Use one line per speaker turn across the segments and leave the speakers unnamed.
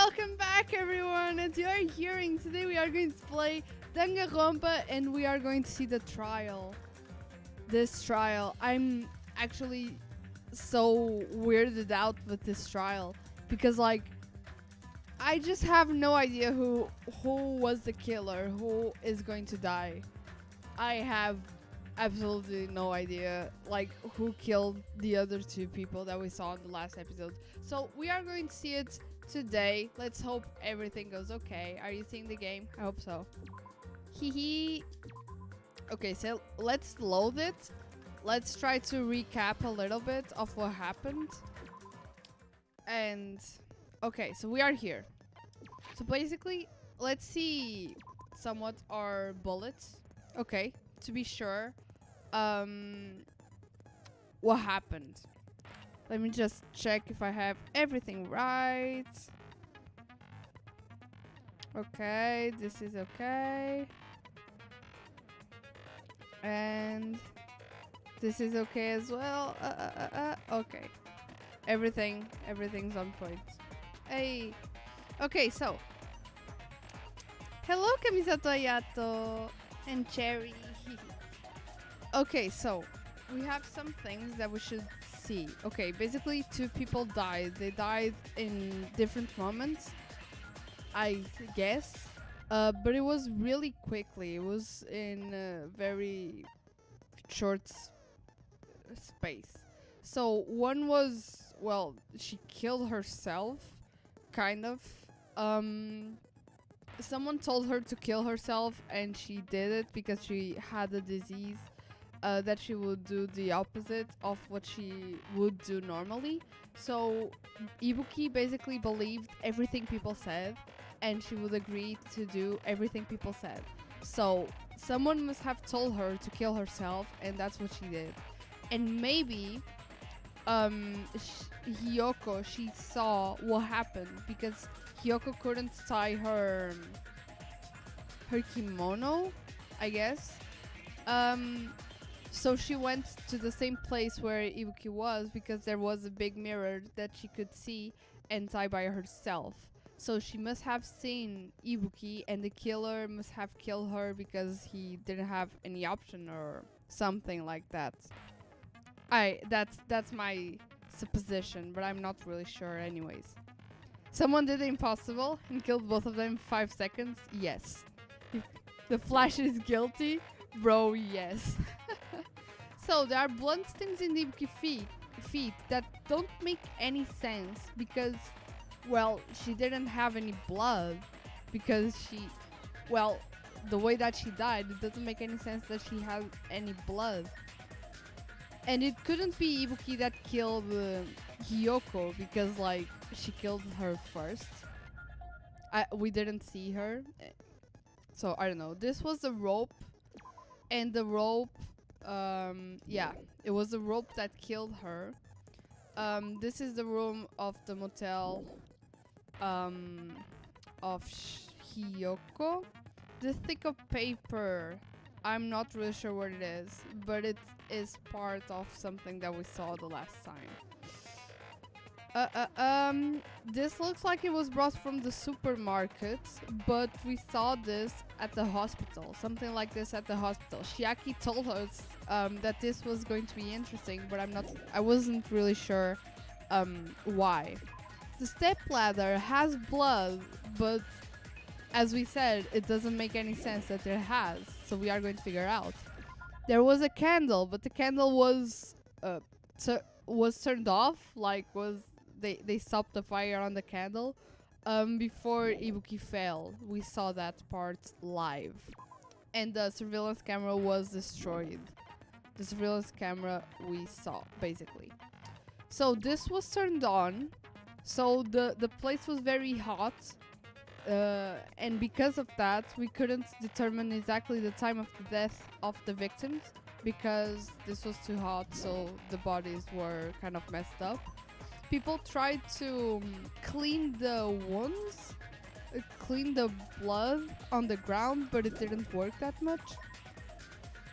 Welcome back, everyone. As you are hearing, today we are going to play Danganronpa and we are going to see the trial. This trial. I'm actually so weirded out with this trial because, like, I just have no idea who was the killer, who is going to die. I have absolutely no idea, like, who killed the other two people that we saw in the last episode. So we are going to see it today. Let's hope everything goes okay. Are you seeing the game? I hope so. Hee. Okay, so let's load it. Let's try to recap a little bit of what happened. And okay, so we are here. So basically, let's see somewhat our bullets. Okay, to be sure. What happened? Let me just check if I have everything right. Okay, this is okay. And this is okay as well. Okay. Everything's on point. Hey. Okay, so. Hello, Kamisato Ayato and Cherry. Okay, so we have some things that we should see. Okay, basically two people died. They died in different moments, I guess. But it was really quickly. It was in a very short space. So one was, well, she killed herself, kind of. Someone told her to kill herself and she did it because she had a disease that she would do the opposite of what she would do normally. So Ibuki basically believed everything people said and she would agree to do everything people said. So someone must have told her to kill herself and that's what she did. And maybe Hiyoko, she saw what happened because Hiyoko couldn't tie her kimono, I guess. So she went to the same place where Ibuki was because there was a big mirror that she could see and tie by herself. So she must have seen Ibuki and the killer must have killed her because he didn't have any option or something like that. That's my supposition, but I'm not really sure anyways. Someone did the impossible and killed both of them in 5 seconds? Yes. If the Flash is guilty? Bro, yes. So there are blood stains in the Ibuki feet that don't make any sense because, well, she didn't have any blood because the way that she died, it doesn't make any sense that she had any blood. And it couldn't be Ibuki that killed Hiyoko because, like, she killed her first. We didn't see her. So, I don't know. This was the rope. And the rope, yeah, it was the rope that killed her. This is the room of the motel of Hiyoko. This thick of paper, I'm not really sure what it is, but it is part of something that we saw the last time. This looks like it was brought from the supermarket, but we saw this at the hospital. Something like this at the hospital. Shiaki told us that this was going to be interesting, but I wasn't really sure why. The stepladder has blood, but as we said, it doesn't make any sense that it has, so we are going to figure out. There was a candle, but the candle was turned off, like they stopped the fire on the candle before Ibuki fell. We saw that part live. And the surveillance camera was destroyed. The surveillance camera we saw, basically. So this was turned on. So the place was very hot. And because of that, we couldn't determine exactly the time of the death of the victims because this was too hot, so the bodies were kind of messed up. People tried to clean the wounds, clean the blood on the ground, but it didn't work that much.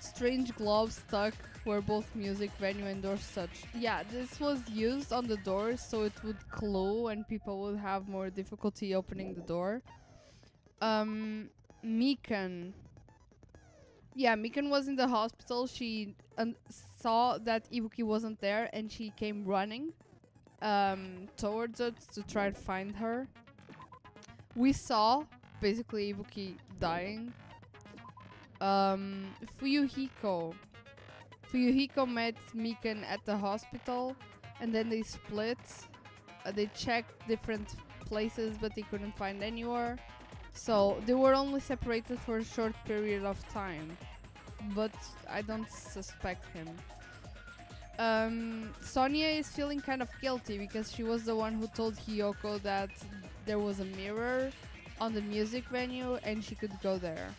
Strange gloves stuck where both music venue and door such. Yeah, this was used on the door so it would clue and people would have more difficulty opening the door. Mikan. Yeah, Mikan was in the hospital. She saw that Ibuki wasn't there and she came running towards it to try to find her. We saw basically Ibuki dying. Fuyuhiko met Mikan at the hospital and then they split. They checked different places but they couldn't find anywhere. So they were only separated for a short period of time. But I don't suspect him. Sonia is feeling kind of guilty because she was the one who told Hiyoko that there was a mirror on the music venue and she could go there.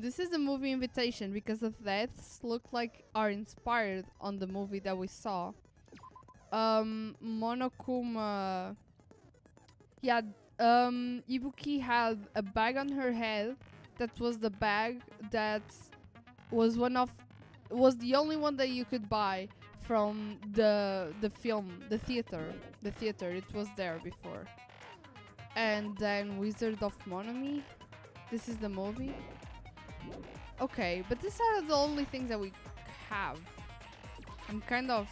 This is the movie invitation because the deaths look like are inspired on the movie that we saw. Monokuma. Yeah, Ibuki had a bag on her head. That was the bag that was the only one that you could buy from the theater. It was there before. And then Wizard of Monomi. This is the movie. Okay, but these are the only things that we have. I'm kind of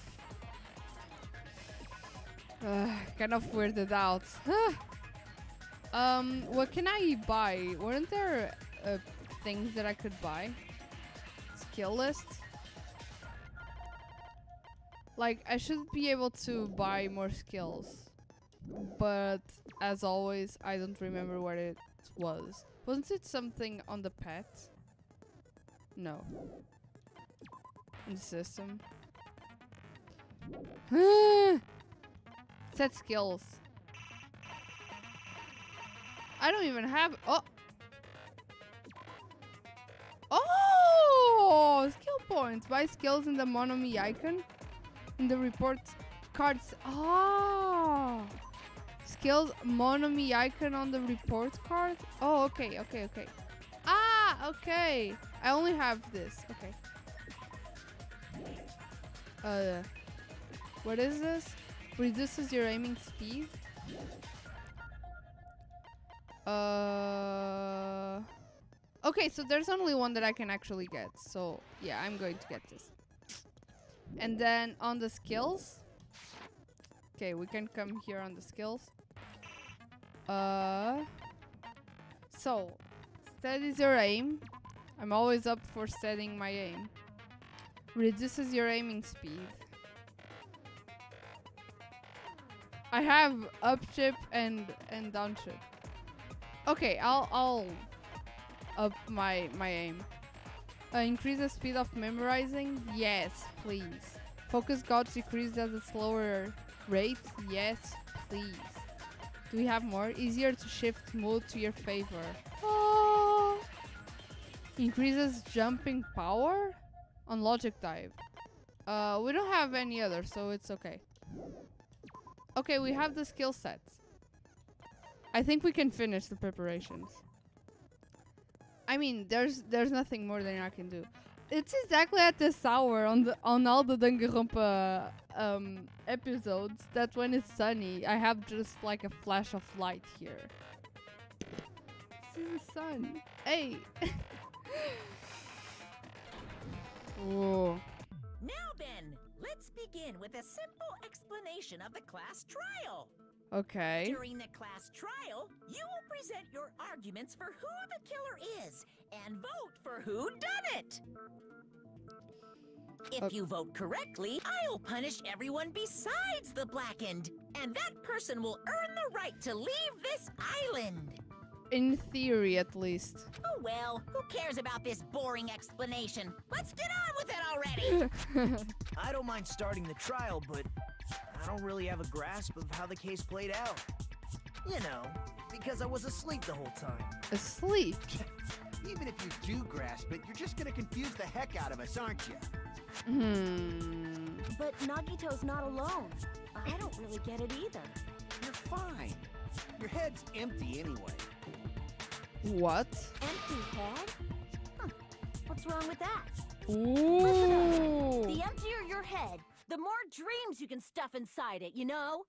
weirded out. What can I buy? Weren't there things that I could buy? Skill list? Like, I should be able to buy more skills. But, as always, I don't remember what it was. Wasn't it something on the pet? No. In the system. Set skills. I don't even have... Oh! Skill points. Buy skills in the Monomi icon. In the report cards. Oh! Skills Monomi icon on the report card. Oh, okay. Ah, okay. I only have this. Okay. What is this? Reduces your aiming speed. Okay, so there's only one that I can actually get. So, yeah, I'm going to get this. And then on the skills. Okay, we can come here on the skills. So, steadies your aim. I'm always up for steadying my aim. Reduces your aiming speed. I have up chip and down chip. Okay, I'll up my aim. Increase the speed of memorizing? Yes, please. Focus gauge decreased at a slower rate? Yes, please. Do we have more? Easier to shift mood to your favor. Oh. Increases jumping power? On logic dive. We don't have any other, so it's okay. Okay, we have the skill sets. I think we can finish the preparations. I mean, there's nothing more than I can do. It's exactly at this hour on all the Danganronpa episodes that when it's sunny, I have just like a flash of light here. This is the sun. Hey. Whoa.
Now then, let's begin with a simple explanation of the class trial.
Okay.
During the class trial, you will present your arguments for who the killer is and vote for who done it. If you vote correctly, I'll punish everyone besides the blackened, and that person will earn the right to leave this island.
In theory, at least.
Oh well, who cares about this boring explanation? Let's get on with it already!
I don't mind starting the trial, but I don't really have a grasp of how the case played out. You know, because I was asleep the whole time.
Asleep?
Even if you do grasp it, you're just gonna confuse the heck out of us, aren't you?
But Nagito's not alone. I don't really get it either.
You're fine. Your head's empty anyway.
What?
Empty head? Huh. What's wrong with that?
Ooh.
The emptier your head, the more dreams you can stuff inside it, you know?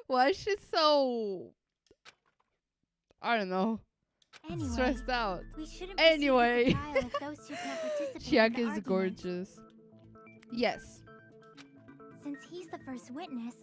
Why is she so... I don't know.
Anyway,
Stressed out.
we shouldn't proceed
Anyway.
with the trial if those two can't participate in
Chiaki
the
is
arguments.
gorgeous. Yes.
Since he's the first witness,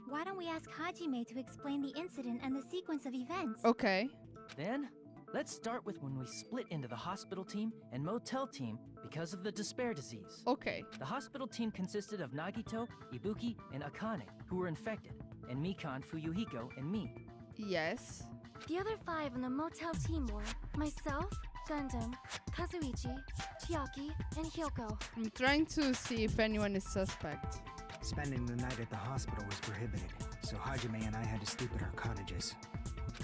why don't we ask Hajime to explain the incident and the sequence of events?
Okay.
Then, let's start with when we split into the hospital team and motel team because of the despair disease.
Okay.
The hospital team consisted of Nagito, Ibuki, and Akane, who were infected, and Mikan, Fuyuhiko, and me.
Yes.
The other 5 on the motel team were myself, Gundam, Kazuichi, Chiaki, and Hyoko.
I'm trying to see if anyone is suspect.
Spending the night at the hospital was prohibited, so Hajime and I had to sleep at our cottages.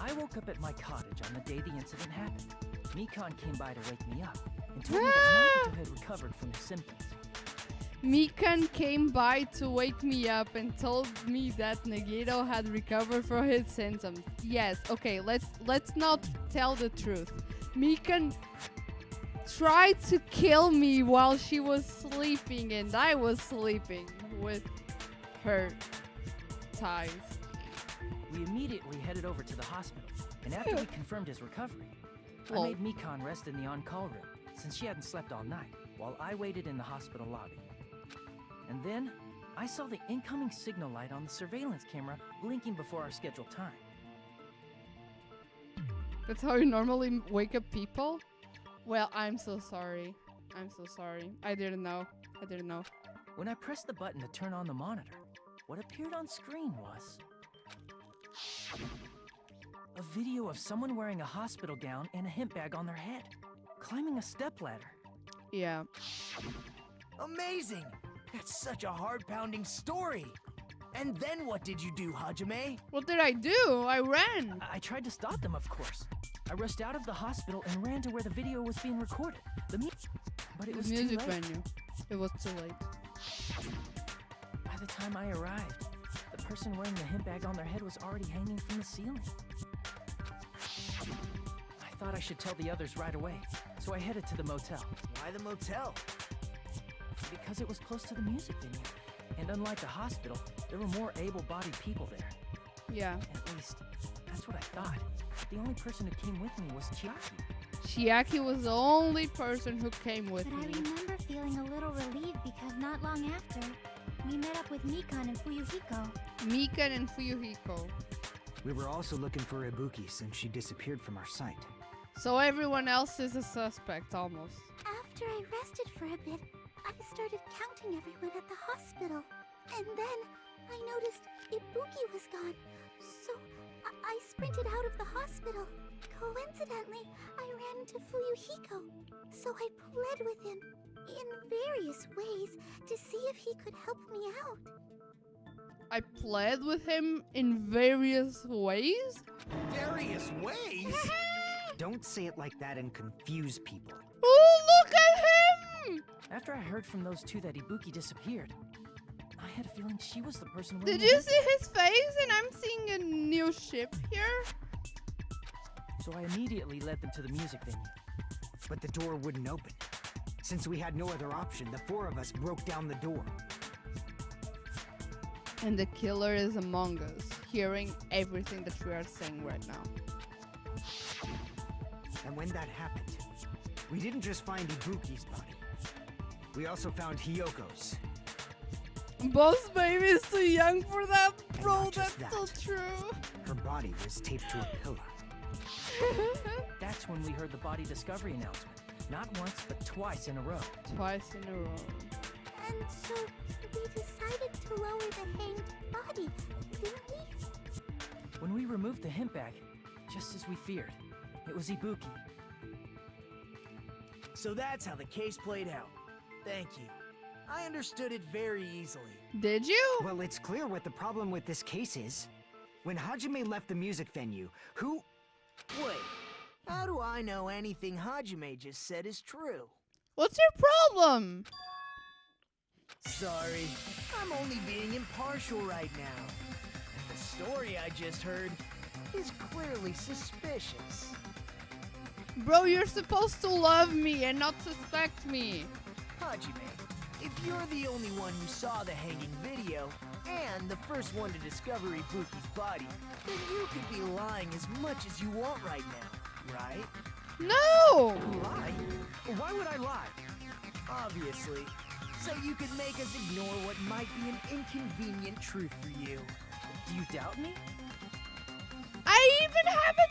I woke up at my cottage on the day the incident happened. Mikan came by to wake me up and told me that Nagito had recovered from his symptoms.
Mikan came by to wake me up and told me that Nagito had recovered from his symptoms. Yes, okay, let's not tell the truth. Mikan tried to kill me while she was sleeping and I was sleeping with her ties.
We immediately headed over to the hospital, and after we confirmed his recovery, I
Lol.
made Mikan rest in the on-call room, since she hadn't slept all night, while I waited in the hospital lobby. And then, I saw the incoming signal light on the surveillance camera blinking before our scheduled time.
That's how you normally wake up people? Well, I'm so sorry. I'm so sorry. I didn't know. I didn't know.
When I pressed the button to turn on the monitor, what appeared on screen was a video of someone wearing a hospital gown and a hemp bag on their head, climbing a stepladder.
Yeah.
Amazing! That's such a heart-pounding story. And then what did you do, Hajime?
What did I do? I ran.
I tried to stop them, of course. I rushed out of the hospital and ran to where the video was being recorded. But it was
The
too
music
late.
venue. It was too late.
By the time I arrived, the person wearing the hemp bag on their head was already hanging from the ceiling. I thought I should tell the others right away, so I headed to the motel.
Why the motel?
Because it was close to the music venue. And unlike the hospital, there were more able-bodied people there.
Yeah.
At least, that's what I thought. The only person who came with me was Chiaki.
Chiaki was the only person who came with
But I
me.
remember feeling a little relieved because not long after, we met up with Mikan and Fuyuhiko.
Mikan and Fuyuhiko.
We were also looking for Ibuki since she disappeared from our sight.
So everyone else is a suspect, almost.
After I rested for a bit, I started counting everyone at the hospital. And then I noticed Ibuki was gone. So I sprinted out of the hospital. Coincidentally, I ran into Fuyuhiko. So I pled with him in various ways to see if he could help me out.
I pled with him in various ways?
Various ways?
Don't say it like that and confuse people.
Oh, look at him!
After I heard from those two that Ibuki disappeared, I had a feeling she was the person wearing
Did
the
you
hemp
see his face? And I'm seeing a new ship here.
So I immediately led them to the music venue.
But the door wouldn't open. Since we had no other option, the 4 of us broke down the door.
And the killer is among us, hearing everything that we are saying right now.
And when that happened, we didn't just find Ibuki's body. We also found Hyoko's.
Boss Baby is too young for that,
And
bro.
not
That's
just
so
that.
true.
Her body was taped to a pillar.
That's when we heard the body discovery announcement. Not once, but twice in a row.
Twice in a row.
And so we decided to lower the hanged body, didn't we?
When we removed the hemp bag, just as we feared, it was Ibuki.
So that's how the case played out. Thank you. I understood it very easily.
Did you?
Well, it's clear what the problem with this case is. When Hajime left the music venue, who...
Wait, how do I know anything Hajime just said is true?
What's your problem?
Sorry, I'm only being impartial right now. The story I just heard is clearly suspicious.
Bro, you're supposed to love me and not suspect me.
Hajime, if you're the only one who saw the hanging video, and the first one to discover Ibuki's body, then you could be lying as much as you want right now, right?
No!
Lie? Why would I lie?
Obviously. So you could make us ignore what might be an inconvenient truth for you.
Do you doubt me?
I even have a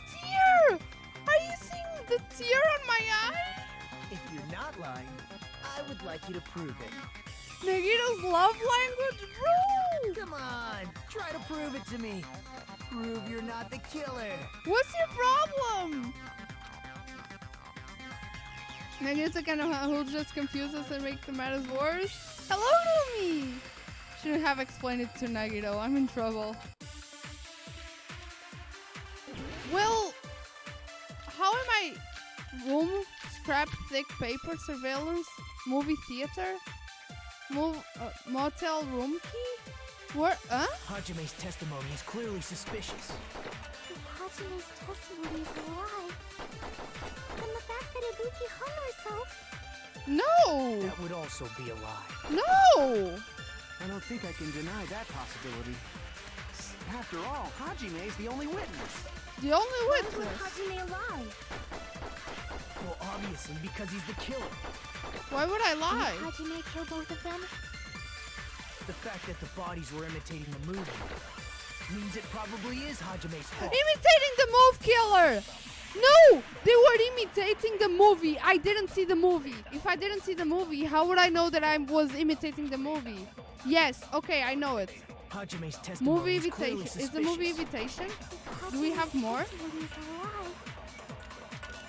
tear! Are you seeing the tear on my eye?
If you're not lying, I would like you to prove it.
Nagito's love language, bro!
Come on, try to prove it to me. Prove you're not the killer.
What's your problem? Nagito's the kind of who'll just confuse us and make the matters worse. Hello to me! Shouldn't have explained it to Nagito. I'm in trouble. Well, how am I? Room, scrap, thick paper, surveillance, movie theater, motel room key? Where?
Hajime's testimony is clearly suspicious.
If Hajime's testimony is a lie, then the fact that Ibuki hung herself...
No!
That would also be a lie.
No!
I don't think I can deny that possibility. After all, Hajime is the only witness.
The only
Why would
witness.
Hajime lie?
Well, obviously, because he's the killer.
Why would I lie?
Did Hajime kill both of them?
The fact that the bodies were imitating the movie means it probably is Hajime's fault.
Imitating the move killer! No! They were imitating the movie. I didn't see the movie. If I didn't see the movie, how would I know that I was imitating the movie? Yes, okay, I know it.
Hajime's testimony
Movie
is clearly
invitation.
suspicious.
Is the movie invitation?
If
Do we have
Hajime's
more?
testimony is a lie,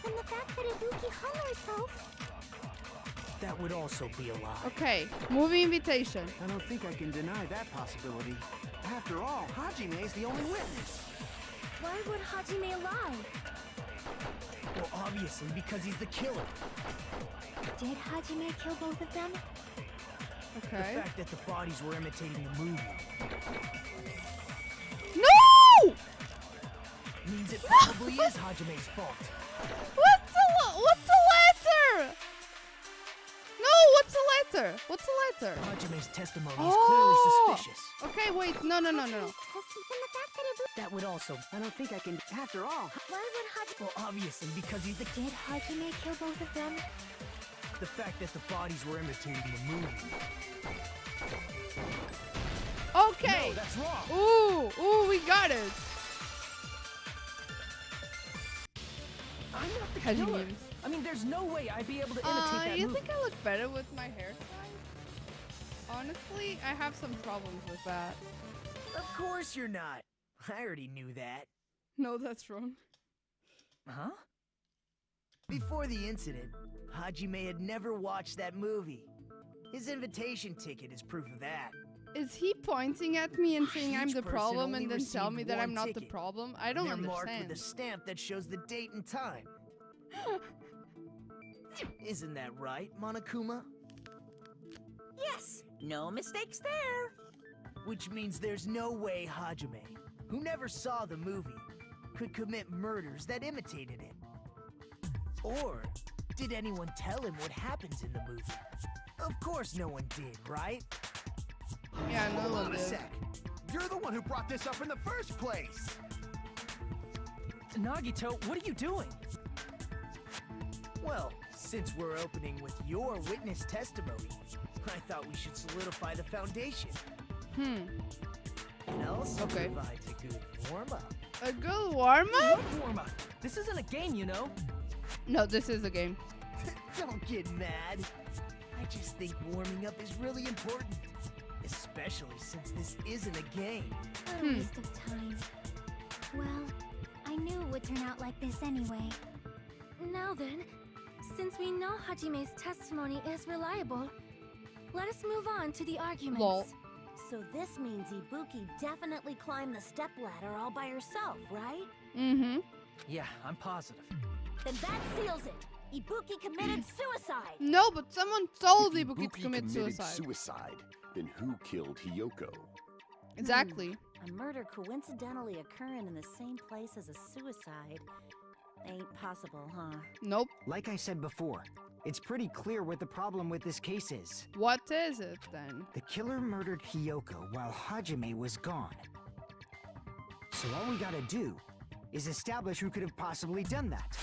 then the fact that Ibuki hung herself...
That would also be a lie.
Okay, movie invitation.
I don't think I can deny that possibility. After all, Hajime is the only witness.
Why would Hajime lie?
Well, obviously, because he's the killer.
Did Hajime kill both of them?
The
Okay.
fact that the bodies were imitating the movie
No!
means it probably is Hajime's fault.
What's the letter? No, what's the letter? What's the letter?
Hajime's testimony is
Oh!
clearly suspicious.
Okay, wait. No.
Hajime's testimony, and the fact that Ibuki...
That would also...
I don't think I can. After all,
Why would Hajime...
Well, obviously, because he's the...
Did Hajime kill both of them?
The fact that the bodies were imitating the movie.
Okay.
No, that's wrong.
Ooh, we got it.
I'm not the
Haji
killer.
memes.
I mean, there's no way I'd be able to imitate that
You
movie.
think I look better with my hairstyle? Honestly, I have some problems with that.
Of course you're not. I already knew that.
No, that's wrong.
Huh?
Before the incident, Hajime had never watched that movie. His invitation ticket is proof of that.
Is he pointing at me and saying I'm
Each
the
person
problem
only
and then tell
received
me that
one
I'm not the
ticket.
problem? I don't
They're marked
understand.
with a stamp that shows the date and time. Isn't that right, Monokuma?
Yes, no mistakes there.
Which means there's no way Hajime, who never saw the movie, could commit murders that imitated it. Or did anyone tell him what happens in the movie? Of course no one did, right?
Yeah, no
hold
one
on a
did.
sec. You're the one who brought this up in the first place.
Nagito, what are you doing?
Well, since we're opening with your witness testimony, I thought we should solidify the foundation. And also
Okay.
provides a good warm-up.
A good warm up?
What warm-up? This isn't a game, you know.
No, this is a game.
Don't get mad. I just think warming up is really important. Especially since this isn't a game.
What a waste of time. Well, I knew it would turn out like this anyway.
Now then, since we know Hajime's testimony is reliable, let us move on to the arguments.
Lol.
So this means Ibuki definitely climbed the stepladder all by herself, right?
Mm-hmm.
Yeah, I'm positive.
Then that seals it. Ibuki committed suicide.
No, but someone told
If
Ibuki to commit
committed
suicide.
suicide, then who killed Hiyoko?
Exactly.
A murder coincidentally occurring in the same place as a suicide. Ain't possible, huh?
Nope.
Like I said before, it's pretty clear what the problem with this case is.
What is it then?
The killer murdered Hiyoko while Hajime was gone. So all we gotta do is establish who could have possibly done that.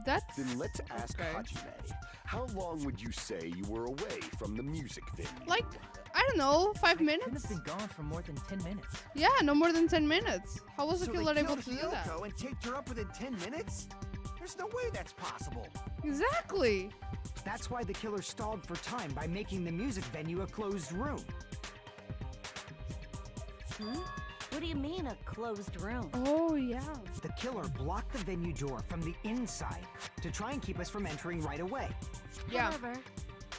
That's...
Then let's ask
okay.
Hajime. How long would you say you were away from the music venue?
Like, I don't know, 5
Couldn't
minutes?
have been gone for more than 10 minutes.
Yeah, no more than 10 minutes. How was the
So
killer
they
able
killed
to do that?
Hiyoko and taped her up within 10 minutes? There's no way that's possible.
Exactly.
That's why the killer stalled for time by making the music venue a closed room.
What do you mean, a closed room?
Oh, yeah.
The killer blocked the venue door from the inside to try and keep us from entering right away.
Yeah.
However,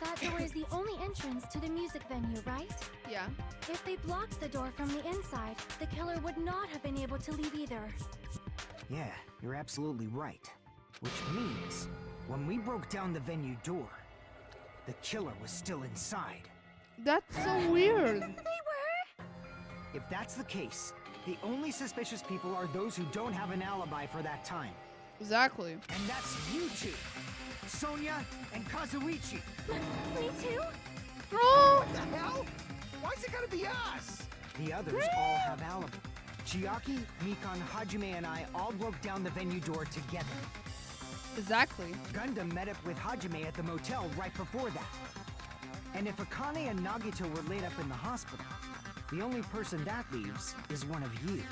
that door is the only entrance to the music venue, right?
Yeah.
If they blocked the door from the inside, the killer would not have been able to leave either.
Yeah, you're absolutely right. Which means, when we broke down the venue door, the killer was still inside.
That's so weird.
If that's the case, the only suspicious people are those who don't have an alibi for that time.
Exactly.
And that's you two, Sonia and Kazuichi.
Me too?
Oh!
What the hell? Why's it gotta be us?
The others all have alibis. Chiaki, Mikan, Hajime, and I all broke down the venue door together.
Exactly.
Gundam met up with Hajime at the motel right before that. And if Akane and Nagito were laid up in the hospital, the only person that leaves is one of you.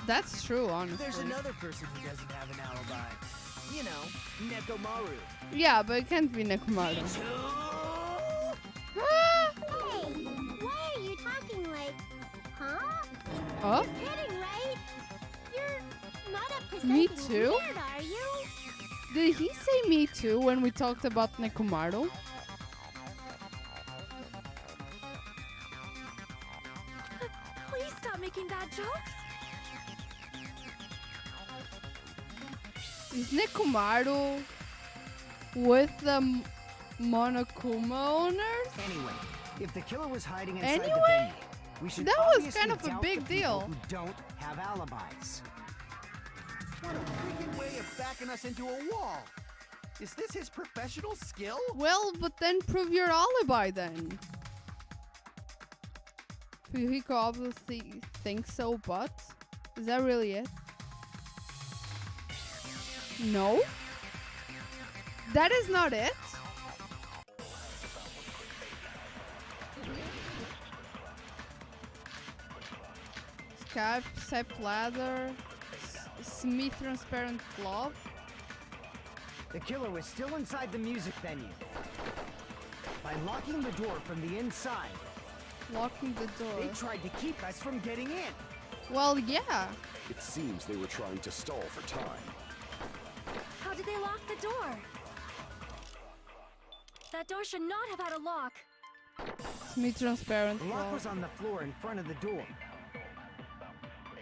That's true, honestly.
There's another person who doesn't have an alibi. You know, Nekomaru.
Yeah, but it can't be Nekomaru.
Hey, why are you talking like, huh?
Oh?
You're kidding, right? You're not up to
Me
something
too?
weird, are you?
Did he say me too when we talked about Nekomaru?
Please stop making bad jokes.
Is Nekomaru with the Monokuma owners?
Anyway, if the killer was hiding inside the
Anyway?
venue, we should
That was
obviously
kind of a
doubt
big
the people
deal.
who don't have alibis.
What a freaking way of backing us into a wall. Is this his professional skill?
Well, but then prove your alibi then. Fuyuhiko obviously thinks so, but is that really it? No? That is not it? Skype, step ladder, semi-transparent glove.
The killer was still inside the music venue. By locking the door from the inside,
Locking the door.
they tried to keep us from getting in.
Well, yeah.
It seems they were trying to stall for time.
How did they lock the door? That door should not have had a lock.
Semi-transparent
The lock
glove.
was on the floor in front of the door.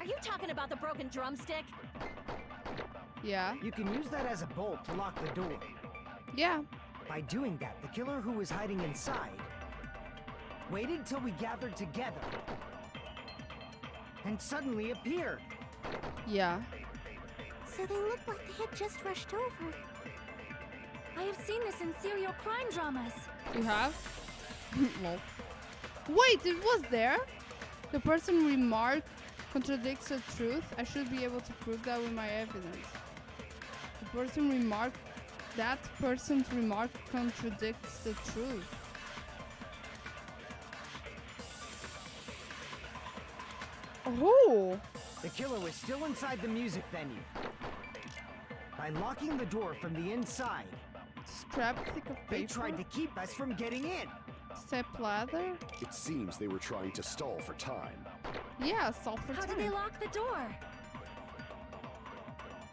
Are you talking about the broken drumstick?
Yeah.
You can use that as a bolt to lock the door.
Yeah.
By doing that, the killer who was hiding inside waited till we gathered together and suddenly appeared.
Yeah.
So they look like they had just rushed over.
I have seen this in serial crime dramas.
You have? Lol. Wait, it was there? The person remark contradicts the truth? I should be able to prove that with my evidence. The person remark... That person's remark contradicts the truth. Oh!
The killer was still inside the music venue. By locking the door from the inside,
Strapstick of
they
paper?
tried to keep us from getting in.
Step ladder?
It seems they were trying to stall for time.
Yeah, solve for
How
time.
did they lock the door?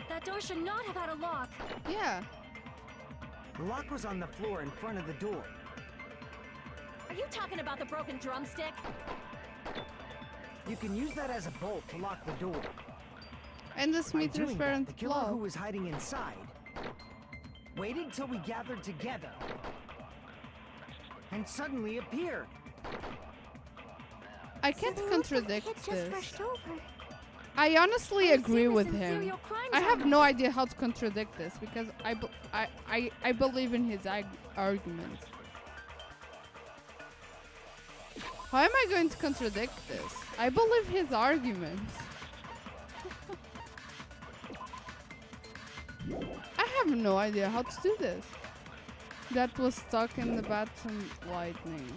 That door should not have had a lock.
Yeah.
The lock was on the floor in front of the door.
Are you talking about the broken drumstick?
You can use that as a bolt to lock the door.
And the
By doing that,
semi-transparent
the killer who
glove.
was hiding inside waited till we gathered together and suddenly appeared.
I can't
So they look like
contradict
they had just
this.
rushed over.
I honestly
I've
agree
seen this
with
in
him.
serial crime
I have
dramas.
no idea how to contradict this because I believe in his argument. How am I going to contradict this? I believe his argument. I have no idea how to do this. That was stuck in the bathroom lightning.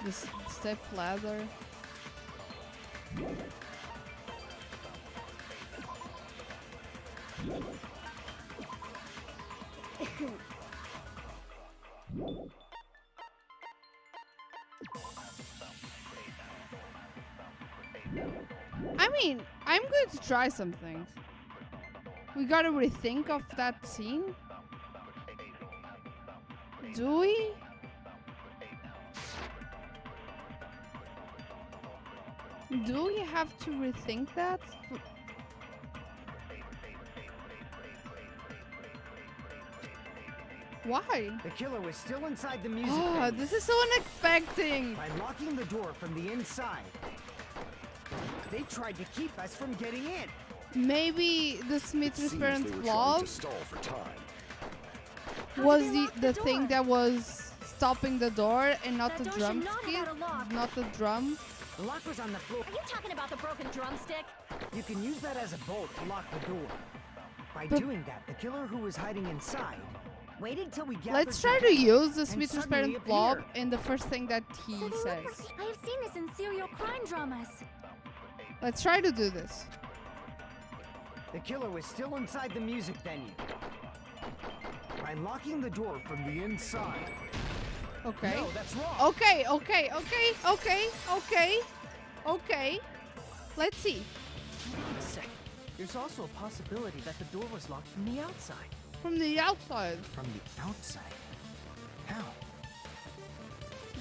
This step ladder. I mean, I'm going to try some things. We gotta rethink of that scene. Do we? Do we have to rethink that? Why?
The killer was still inside the music
Oh,
venue.
this is so unexpected.
By locking the door from the inside, they tried to keep us from getting in.
Maybe the Smith's
Seems
parents'
they were trying
love
to stall for time.
was
they
the
lock the
thing
door?
that was stopping the door and not
That
the
door
drum
should not have
skit,
had a lock.
not the drum.
The lock was on the floor.
Are you talking about the broken drumstick?
You can use that as a bolt to lock the door. By
But-
doing that, the killer who was hiding inside waited till we gathered
Let's try to
together
use the
and
Smith's
suddenly
parents' blob
appeared.
in the first thing that he
So they look
says.
like- I have seen this in serial crime dramas.
Let's try to do this.
The killer was still inside the music venue. By locking the door from the inside.
Okay.
No, that's wrong.
Okay. Let's see.
Wait a second. There's also a possibility that the door was locked from the outside.
From the outside.
From the outside? How?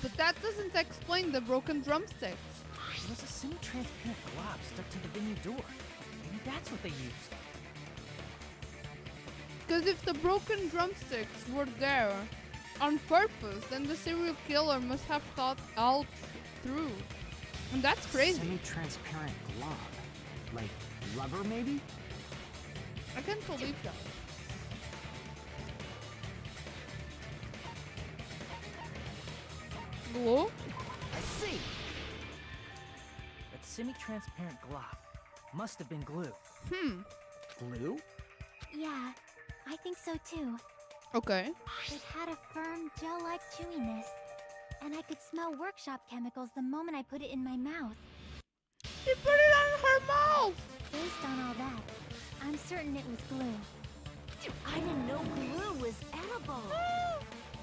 But that doesn't explain the broken drumsticks.
There was a semi-transparent glob stuck to the venue door. Maybe that's what they used.
Because if the broken drumsticks were there on purpose, then the serial killer must have thought out through. And that's crazy.
Semi-transparent glob. Like rubber, maybe?
I can't believe that. Glue?
I see.
That semi-transparent glob must have been glue.
Glue?
Yeah, I think so too.
Okay.
It had a firm, gel-like chewiness. And I could smell workshop chemicals the moment I put it in my mouth.
She put it on her mouth!
Based on all that, I'm certain it was glue.
I didn't know glue was edible.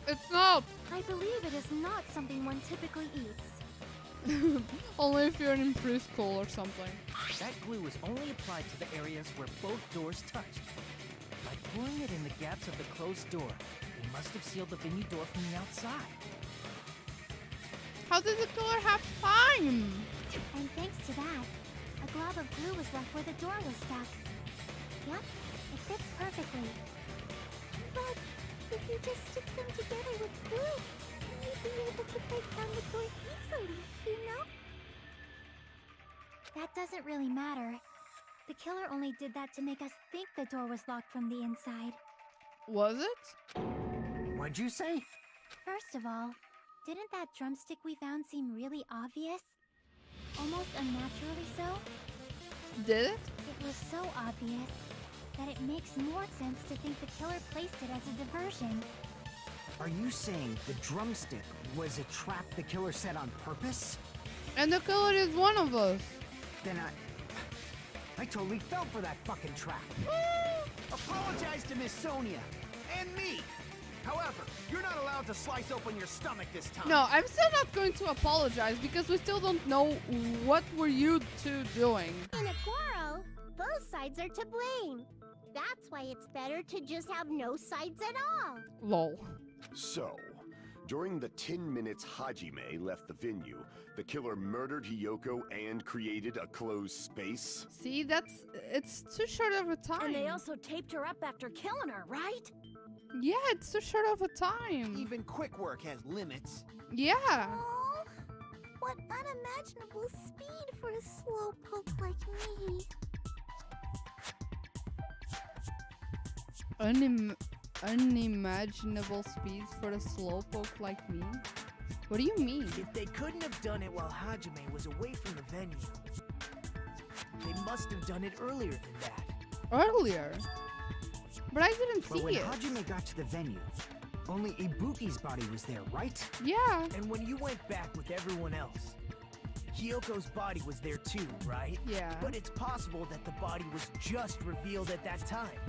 It's not!
I believe it is not something one typically eats.
Only if you're in preschool or something.
That glue was only applied to the areas where both doors touched. By pouring it in the gaps of the closed door, they must have sealed the venue door from the outside.
How did the killer have time?
And thanks to that, a glob of glue was left where the door was stuck. Yep, it fits perfectly.
But if you just stick them together with glue, you'd be able to break down the door easily, you know?
That doesn't really matter. The killer only did that to make us think the door was locked from the inside.
Was it?
What'd you say?
First of all, didn't that drumstick we found seem really obvious? Almost unnaturally so?
Did it?
It was so obvious that it makes more sense to think the killer placed it as a diversion.
Are you saying the drumstick was a trap the killer set on purpose?
And the killer is one of us.
Then I totally fell for that fucking trap.
Apologize to Miss Sonia and me. However, you're not allowed to slice open your stomach this time.
No, I'm still not going to apologize because we still don't know what were you two doing.
In a quarrel, both sides are to blame. That's why it's better to just have no sides at all.
Lol.
So, during the 10 minutes Hajime left the venue, the killer murdered Hiyoko and created a closed space?
See, it's too short of a time.
And they also taped her up after killing her, right?
Yeah, it's too short of a time.
Even quick work has limits.
Yeah.
Oh, What unimaginable speed for a slowpoke like me.
Unimaginable speeds for a slowpoke like me? What do you mean?
If they couldn't have done it while Hajime was away from the venue, they must have done it earlier than that.
Earlier? But I didn't
But
see
when
it.
Hajime got to the venue, only Ibuki's body was there, right?
Yeah.
And when you went back with everyone else, Hyoko's body was there too, right?
Yeah.
But it's possible that the body was just revealed at that time,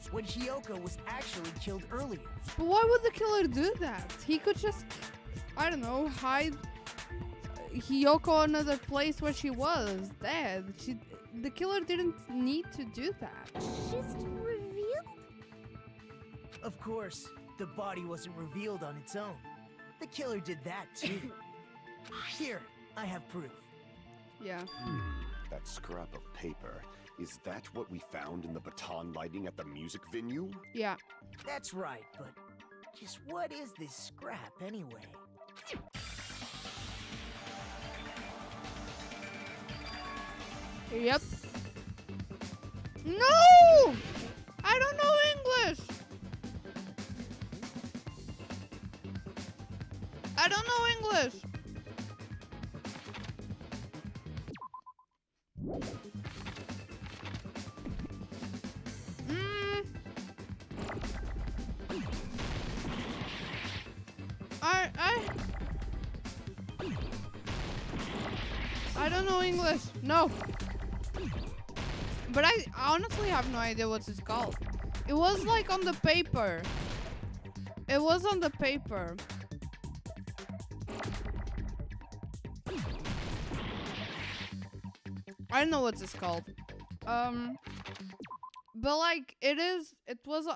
when Hyoko was actually killed earlier.
But why would the killer do that? He could just, I don't know, hide Hyoko another place where she was dead. The killer didn't need to do that.
Just revealed?
Of course, the body wasn't revealed on its own. The killer did that too. Here, I have proof.
Yeah.
That scrap of paper. Is that what we found in the baton lighting at the music venue?
Yeah.
That's right, but just what is this scrap anyway?
Yep. No! I don't know English! I don't know English! I don't know English. No. But I honestly have no idea what it's called. It was like on the paper. It was on the paper. I don't know what it's called. But like it was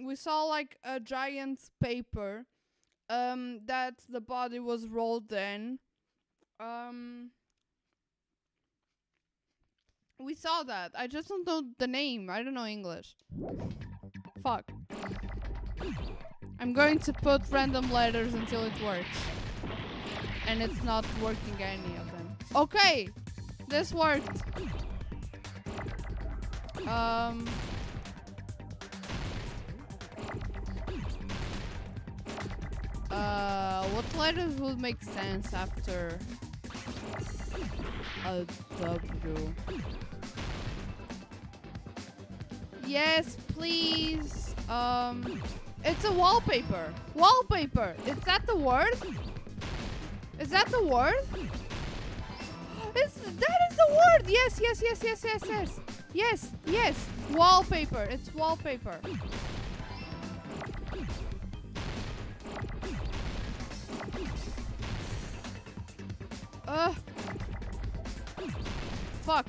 we saw like a giant paper that the body was rolled in. We saw that. I just don't know the name. I don't know English. Fuck. I'm going to put random letters until it works. And it's not working any of them. Okay! This worked. What letters would make sense after a W? Yes, please. It's a wallpaper. Wallpaper. Is that the word? Is that the word? That is the word. Yes, yes, yes, yes, yes, yes. Yes, yes. Wallpaper. It's wallpaper. Fuck.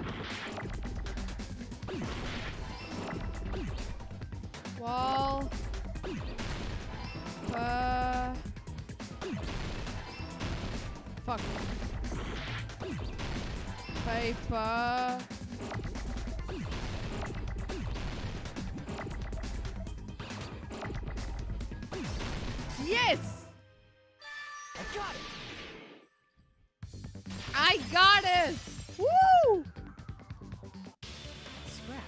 Wall. Fuck. Paper. Yes!
I got it!
I got it! Woo!
Scrap.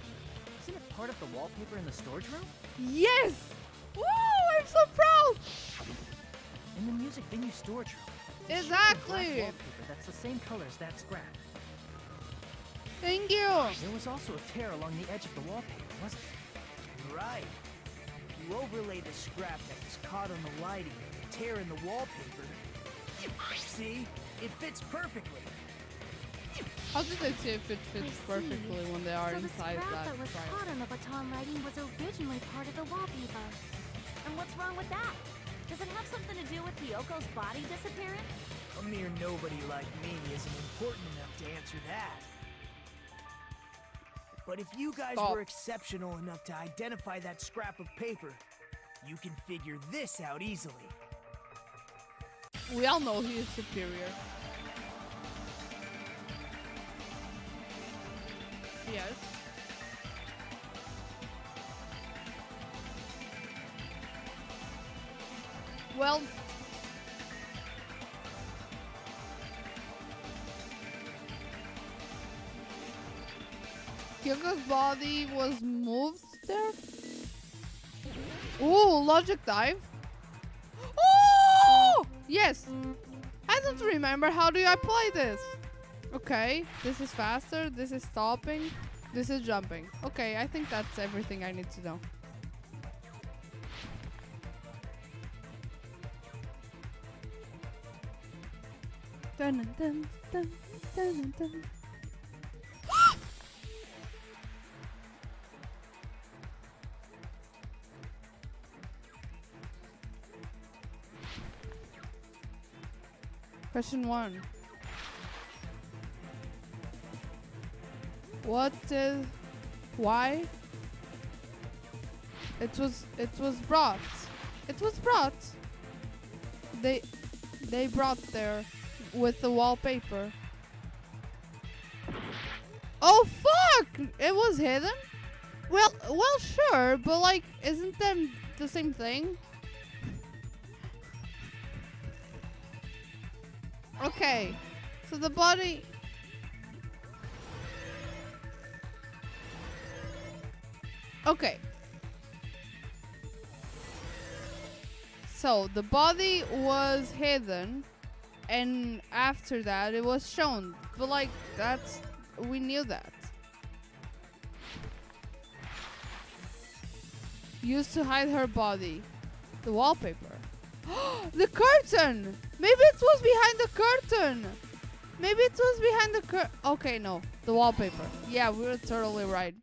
Isn't it part of the wallpaper in the storage room?
Yes! Woo! I'm so proud!
In the music venue storage room.
Exactly!
Black wallpaper that's the same color as that scrap.
Thank you!
There was also a tear along the edge of the wallpaper, wasn't there?
Right. You overlay the scrap that was caught on the lighting with the tear in the wallpaper. See? It fits perfectly.
How did they see if it fits perfectly when they are
so
inside
the scrap
that
that was
trial?
caught on the baton lighting was originally part of the wallpaper.
And what's wrong with that? Does it have something to do with Hyoko's body disappearing?
A mere nobody like me isn't important enough to answer that. But if you guys were exceptional enough to identify that scrap of paper, you can figure this out easily.
We all know he is superior. Yes. Well, Hyogo's body was moved there? Ooh, logic dive. Oh! Yes. I don't remember. How do I play this? Okay, this is faster. This is stopping. This is jumping. Okay, I think that's everything I need to know. Dun, dun, dun, dun, dun. Question 1. Why? It was brought. It was brought. They brought there with the wallpaper. Oh fuck! It was hidden? Well, sure, but like, isn't them the same thing? Okay, so the body. Okay. So the body was hidden, and after that it was shown. But like, we knew that. Used to hide her body. The wallpaper. The curtain! Maybe it was behind the curtain! Maybe it was behind the curtain. Okay, no. The wallpaper. Yeah, we were totally right.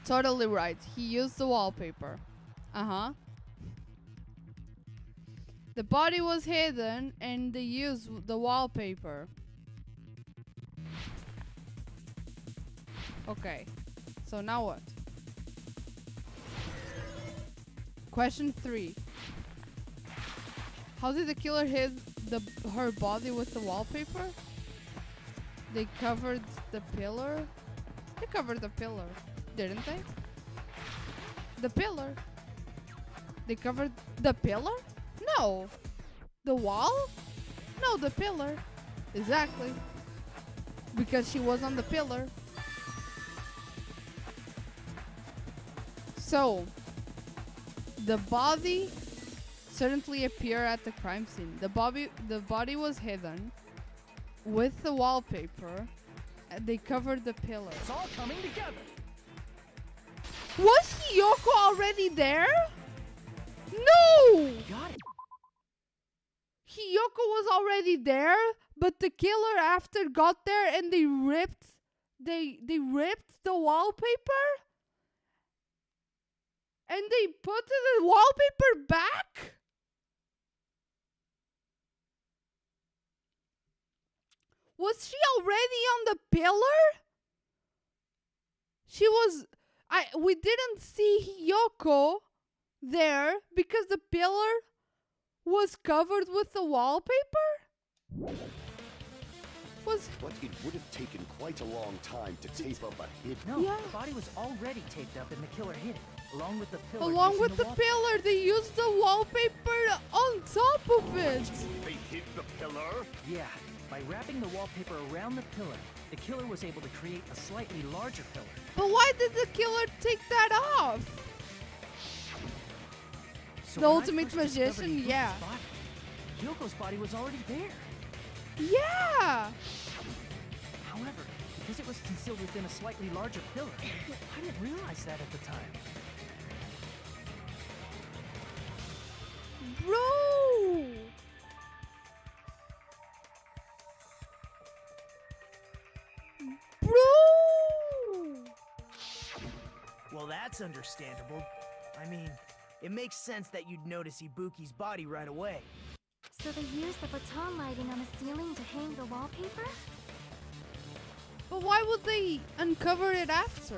Totally right. He used the wallpaper. Uh-huh. The body was hidden and they used the wallpaper. Okay. So now what? Question 3. How did the killer hid her body with the wallpaper? They covered the pillar? They covered the pillar, didn't they? The pillar. They covered the pillar? No. The wall? No, the pillar. Exactly. Because she was on the pillar. So, the body certainly appeared at the crime scene. The body was hidden with the wallpaper. And they covered the pillar.
It's all coming together.
Was Hiyoko already there? No!
Got it.
Hiyoko was already there, but the killer after got there and they ripped the wallpaper? And they put the wallpaper back? Was she already on the pillar? She was... we didn't see Hiyoko there because the pillar was covered with the wallpaper?
But it would have taken quite a long time to tape up a hidden...
No,
Yeah.
the body was already taped up and the killer hid it, along with the pillar.
Along
using
with the
wallpaper.
pillar, they used the wallpaper on top of it.
They hid the pillar?
Yeah, by wrapping the wallpaper around the pillar, the killer was able to create a slightly larger pillar.
But why did the killer take that off?
So
The
when I
ultimate
first discovered
magician,
Yuko's
yeah.
body, Yoko's body was already there.
Yeah.
However, because it was concealed within a slightly larger pillar, I didn't realize that at the time.
Bro.
Well, that's understandable. I mean, it makes sense that you'd notice Ibuki's body right away.
So they used the baton lighting on the ceiling to hang the wallpaper?
But why would they uncover it after?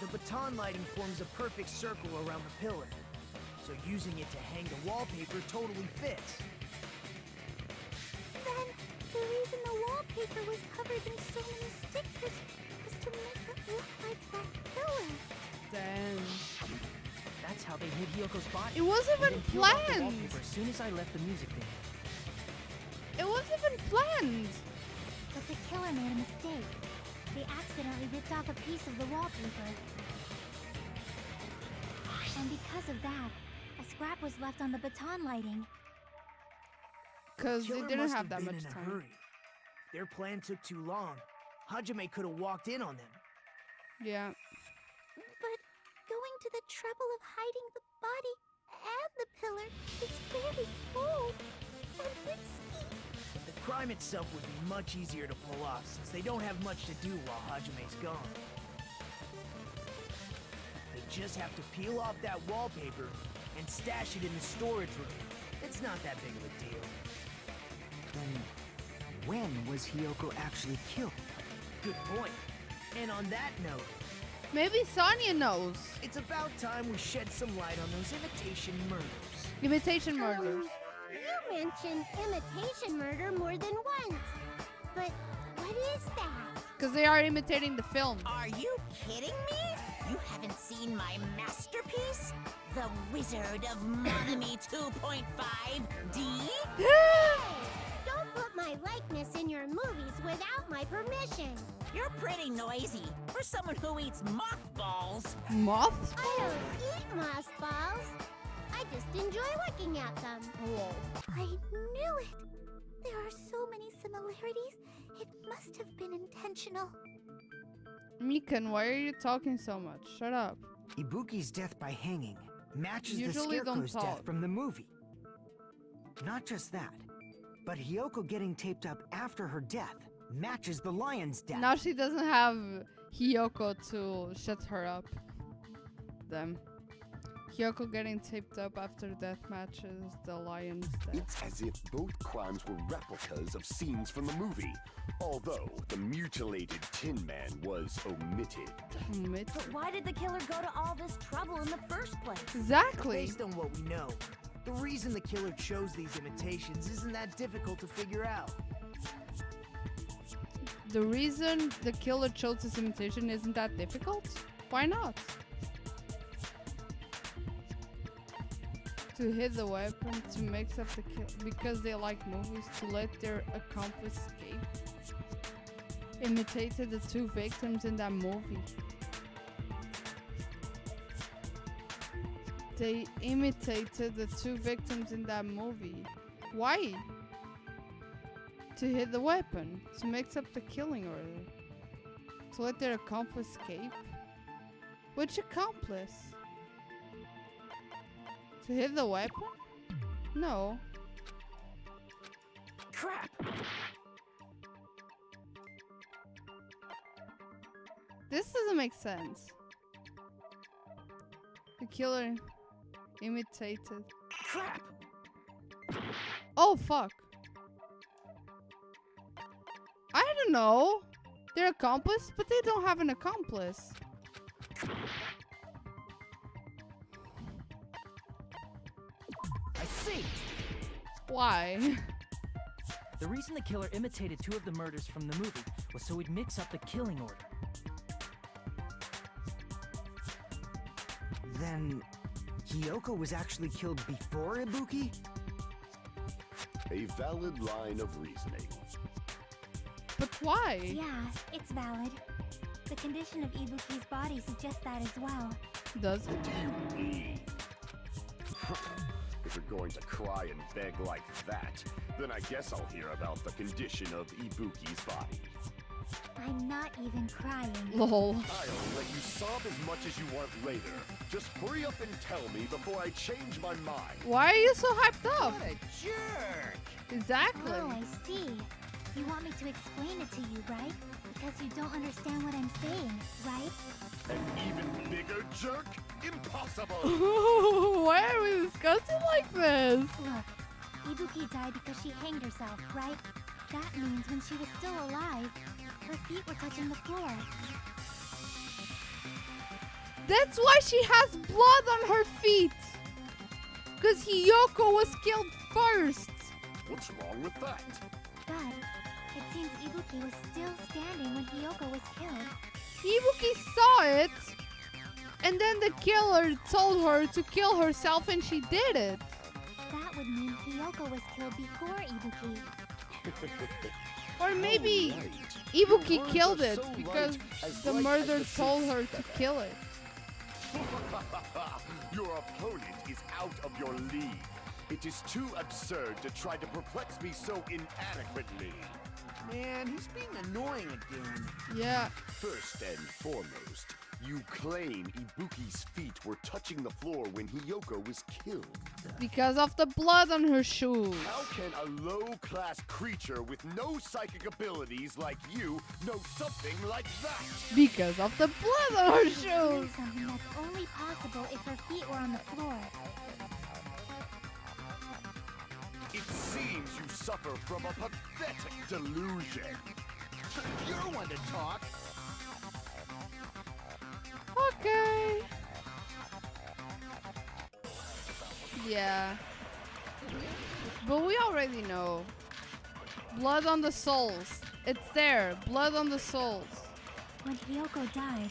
The baton lighting forms a perfect circle around the pillar, so using it to hang the wallpaper totally fits.
Then, the reason the wallpaper was covered in so many stickers was to make it look like that pillar.
Damn.
That's how they hid Yoko's body.
It wasn't
And
even
then peeled off the
planned.
wallpaper as soon as I left the music video.
It wasn't even planned.
But the killer made a mistake. they accidentally ripped off a piece of the wallpaper. And because of that, a scrap was left on the baton lighting.
Because they
Killer
didn't
must
have that
been
much
in a
time.
hurry. If their plan took too long, Hajime could have walked in on them.
Yeah.
But going to the trouble of hiding the body and the pillar is very bold and risky.
The crime itself would be much easier to pull off since they don't have much to do while Hajime's gone. They just have to peel off that wallpaper and stash it in the storage room. It's not that big of a deal.
Then, when was Hiyoko actually killed?
Good point. And on that note,
Maybe Sonya knows.
it's about time we shed some light on those imitation murders.
Imitation murders.
You mentioned imitation murder more than once. But what is that?
Because they are imitating the film.
Are you kidding me? You haven't seen my masterpiece? The Wizard of Monami 2.5D?
Don't put my likeness in your movies without my permission.
You're pretty noisy for someone who eats mothballs.
Moths?
I don't eat mothballs. I just enjoy looking at them.
Whoa.
I knew it. There are so many similarities. It must have been intentional.
Mikan, why are you talking so much? Shut up.
Ibuki's death by hanging matches
Usually
the
don't
Scarecrow's
talk.
death from the movie. Not just that, but Hiyoko getting taped up after her death matches the lion's death.
Now she doesn't have Hiyoko to shut her up. Them. Hiyoko getting taped up after death matches the lion's death.
It's as if both crimes were replicas of scenes from the movie, although the mutilated Tin Man was omitted.
But why did the killer go to all this trouble in the first place?
Exactly.
Based on what we know, the reason the killer chose these imitations isn't that difficult to figure out.
The reason the killer chose this imitation isn't that difficult? Why not? To hit the weapon, to mix up the kill, because they like movies, to let their accomplice escape. Imitated the two victims in that movie. They imitated the two victims in that movie. Why? To hit the weapon, to mix up the killing order, to let their accomplice escape. Which accomplice? To hit the weapon? No.
Crap!
This doesn't make sense. The killer imitated.
Crap!
Oh, fuck. I don't know. They're accomplice, but they don't have an accomplice.
I see!
Why?
The reason the killer imitated two of the murders from the movie was so he'd mix up the killing order.
Then, Hiyoko was actually killed before Ibuki?
A valid line of reasoning.
But why?
Yeah, it's valid. The condition of Ibuki's body suggests that as well.
Does it?
Do you mean? If you're going to cry and beg like that, then I guess I'll hear about the condition of Ibuki's body.
I'm not even crying.
Lol.
I'll let you sob as much as you want later. Just hurry up and tell me before I change my mind.
Why are you so hyped up?
What a jerk!
Exactly.
Oh, I see. You want me to explain it to you, right? Because you don't understand what I'm saying, right?
An even bigger jerk? Impossible!
Why are we discussing like this?
Look, Ibuki died because she hanged herself, right? That means when she was still alive, her feet were touching the floor.
That's why she has blood on her feet. Because Hiyoko was killed first.
What's wrong with that?
But it seems Ibuki was still standing when Hiyoko was killed.
Ibuki saw it. And then the killer told her to kill herself and she did it.
That would mean Hiyoko was killed before Ibuki.
Or maybe
All right.
Ibuki
Your words
killed
are
it
so
because
right, as
the
right
murderer
as the
told
six
her to
that-
kill it.
Your opponent is out of your league. It is too absurd to try to perplex me so inadequately.
Man, he's being annoying again.
Yeah.
First and foremost, you claim Ibuki's feet were touching the floor when Hiyoko was killed.
Because of the blood on her shoes.
How can a low-class creature with no psychic abilities like you know something like that?
Because of the blood on her
Doing
shoes.
something that's only possible if her feet were on the floor.
It seems you suffer from a pathetic delusion.
You're one to talk.
Okay. Yeah. But we already know. Blood on the souls. It's there. Blood on the souls.
When Hiyoko died,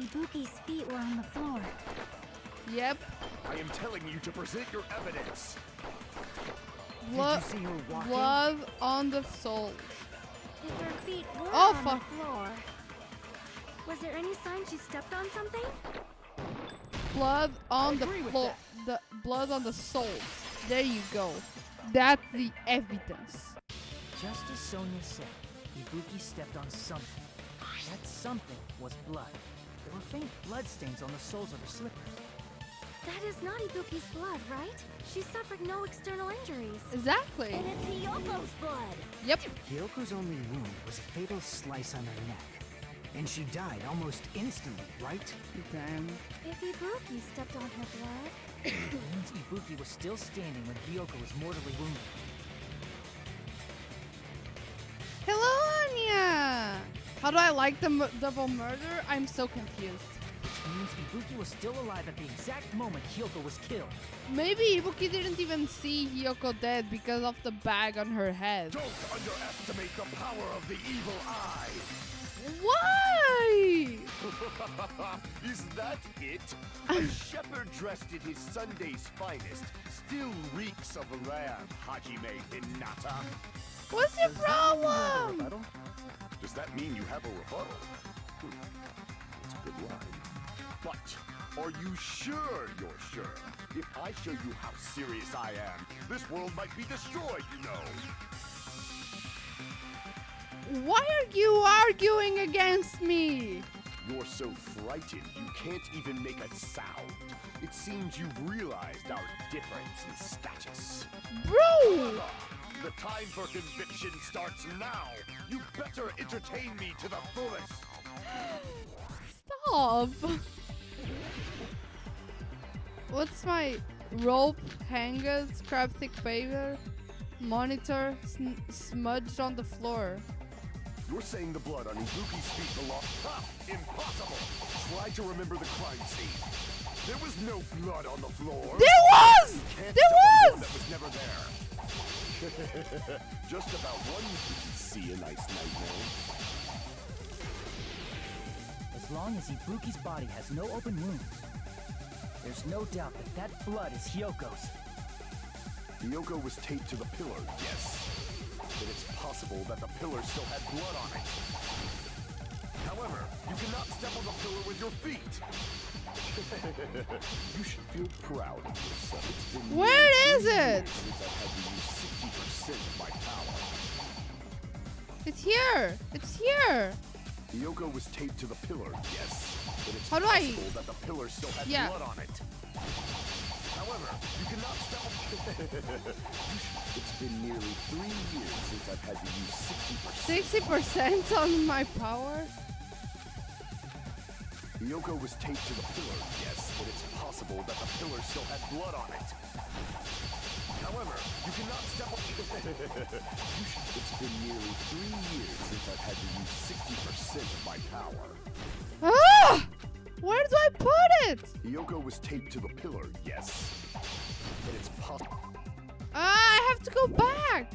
Ibuki's feet were on the floor.
Yep.
I am telling you to present your evidence.
Blood,
see her walking?
blood on the souls.
If her feet were
Oh,
on
fuck.
the floor, was there any sign she stepped on something?
Blood on
I
the
agree with
floor. The blood on the souls. There you go. That's the evidence.
Just as Sonia said, Ibuki stepped on something. That something was blood. There were faint bloodstains on the soles of her slippers.
That is not Ibuki's blood, right? She suffered no external injuries.
Exactly.
And it's Hiyoko's blood.
Yep.
Hyoko's only wound was a fatal slice on her neck. And she died almost instantly, right?
Damn.
If Ibuki stepped on her blood,
It means Ibuki was still standing when Hiyoko was mortally wounded.
Hello, Anya! How do I like the double murder? I'm so confused.
Which means Ibuki was still alive at the exact moment Hiyoko was killed.
Maybe Ibuki didn't even see Hiyoko dead because of the bag on her head.
Don't underestimate the power of the evil eye.
Why?
Is that it? A shepherd dressed in his Sunday's finest still reeks of lamb, Hajime Hinata.
What's your
Does that mean you have a
problem?
rebuttal?
Does that mean you have a rebuttal? That's a good line. But are you sure you're sure? If I show you how serious I am, this world might be destroyed, you know.
Why are you arguing against me?
You're so frightened you can't even make a sound. It seems you've realized our difference in status.
Bro!
The time for conviction starts now. You better entertain me to the fullest.
Stop. What's my rope, hanger, scrap thick paper, monitor, smudged on the floor?
You're saying the blood on Ibuki's feet belonged. Ha! Impossible! Try to remember the crime scene. There was no blood on the floor.
There was!
Can't
There
step on blood
was!
that was never there. Just about one you can see a nice nightmare.
As long as Ibuki's body has no open wounds, there's no doubt that that blood is Hyoko's.
Hiyoko was taped to the pillar, yes. But it's possible that the pillar still had blood on it. However, you cannot step on the pillar with your feet. You should feel proud of yourself. It's been
Where
nearly
is
3
it?
years since I've had to use 60% of my power.
It's here! It's here!
Hiyoko was taped to the pillar, yes. But it's
How do I-
possible that the pillar still had
Yeah.
blood on it. However, you cannot step on... It's been nearly 3 years since I've had to use 60%.
60% on my power?
Hiyoko was taped to the pillar, yes, but it's possible that the pillar still had blood on it. However, you cannot step on... It's been nearly 3 years since I've had to use 60% of my power.
Ah! Where do I put it?
Hiyoko was taped to the pillar, yes. But it's possible...
I have to go back.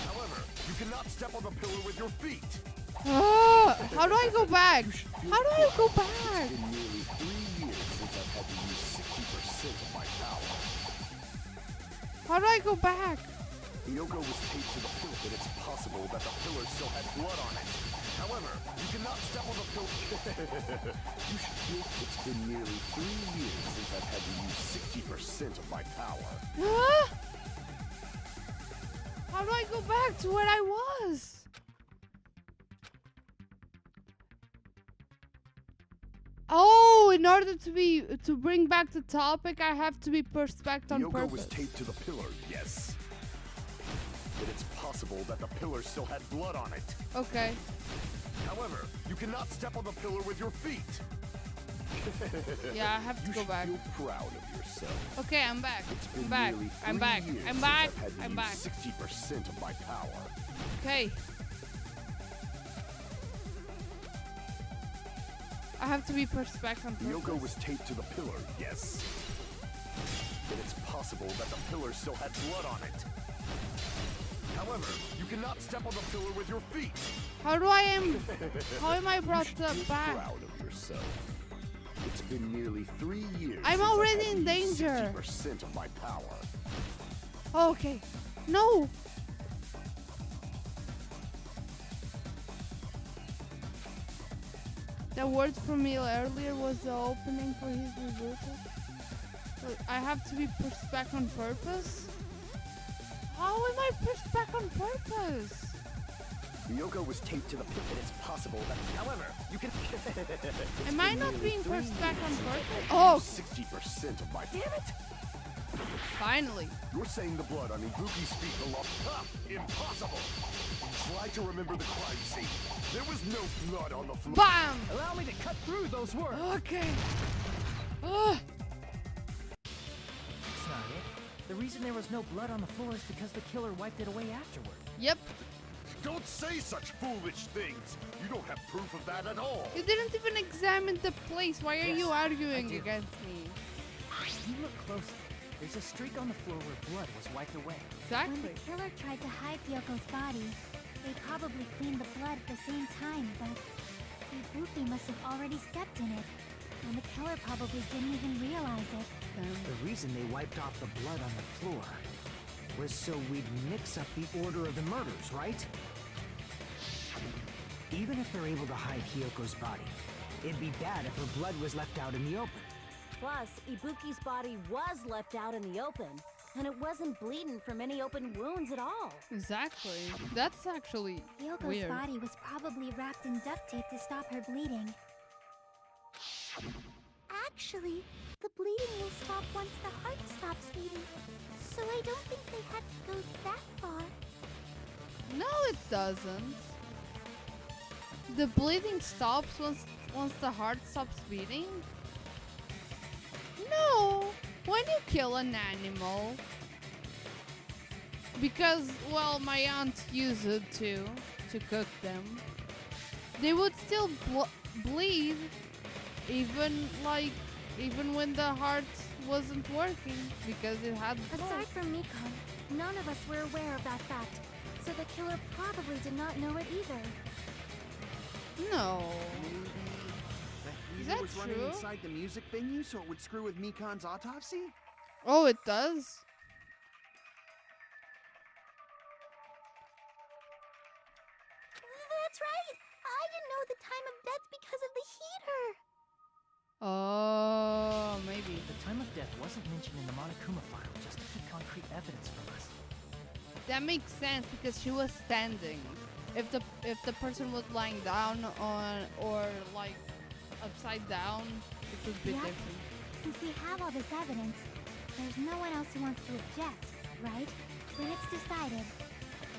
However, you cannot step on the pillar with your feet.
Ah, how do I go back?
You should feel
How do I go
proud.
back?
It's been nearly 3 years since I've had to use 60% of my power.
Ah! How do I go back?
Yoko was taped to the pillar, and it's possible that the pillar still had blood on it. However, you cannot step on the pillar. You should feel it's been nearly 3 years since I've had to use 60% of my power.
Huh? How do I go back to where I was? Oh, in order to bring back the topic, I have to be perspect on
Yoko
purpose.
was taped to the pillar, yes. But it's possible that the pillar still had blood on it.
Okay.
However, you cannot step on the pillar with your feet.
Yeah, I have to go back.
You should feel proud of yourself.
Okay, I'm back.
It's been
I'm back.
nearly
I'm
3
back.
years
I'm
since
back.
I've had to
I'm
use
back.
60% of my power.
Okay. I have to be perspect on purpose.
Yoko was taped to the pillar, yes. But it's possible that the pillar still had blood on it. However, you cannot step on the pillar with your feet.
How am I brought
you should feel
back?
proud of yourself. It's been nearly 3 years.
I'm
since I've
already
had
in
to use
danger.
60% of my power.
Okay. No. The words from me earlier was the opening for his reversal. So I have to be perspect on purpose? How am I perspect on purpose?
Yoko was taped to the pit, and it's possible that, however, you can.
Am I not being perspect on purpose?
Oh!
Oh,
60% of my. Damn it!
finally.
You're saying the blood on Ibuki's feet belonged. Ha! Impossible! Try to remember the crime scene. There was no blood on the floor.
Bam!
Allow me to cut through those words.
Okay.
That's not it. The reason there was no blood on the floor is because the killer wiped it away afterward.
Yep.
Don't say such foolish things. You don't have proof of that at all.
You didn't even examine the place. Why are
Yes,
you arguing
I do.
against me?
If you look closely, there's a streak on the floor where blood was wiped away.
When
Exactly.
the killer tried to hide Yoko's body, they probably cleaned the blood at the same time, but Ibuki must have already stepped in it, and the killer probably didn't even realize it.
The reason they wiped off the blood on the floor was so we'd mix up the order of the murders, right? Even if they're able to hide Hyoko's body, it'd be bad if her blood was left out in the open.
Plus, Ibuki's body was left out in the open, and it wasn't bleeding from any open wounds at all.
Exactly. That's actually
Yoko's
weird.
body was probably wrapped in duct tape to stop her bleeding.
Actually, the bleeding will stop once the heart stops beating. So I don't think they had to go that far.
No, it doesn't. The bleeding stops once the heart stops beating? No. When you kill an animal, because well, my aunt used it to cook them. They would still bleed, even when the heart wasn't working because it had blood.
Aside from Mikon, none of us were aware of that fact, so the killer probably did not know it either.
No.
That
Is
Weaver
that
was running
true?
inside the music venue so it would screw with Mikon's autopsy?
Oh, it does?
That's right! I didn't know the time of death because of the heater!
Oh, maybe.
The time of death wasn't mentioned in the Monokuma file just to keep concrete evidence from us.
That makes sense because she was standing. If the person was lying down on or like upside down, it would be
Yep.
different.
Since we have all this evidence, there's no one else who wants to object, right? Then it's decided.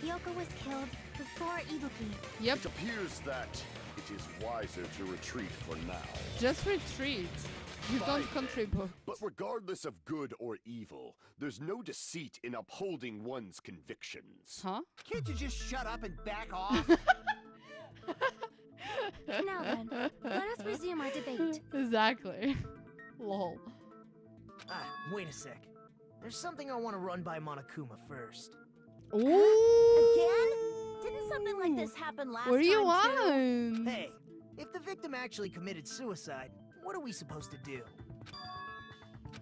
Yoko was killed before Ibuki.
Yep.
It appears that it is wiser to retreat for now.
Just retreat. You don't
Fine.
contribute.
But regardless of good or evil, there's no deceit in upholding one's convictions.
Huh?
Can't you just shut up and back off?
Now then, let us resume our debate.
Exactly. Lol.
Wait a sec. There's something I want to run by Monokuma first.
Ooh.
Again? Didn't something like this happen last
What do you
time, too?
want?
Hey, if the victim actually committed suicide, what are we supposed to do?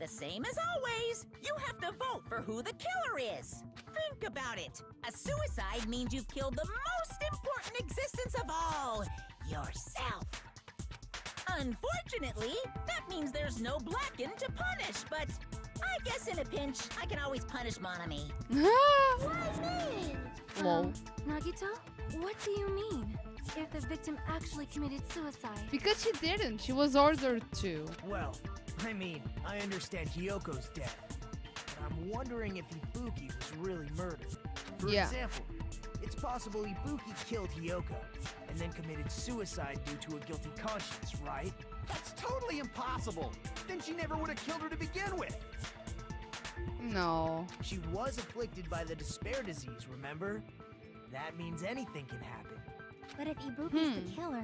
The same as always, you have to vote for who the killer is. Think about it. A suicide means you've killed the most important existence of all, yourself. Unfortunately, that means there's no blackened to punish, but I guess in a pinch, I can always punish Monami.
Why me?
Lol.
Nagito, what do you mean? If the victim actually committed suicide?
Because she didn't. She was ordered to.
Well, I mean, I understand Hyoko's death, but I'm wondering if Ibuki was really murdered. For
Yeah.
example, it's possible Ibuki killed Hyoko and then committed suicide due to a guilty conscience, right?
That's totally impossible. Then she never would have killed her to begin with.
No.
She was afflicted by the despair disease, remember? That means anything can happen.
But if Ibuki's the killer,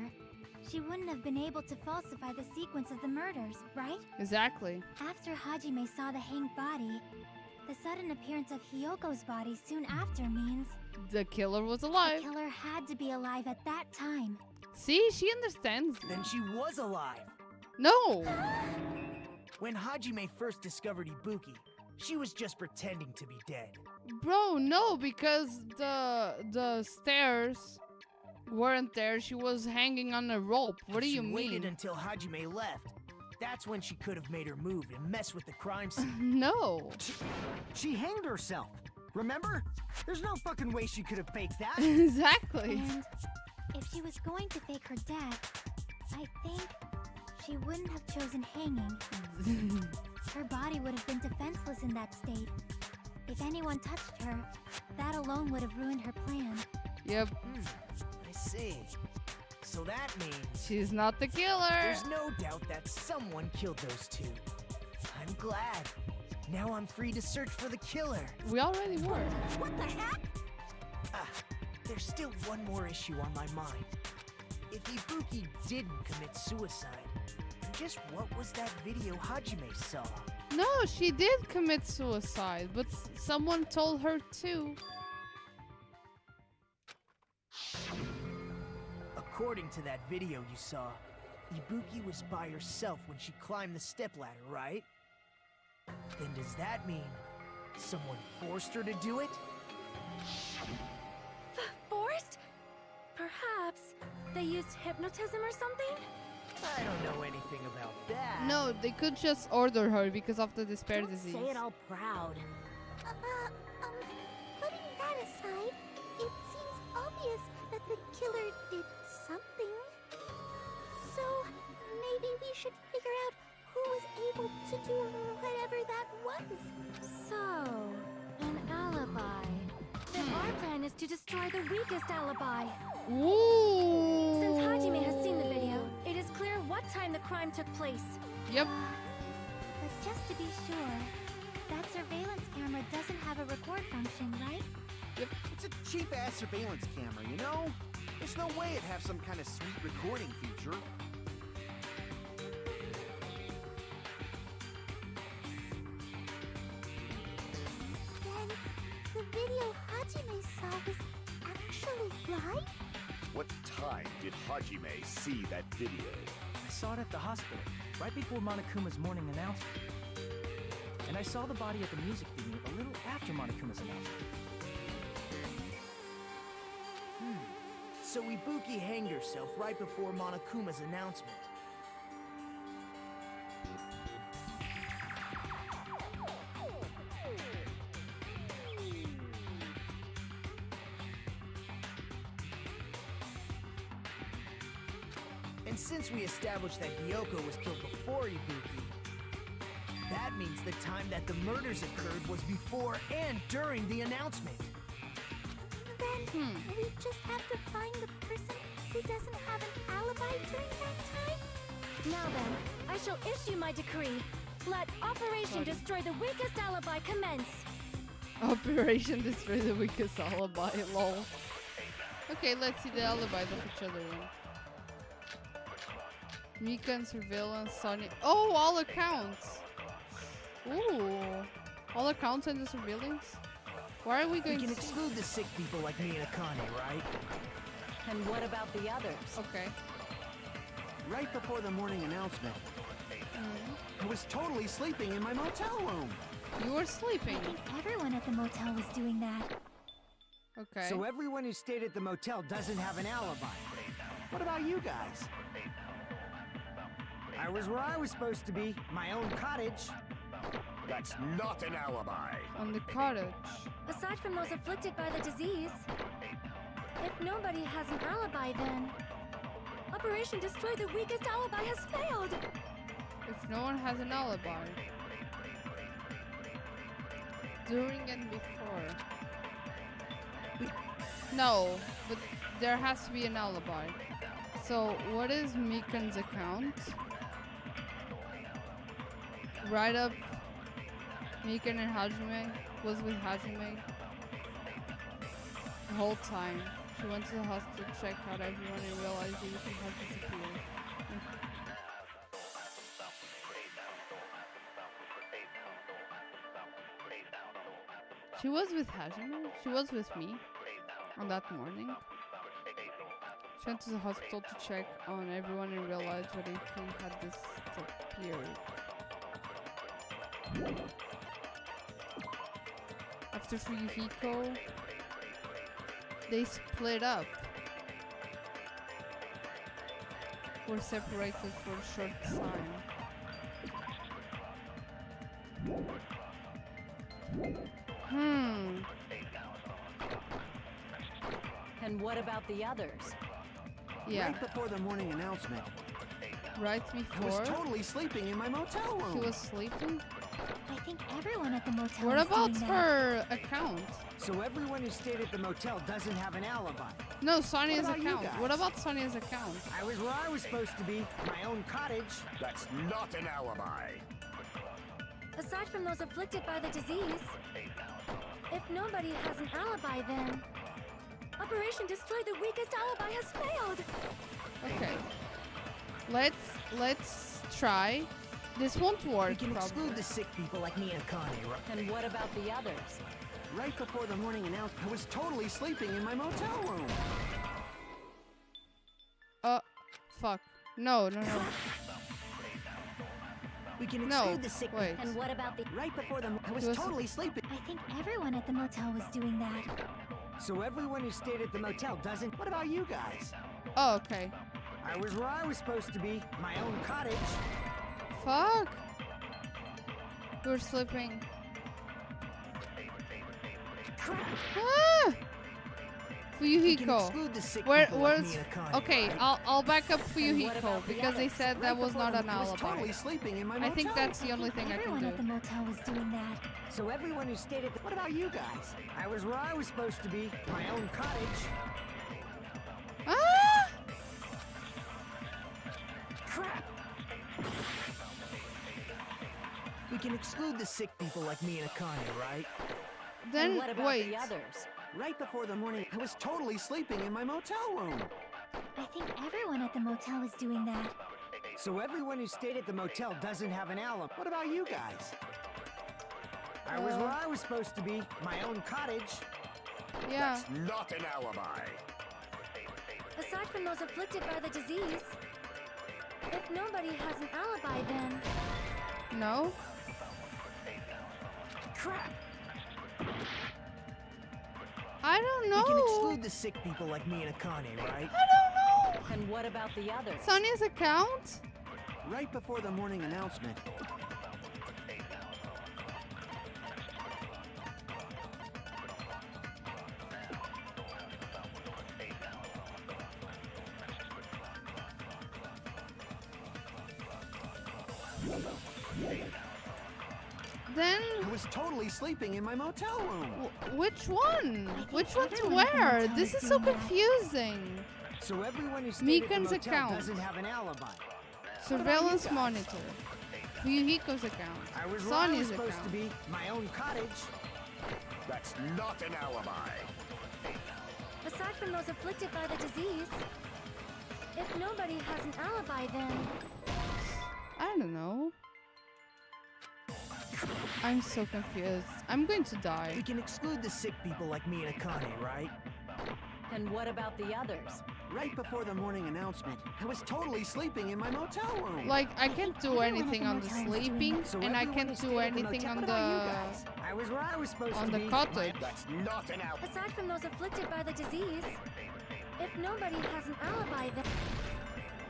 she wouldn't have been able to falsify the sequence of the murders, right?
Exactly.
After Hajime saw the hanged body, the sudden appearance of Hyoko's body soon after means
The killer was
the
alive.
killer had to be alive at that time.
See, she understands.
Then she was alive.
No.
When Hajime first discovered Ibuki, she was just pretending to be dead.
Bro, no, because the stairs weren't there. She was hanging on a rope. What do you
She waited
mean?
until Hajime left. That's when she could have made her move and mess with the crime scene.
No.
She hanged herself. Remember? There's no fucking way she could have faked that.
Exactly.
And if she was going to fake her death, I think she wouldn't have chosen hanging. Her body would have been defenseless in that state. If anyone touched her, that alone would have ruined her plan.
Yep.
I see. So that means
She's not the killer.
there's no doubt that someone killed those two. I'm glad. Now I'm free to search for the killer.
We already were.
What the heck?
Ah, there's still one more issue on my mind. If Ibuki didn't commit suicide, just what was that video Hajime saw?
No, she did commit suicide, but someone told her to.
According to that video you saw, Ibuki was by herself when she climbed the stepladder, right? Then does that mean someone forced her to do it?
Forced? Perhaps they used hypnotism or something?
I don't know anything about that.
No, they could just order her because of the despair
Don't
disease.
say it all proud.
Putting that aside, it seems obvious that the killer did something. So, maybe we should figure out who was able to do whatever that was.
So, an alibi. Then our plan is to destroy the weakest alibi.
Ooh.
Since Hajime has seen the video, it is clear what time the crime took place.
Yep.
But just to be sure, that surveillance camera doesn't have a record function, right?
It's a cheap-ass surveillance camera, you know? There's no way it'd have some kind of sweet recording feature.
Then, the video Hajime saw was actually right?
What time did Hajime see that video?
I saw it at the hospital, right before Monokuma's morning announcement. And I saw the body at the music venue a little after Monokuma's announcement.
So Ibuki hanged herself right before Monokuma's announcement. And since we established that Hyoko was killed before Ibuki, that means the time that the murders occurred was before and during the announcement.
Then, we just have to find the person who doesn't have an alibi during that time?
Now then, I shall issue my decree. Let Operation Destroy the Weakest Alibi commence.
Operation Destroy the Weakest Alibi, lol. Okay, let's see the alibis of each other then. Mika and Surveillance, Sonny. Oh, all accounts. Ooh. All accounts and the surveillance? Why are we
We
going
can
to
exclude the sick people like me and Akane, right?
And what about the others?
Okay.
Right before the morning announcement, I was totally sleeping in my motel room.
You were
I
sleeping.
think everyone at the motel was doing that.
Okay.
So everyone who stayed at the motel doesn't have an alibi.
What about you guys?
I was where I was supposed to be, my own cottage.
That's not an alibi.
On the cottage.
Aside from those afflicted by the disease, if nobody has an alibi, then Operation Destroy the Weakest Alibi has failed.
If no one has an alibi. During and before. No, but there has to be an alibi. So, what is Mikan's account? Right up, Mikan and Hajime was with Hajime the whole time. She went to the hospital to check out everyone and realized everything had disappeared. She was with Hajime. She was with me on that morning. She went to the hospital to check on everyone and realized that everything had disappeared. After Fuyuhiko, they split up. Were separated for a short time.
And what about the others?
Yeah.
Right before the morning announcement,
Right
I
before
was totally sleeping in my motel room.
she was sleeping.
I think everyone at the motel
What
was
about
doing that.
her account?
So everyone who stayed at the motel doesn't have an alibi.
No, Sonia's
about you
account.
guys?
What about Sonia's account?
I was where I was supposed to be, my own cottage.
That's not an alibi.
Aside from those afflicted by the disease, if nobody has an alibi, then Operation Destroy the Weakest Alibi has failed.
Okay. Let's try. This won't work.
We can
probably.
exclude the sick people like me and Connie, right?
And what about the others?
Right before the morning announcement, I was totally sleeping in my motel room.
Fuck. No.
We can
No,
exclude the sick
wait.
And what about the...
Right before the... I was
He was-
totally sleeping.
I think everyone at the motel was doing that.
So everyone who stayed at the motel doesn't.
What about you guys?
Oh, okay.
I was where I was supposed to be, my own cottage.
Fuck. We're sleeping. Ah!
We can
Fuyuhiko.
exclude the sick
Where,
people like
where's?
me and Connie,
Okay,
right?
I'll back up
what
Fuyuhiko
about the
because they
others?
said that was not an
I was
alibi.
totally sleeping in my
I
motel.
think that's the only thing I can
Everyone
do.
at the motel was doing that.
So everyone who stayed at the...
What about you guys?
I was where I was supposed to be, my own cottage.
Ah!
Crap! We can exclude the sick people like me and Connie, right?
And
Then
what about
wait.
the others?
Right before the morning, I was totally sleeping in my motel room.
I think everyone at the motel was doing that.
So everyone who stayed at the motel doesn't have an alibi.
What about you guys?
I was where I was supposed to be, my own cottage.
Yeah.
That's not an alibi.
Aside from those afflicted by the disease, if nobody has an alibi, then
No.
Crap!
I don't
We can
know.
exclude the sick people like me and Connie, right?
I don't know.
And what about the others?
Sonya's account?
Right before the morning announcement,
Then
I was totally sleeping in my motel room.
which one?
think
Which one to
everyone at the
wear?
motel
This
is
is so
doing that.
confusing.
So everyone who stayed at
Mikan's
the motel
account.
doesn't have an alibi.
Surveillance monitor. Fuyuhiko's account.
I was where I was
Sonya's
supposed
account.
to be, my own cottage.
That's not an alibi.
aside from those afflicted by the disease, if nobody has an alibi, then
I don't know. I'm so confused. I'm going to die.
We can exclude the sick people like me and Connie, right?
And what about the others?
Right before the morning announcement, I was totally sleeping in my motel room.
Like, I can't do anything on the sleeping,
So
and I
everyone
can't
who stayed
do
at the
anything
motel-
on
What
the
about you guys? I was where I was supposed
on
to
the
be.
cottage.
That's not an alibi.
Aside from those afflicted by the disease, if nobody has an alibi, then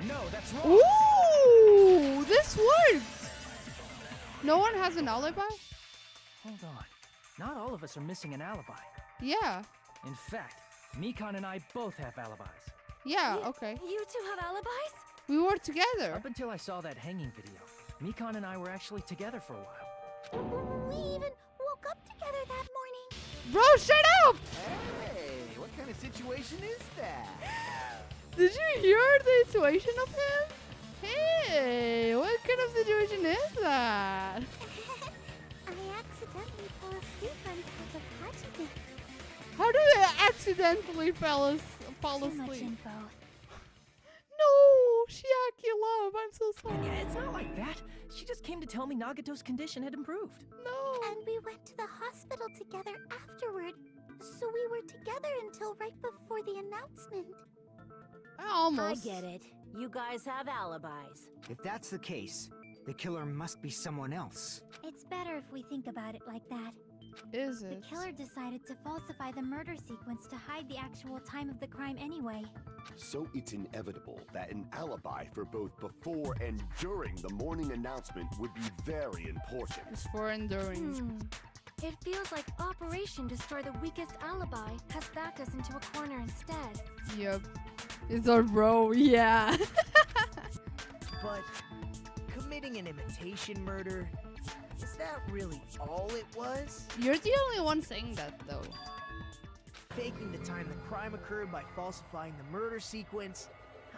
No, that's wrong.
Ooh, this worked. No one has an alibi?
Hold on. Not all of us are missing an alibi.
Yeah.
In fact, Mikan and I both have alibis.
Yeah, okay.
you two have alibis?
We were together.
Up until I saw that hanging video, Mikan and I were actually together for a while.
We even woke up together that morning.
Bro, shut up!
Hey, what kind of situation is that?
Did you hear the situation of him? Hey, what kind of situation is that?
I accidentally fell asleep on top of Hajime.
How do you accidentally fall
Too much
asleep?
info.
No, Shiaki love, I'm so sorry.
Yeah, it's not like that. She just came to tell me Nagato's condition had improved.
No.
And we went to the hospital together afterward. So we were together until right before the announcement.
Almost.
I get it. You guys have alibis.
If that's the case, the killer must be someone else.
It's better if we think about it like that.
Is
The
it?
killer decided to falsify the murder sequence to hide the actual time of the crime anyway.
So it's inevitable that an alibi for both before and during the morning announcement would be very important.
It's for enduring.
It feels like Operation Destroy the Weakest Alibi has backed us into a corner instead.
Yep. It's our bro, yeah.
But committing an imitation murder, is that really all it was?
You're the only one saying that, though.
Faking the time the crime occurred by falsifying the murder sequence,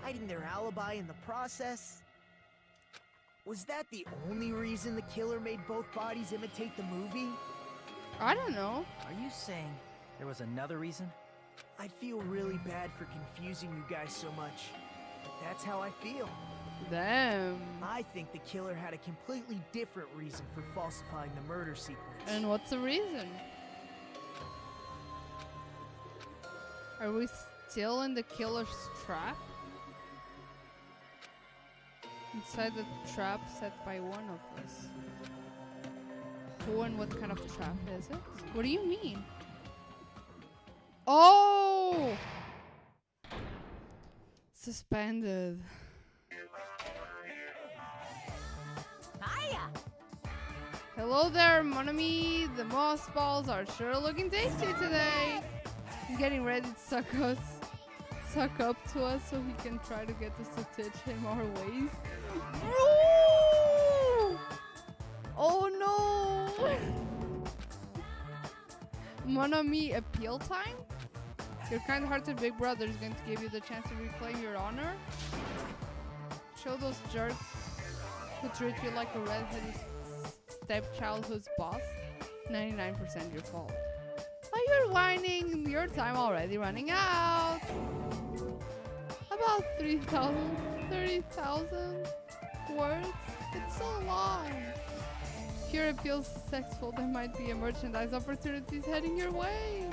hiding their alibi in the process. Was that the only reason the killer made both bodies imitate the movie?
I don't know.
Are you saying there was another reason?
I feel really bad for confusing you guys so much, but that's how I feel.
Damn.
I think the killer had a completely different reason for falsifying the murder sequence.
And what's the reason? Are we still in the killer's trap? Inside the trap set by one of us. Who and what kind of trap is it? What do you mean? Oh! Suspended.
Hiya!
Hello there, mon ami. The moss balls are sure looking tasty today. I'm getting ready to suck up to us so he can try to get us to teach him our ways. No! Oh no! Mon ami, appeal time? Your kind-hearted big brother is going to give you the chance to reclaim your honor. Show those jerks who treat you like a redheaded stepchild who's boss. 99% your fault. Oh, you're whining. Your time already running out. About 30,000 words. It's so long. If your appeal's successful, there might be a merchandise opportunities heading your way.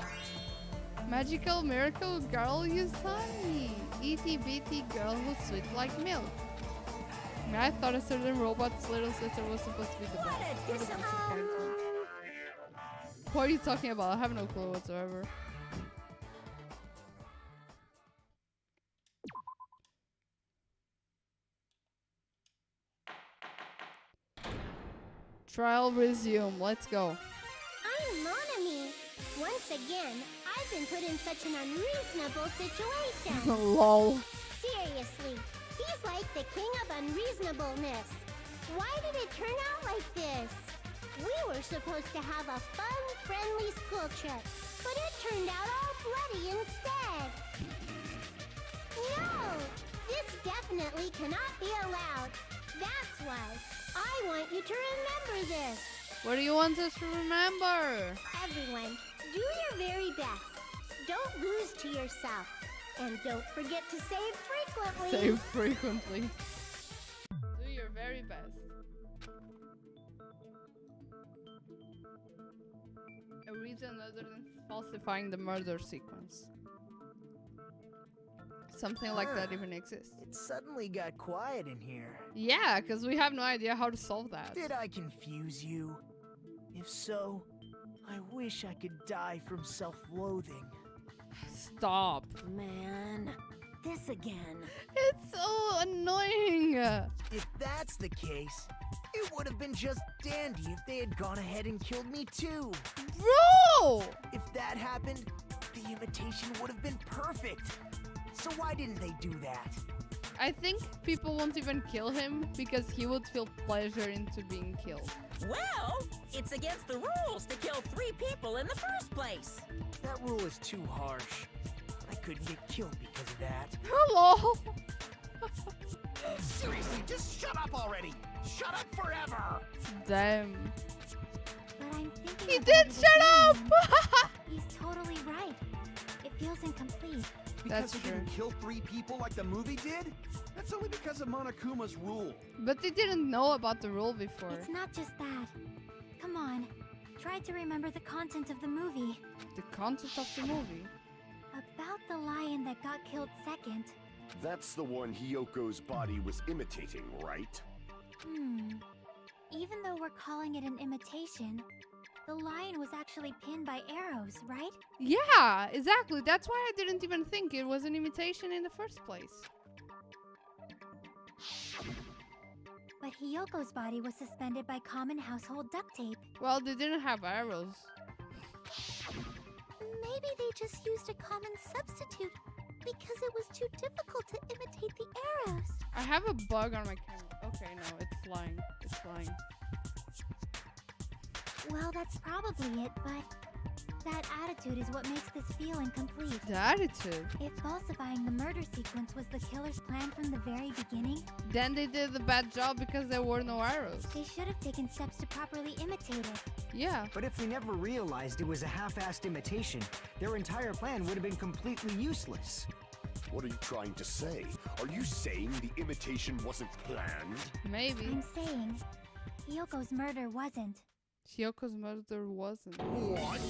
Magical miracle girl Usami. Itty bitty girl who's sweet like milk. I mean, I thought a certain robot's little sister was supposed to be the best. What a disappointment. What are you talking about? I have no clue whatsoever. Trial resume. Let's go.
I'm Monami. Once again, I've been put in such an unreasonable situation.
Lol.
Seriously, he's like the king of unreasonableness. Why did it turn out like this? We were supposed to have a fun, friendly school trip, but it turned out all bloody instead. No! This definitely cannot be allowed. That's why I want you to remember this.
What do you want us to remember?
Everyone, do your very best. Don't lose to yourself. And don't forget to save frequently.
Save frequently. Do your very best. A reason other than falsifying the murder sequence. something like that even exists.
It suddenly got quiet in here.
Yeah, because we have no idea how to solve that.
Did I confuse you? If so, I wish I could die from self-loathing.
Stop.
Man, this again.
It's so annoying.
If that's the case, it would have been just dandy if they had gone ahead and killed me too.
Bro!
If that happened, the imitation would have been perfect. So why didn't they do that?
I think people won't even kill him because he would feel pleasure into being killed.
Well, it's against the rules to kill 3 people in the first place.
That rule is too harsh. I couldn't get killed because of that.
Hello!
Seriously, just shut up already! Shut up forever!
Damn.
But I'm thinking
He
about
did
it
shut up!
again. He's totally right. It feels incomplete.
Because
That's
we
true.
didn't kill 3 people like the movie did? That's only because of Monokuma's rule.
But they didn't know about the rule before.
It's not just that. Come on. Try to remember the content of the movie.
The content of the movie.
About the lion that got killed second.
That's the one Hyoko's body was imitating, right?
Even though we're calling it an imitation, the lion was actually pinned by arrows, right?
Yeah, exactly. That's why I didn't even think it was an imitation in the first place.
But Hyoko's body was suspended by common household duct tape.
Well, they didn't have arrows.
Maybe they just used a common substitute because it was too difficult to imitate the arrows.
I have a bug on my camera. Okay, no, it's flying. It's flying.
Well, that's probably it, but that attitude is what makes this feel incomplete.
The attitude.
If falsifying the murder sequence was the killer's plan from the very beginning,
Then they did a bad job because there were no arrows.
they should have taken steps to properly imitate it.
Yeah.
But if they never realized it was a half-assed imitation, their entire plan would have been completely useless.
What are you trying to say? Are you saying the imitation wasn't planned?
Maybe.
I'm saying, Hyoko's murder wasn't.
Hyoko's murder wasn't.
What?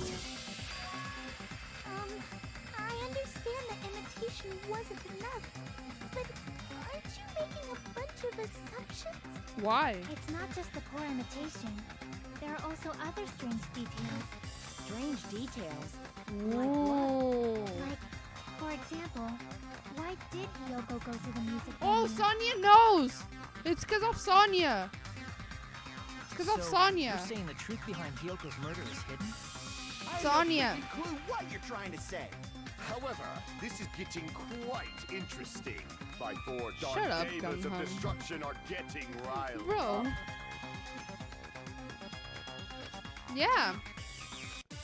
I understand that imitation wasn't enough, but aren't you making a bunch of assumptions?
Why?
It's not just the poor imitation. There are also other strange details.
Strange details.
Ooh.
Like, for example, why did Hyoko go to the music
Oh,
venue?
Sonia knows! It's because of Sonia. It's because of
So,
Sonia.
You're saying the truth behind Hyoko's murder is hidden?
I have
Sonia.
no freaking clue what you're trying to say.
However, this is getting quite interesting. My 4 dark
Shut up,
neighbors of
Gunham.
destruction are getting riled
Bro.
up.
Yeah.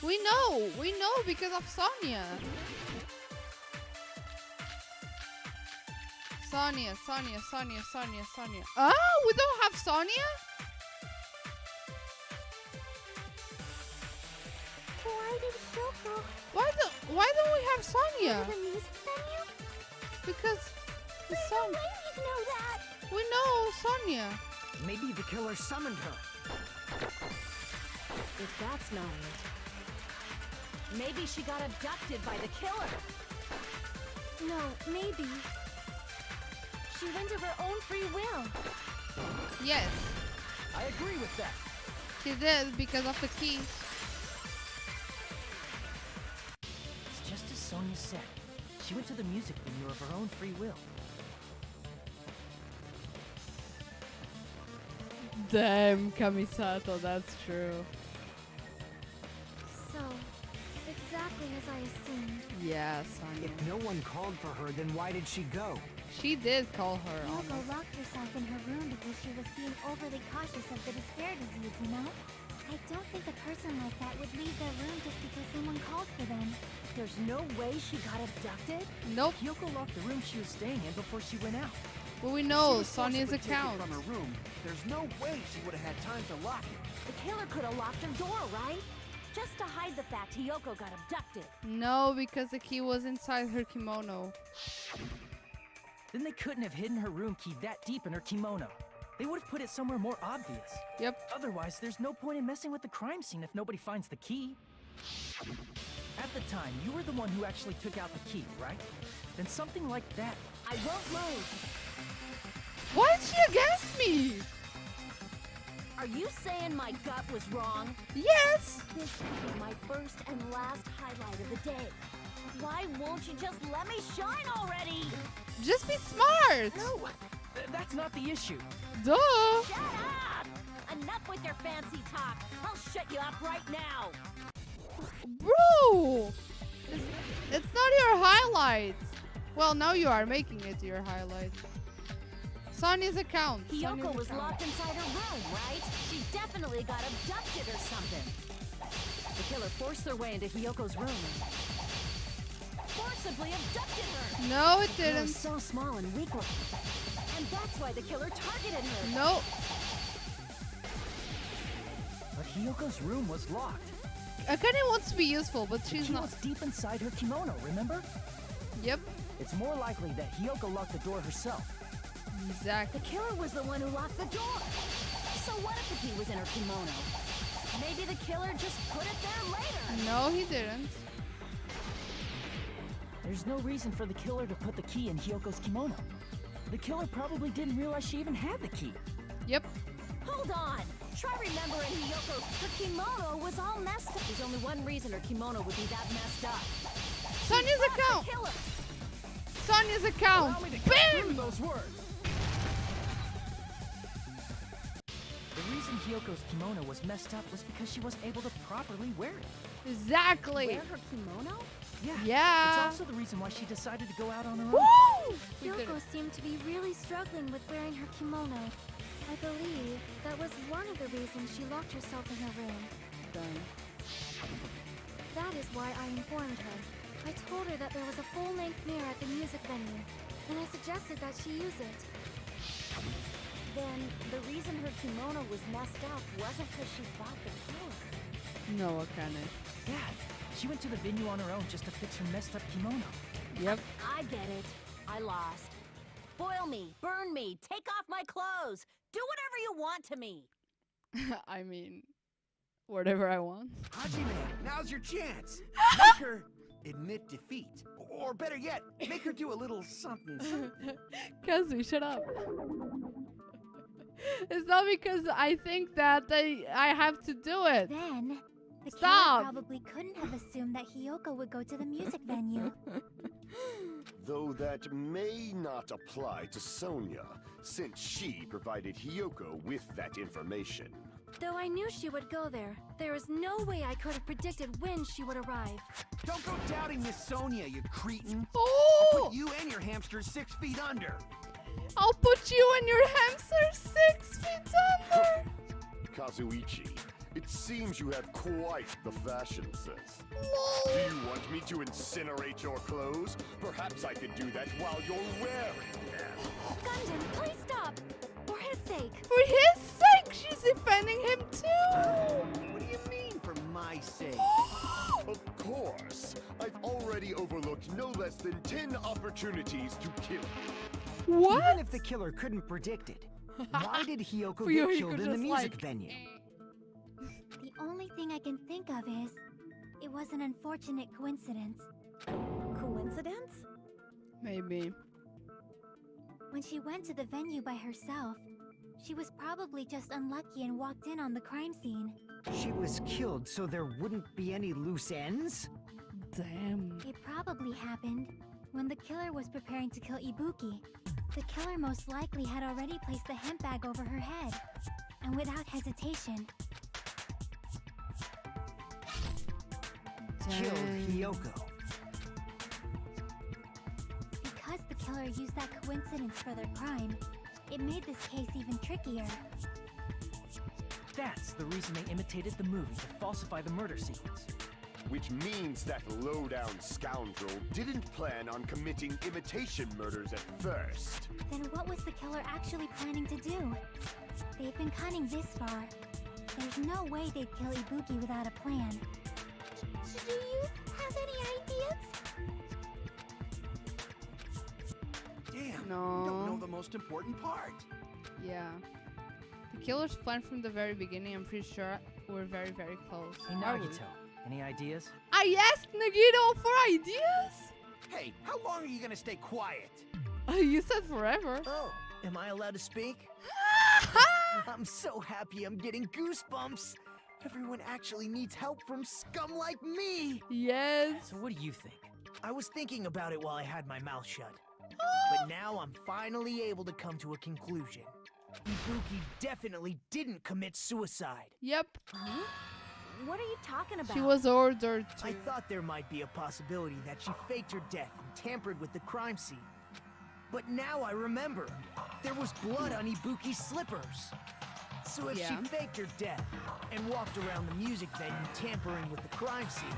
We know because of Sonia. Sonia. Oh, we don't have Sonia?
Why did Hyoko
Why don't we have
go
Sonia?
to the music venue?
Because the
There's
song
no way we'd know that.
we know Sonia.
Maybe the killer summoned her.
If that's not it. Maybe she got abducted by the killer.
No, maybe. She went of her own free will.
Yes,
I agree with that.
she did because of the key.
It's just as Sonia said. She went to the music venue of her own free will.
Damn, Kamisato, that's true.
So, exactly as I assumed.
Yeah, Sonia.
If no one called for her, then why did she go?
She did call her.
Hyoko
Almost.
locked herself in her room because she was being overly cautious of the despair disease, you know? I don't think a person like that would leave their room just because someone called for them.
There's no way she got abducted?
Nope.
Hyoko locked the room she was staying in before she went out.
But we
She
know
was
Sonia's
forcibly taken
account.
from her room. There's no way she would have had time to lock it.
The killer could have locked her door, right? Just to hide the fact Hyoko got abducted.
No, because the key was inside her kimono.
Then they couldn't have hidden her room key that deep in her kimono. They would have put it somewhere more obvious.
Yep.
Otherwise, there's no point in messing with the crime scene if nobody finds the key. At the time, you were the one who actually took out the key, right? then something like that.
I won't lose.
Why is she against me?
Are you saying my gut was wrong?
Yes.
This could be my first and last highlight of the day. Why won't you just let me shine already?
Just be smart.
No, that's not the issue.
Duh.
Shut up! Enough with your fancy talk. I'll shut you up right now.
Bro. It's not your highlight. Well, now you are making it your highlight. Sonya's account.
Hiyoko was locked inside her room, right? She definitely got abducted or something. The killer forced their way into Hiyoko's room and forcibly abducted her.
No, it
The girl
didn't.
was so small and weak looking. And that's why the killer targeted her.
No.
But Hiyoko's room was locked.
Akane wants to be useful, but
The
she's
key
not.
was deep inside her kimono, remember?
Yep.
It's more likely that Hiyoko locked the door herself.
Exactly.
The killer was the one who locked the door. So what if the key was in her kimono? Maybe the killer just put it there later.
No, he didn't.
There's no reason for the killer to put the key in Hiyoko's kimono. The killer probably didn't realize she even had the key.
Yep.
Hold on. Try remembering her kimono was all messed up. There's only one reason her kimono would be that messed up.
Sonya's
That's the
account.
killer.
Sonya's account.
Allow me to get through
Bam!
those words.
The reason Hiyoko's kimono was messed up was because she wasn't able to properly wear it.
Exactly.
Wear her kimono?
Yeah.
Yeah.
It's also the reason why she decided to go out on her own.
Woo! We did
Hiyoko
it.
seemed to be really struggling with wearing her kimono. I believe that was one of the reasons she locked herself in her room. That is why I informed her. I told her that there was a full-length mirror at the music venue, and I suggested that she use it.
Then the reason her kimono was messed up wasn't because she fought the killer.
No, Akane.
Yeah. She went to the venue on her own just to fix her messed up kimono.
Yep.
I get it. I lost. Boil me, burn me, take off my clothes. Do whatever you want to me.
I mean, whatever I want.
Hajime, now's your chance. Make her admit defeat. Or better yet, make her do a little something.
Kazu, shut up. It's not because I think that I have to do it.
Then, the
Stop.
killer probably couldn't have assumed that Hiyoko would go to the music venue.
Though that may not apply to Sonia, since she provided Hiyoko with that information.
Though I knew she would go there, there is no way I could have predicted when she would arrive.
Don't go doubting Miss Sonia, you cretin.
Oh!
Put you and your hamster 6 feet under.
I'll put you and your hamster 6 feet under.
Kazuichi, it seems you have quite the fashion sense.
Lol.
Do you want me to incinerate your clothes? Perhaps I could do that while you're wearing them.
Gundam, please stop! For his sake.
For his sake, she's defending him too.
What do you mean, for my sake?
Of course. I've already overlooked no less than 10 opportunities to kill you.
What?
Even if the killer couldn't predict it, why did Hiyoko
For you,
get
he
killed
could
in the
just,
music
like-
venue?
The only thing I can think of is, it was an unfortunate coincidence.
Coincidence?
Maybe.
When she went to the venue by herself, she was probably just unlucky and walked in on the crime scene.
She was killed so there wouldn't be any loose ends?
Damn.
It probably happened when the killer was preparing to kill Ibuki. The killer most likely had already placed the hemp bag over her head, and without hesitation,
Killed
Damn.
Hiyoko.
because the killer used that coincidence for their crime, it made this case even trickier.
That's the reason they imitated the movie to falsify the murder sequence.
Which means that low-down scoundrel didn't plan on committing imitation murders at first.
Then what was the killer actually planning to do? They've been cunning this far. There's no way they'd kill Ibuki without a plan. Do you have any ideas?
Damn,
No.
you don't know the most important part.
Yeah. The killer's plan from the very beginning, I'm pretty sure we're very, very close.
Hey
Are we?
Nagito, any ideas?
I asked Nagito for ideas?
Hey, how long are you gonna stay quiet?
You said forever.
Oh, am I allowed to speak? I'm so happy I'm getting goosebumps. Everyone actually needs help from scum like me.
Yes.
So what do you think?
I was thinking about it while I had my mouth shut. But now I'm finally able to come to a conclusion. Ibuki definitely didn't commit suicide.
Yep.
What are you talking about?
She was ordered to.
I thought there might be a possibility that she faked her death and tampered with the crime scene. But now I remember, there was blood on Ibuki's slippers. So if she
Yeah.
faked her death and walked around the music venue tampering with the crime scene,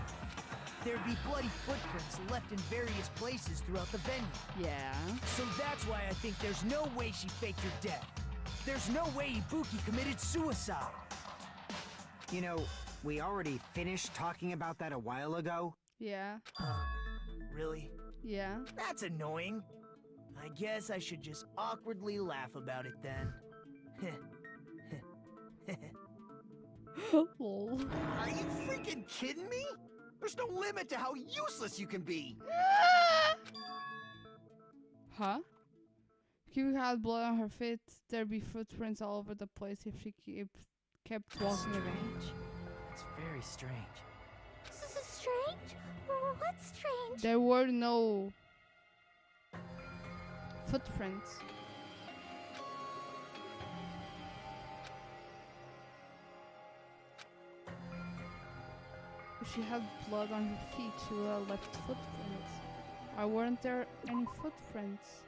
there'd be bloody footprints left in various places throughout the venue.
Yeah.
So that's why I think there's no way she faked her death. There's no way Ibuki committed suicide.
You know, we already finished talking about that a while ago.
Yeah.
Really?
Yeah.
That's annoying. I guess I should just awkwardly laugh about it then.
Lol.
Are you freaking kidding me? There's no limit to how useless you can be.
Huh? If you had blood on her feet, there'd be footprints all over the place if she kept walking around.
It's very strange.
This is strange? What's strange?
There were no footprints. If she had blood on her feet, she would have left footprints. Why weren't there any footprints?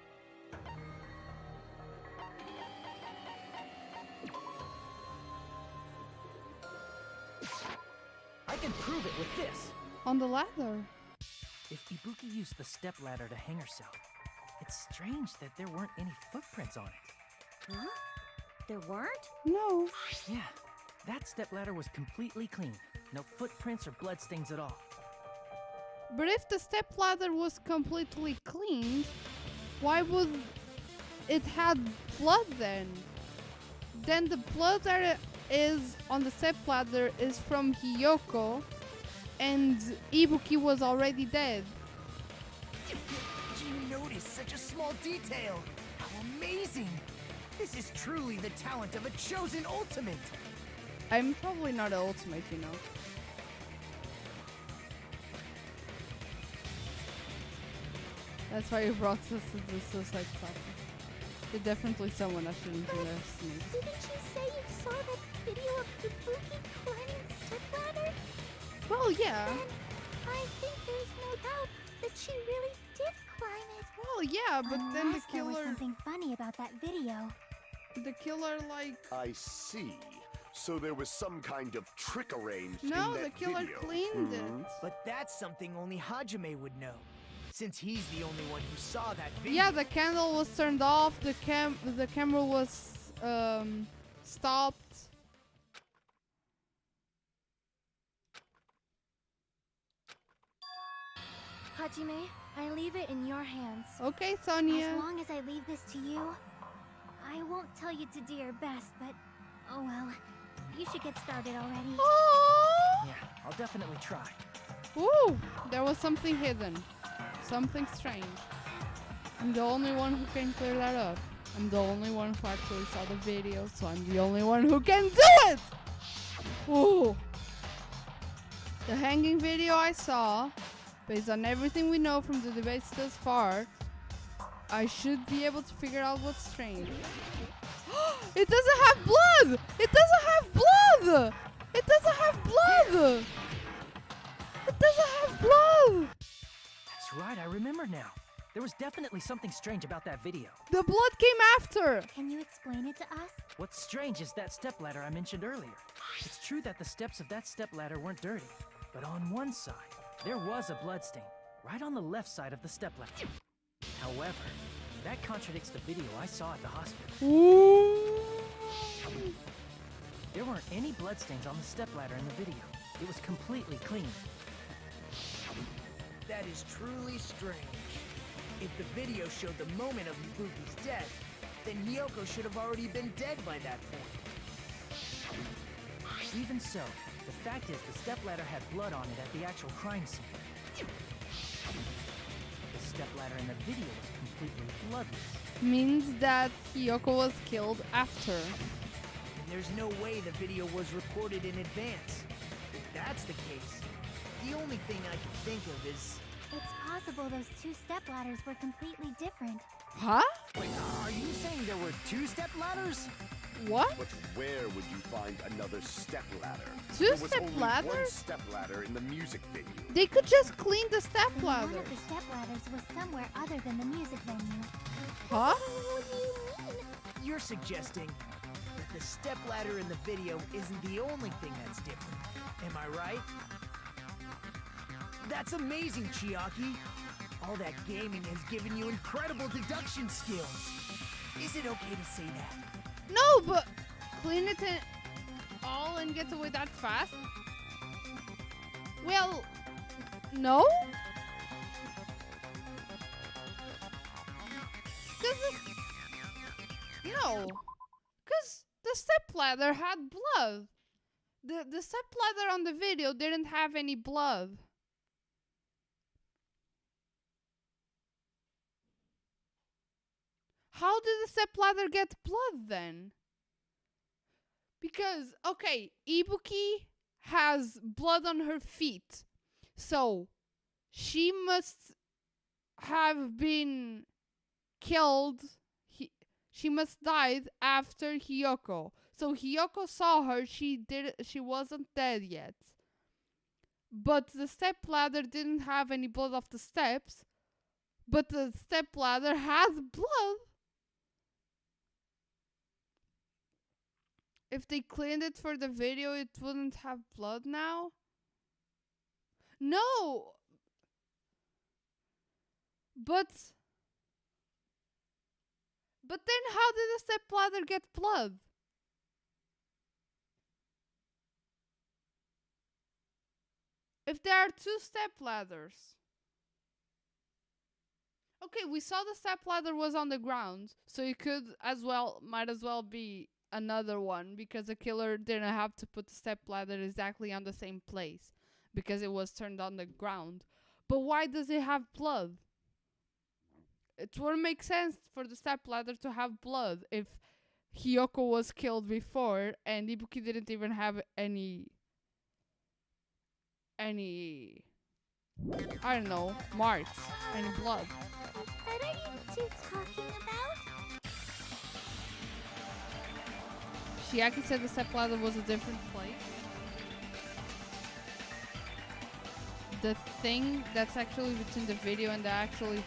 I can prove it with this.
On the ladder.
If Ibuki used the stepladder to hang herself, it's strange that there weren't any footprints on it.
Huh? There weren't?
No.
Yeah, that stepladder was completely clean. No footprints or bloodstains at all.
But if the stepladder was completely cleaned, why would it had blood then? Then the blood that is on the stepladder is from Hiyoko, and Ibuki was already dead.
Did you notice such a small detail? How amazing! This is truly the talent of a chosen ultimate!
I'm probably not an ultimate, you know. That's why you brought us to the suicide club. You're definitely someone I shouldn't underestimate.
Didn't you say you saw that video of Ibuki climbing the stepladder?
Well, yeah.
Then I think there's no doubt that she really did climb it.
Well, yeah, but then the
Unless there was
killer,
something funny about that video.
like,
I see. So there was some kind of trick arranged
no,
in
the
that
killer
video.
cleaned it.
But that's something only Hajime would know, since he's the only one who saw that video.
Yeah, the candle was turned off. The camera was stopped.
Hajime, I leave it in your hands.
Okay, Sonia.
As long as I leave this to you, I won't tell you to do your best, but oh well. You should get started already.
Aww.
Yeah, I'll definitely try.
Ooh, there was something hidden. Something strange. I'm the only one who can clear that up. I'm the only one who actually saw the video, so I'm the only one who can do it! Ooh. The hanging video I saw, based on everything we know from the debates thus far, I should be able to figure out what's strange. It doesn't have blood! It doesn't have blood! It doesn't have blood! It doesn't have blood!
That's right, I remember now. There was definitely something strange about that video.
The blood came after!
Can you explain it to us?
What's strange is that stepladder I mentioned earlier. It's true that the steps of that stepladder weren't dirty, but on one side, there was a bloodstain, right on the left side of the stepladder. However, that contradicts the video I saw at the hospital.
Ooh.
There weren't any bloodstains on the stepladder in the video. It was completely clean.
That is truly strange. If the video showed the moment of Ibuki's death, then Hiyoko should have already been dead by that point.
Even so, the fact is the stepladder had blood on it at the actual crime scene. stepladder in the video was completely bloodless.
Means that Hiyoko was killed after.
And there's no way the video was recorded in advance. If that's the case, the only thing I can think of is...
It's possible those two stepladders were completely different.
Huh?
Wait, are you saying there were two stepladders?
What?
But where would you find another stepladder?
Two
There was only
stepladders?
one stepladder in the music venue.
They could just clean the
Then one
stepladder.
of the stepladders was somewhere other than the music venue.
Huh?
What do you mean?
You're suggesting that the stepladder in the video isn't the only thing that's different. Am I right? That's amazing, Chiaki. All that gaming has given you incredible deduction skills. Is it okay to say that?
No, but clean it all and get away that fast? Well, no? Because the stepladder had blood. The stepladder on the video didn't have any blood. How did the stepladder get blood then? Because, okay, Ibuki has blood on her feet. So, she must have been killed. She must died after Hiyoko. So Hiyoko saw her, she wasn't dead yet. But the stepladder didn't have any blood off the steps. But the stepladder has blood. If they cleaned it for the video, it wouldn't have blood now? No! But then how did the stepladder get blood? If there are two stepladders. Okay, we saw the stepladder was on the ground, so it might as well be another one, because the killer didn't have to put the stepladder exactly on the same place because it was turned on the ground. But why does it have blood? It wouldn't make sense for the stepladder to have blood if Hiyoko was killed before and Ibuki didn't even have any I don't know, marks, any blood.
What are you two talking about?
Chiaki said the stepladder was a different place. The thing that's actually between the video and the actually...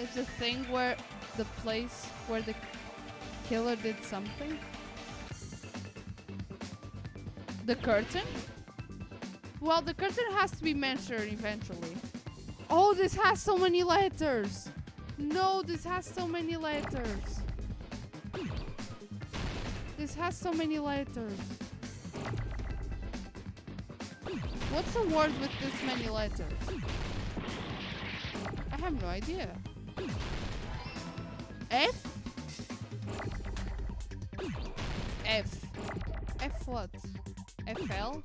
It's the thing where the place where the killer did something. The curtain? Well, the curtain has to be mentioned eventually. Oh, this has so many letters. No, this has so many letters. This has so many letters. What's the word with this many letters? I have no idea. F? F. F what? FL?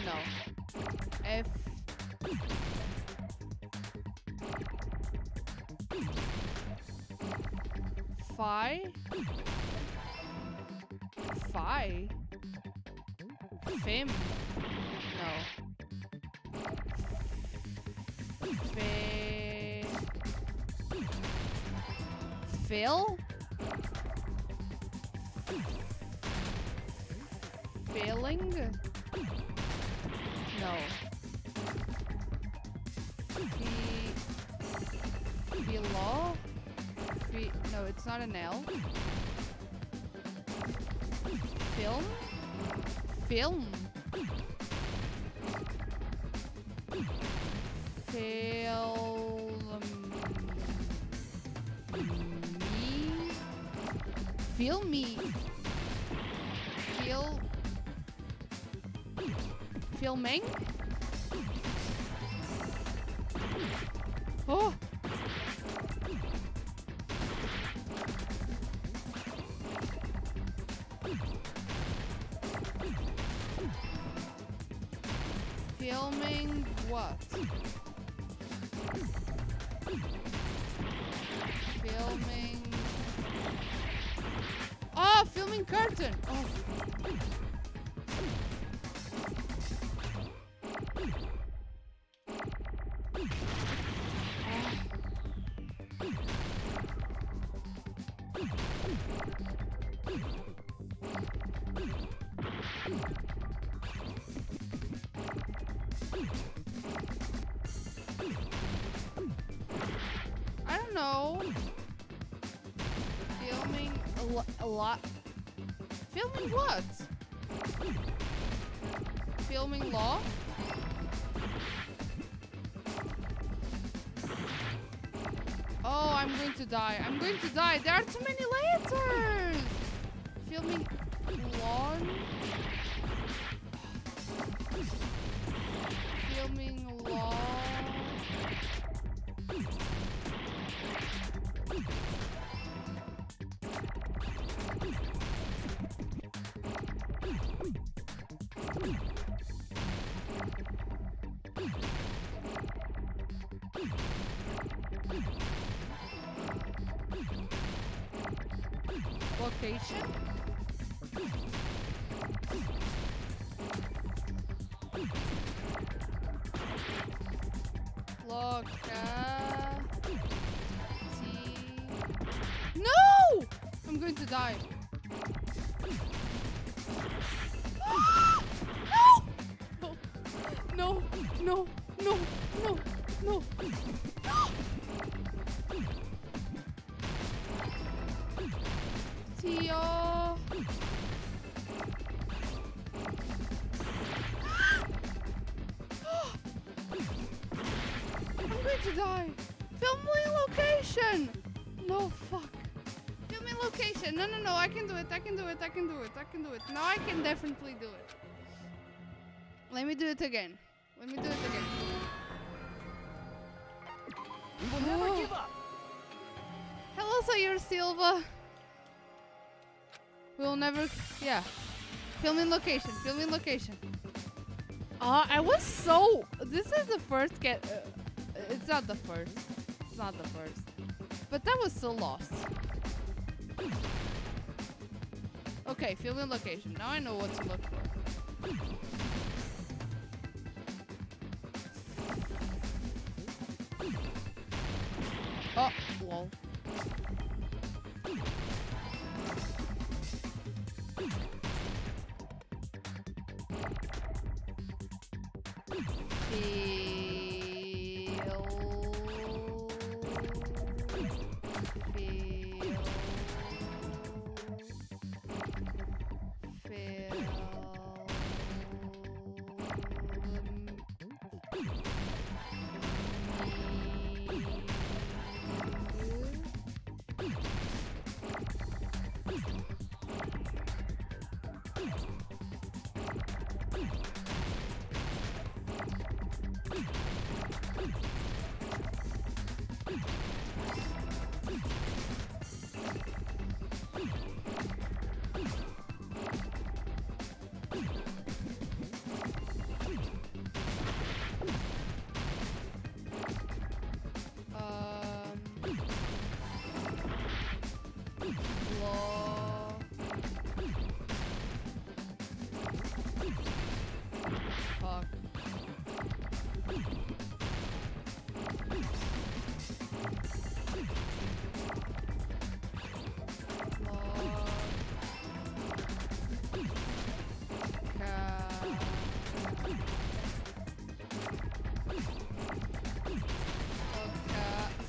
No. F. Phi? Phi? Fim? No. Phil? Failing? No. Below? No, it's not an L. Film? Film? Feel me. Filming? Oh! Filming what? Filming. Oh, filming curtain. Oh. I don't know. Filming a lot. Filming what? Filming law? Oh, I'm going to die. I'm going to die. There are too many letters. Filming lawn. Filming law. Location? No! I'm going to die. No! No! No! No! No! No! Tio. I'm going to die. Filming location. No, fuck. Filming location. No, no, no. I can do it. I can do it. I can do it. I can do it. Now I can definitely do it. Let me do it again. Let me do it again.
We will never give up.
Hello, Sayur Silva. We'll never, yeah. Filming location, filming location. I was so, this is the first it's not the first. It's not the first. But that was so lost. Okay, filming location. Now I know what to look for. Oh, whoa.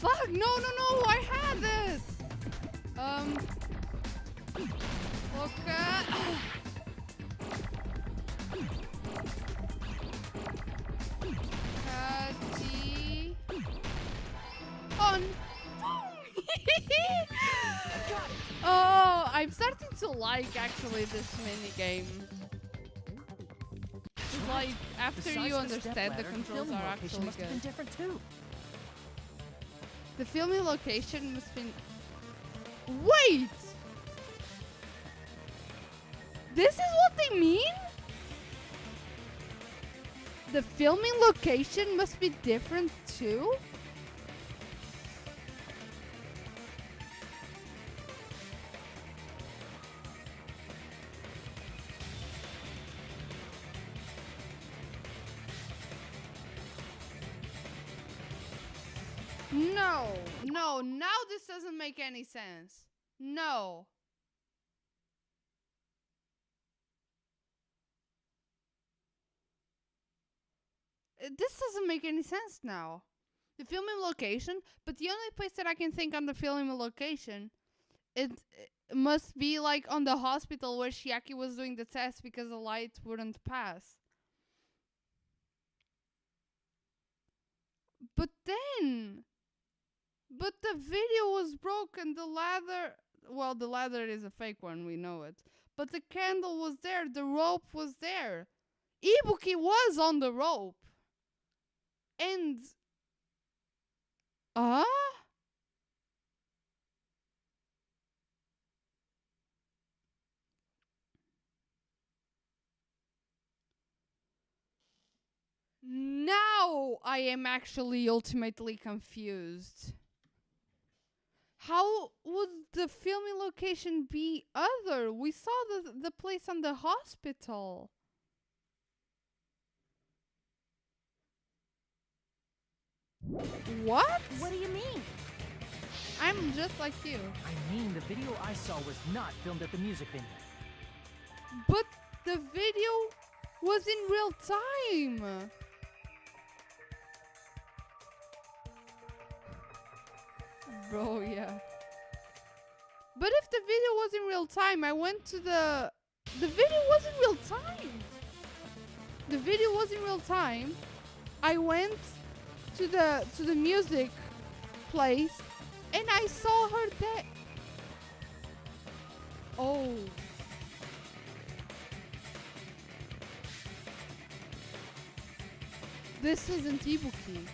Fuck, no, no, no, I had this. Okay. On. Oh, I'm starting to like actually this mini game. It's like after you understand the controls are actually
must have been
good.
different too.
The filming location must be. Wait! This is what they mean? The filming location must be different too? No, now this doesn't make any sense. No. This doesn't make any sense now. The filming location, but the only place that I can think on the filming location, it must be like on the hospital where Chiaki was doing the test because the light wouldn't pass. But the video was broken. The ladder, well, the ladder is a fake one, we know it. But the candle was there. The rope was there. Ibuki was on the rope. And now I am actually ultimately confused. How would the filming location be other? We saw the place on the hospital. What?
What do you mean?
I'm just like you.
I mean, the video I saw was not filmed at the music venue.
But the video was in real time. Bro, yeah. But if the video was in real time, I went to the video was in real time. The video was in real time. I went to the music place and I saw her there. Oh. This isn't Ibuki.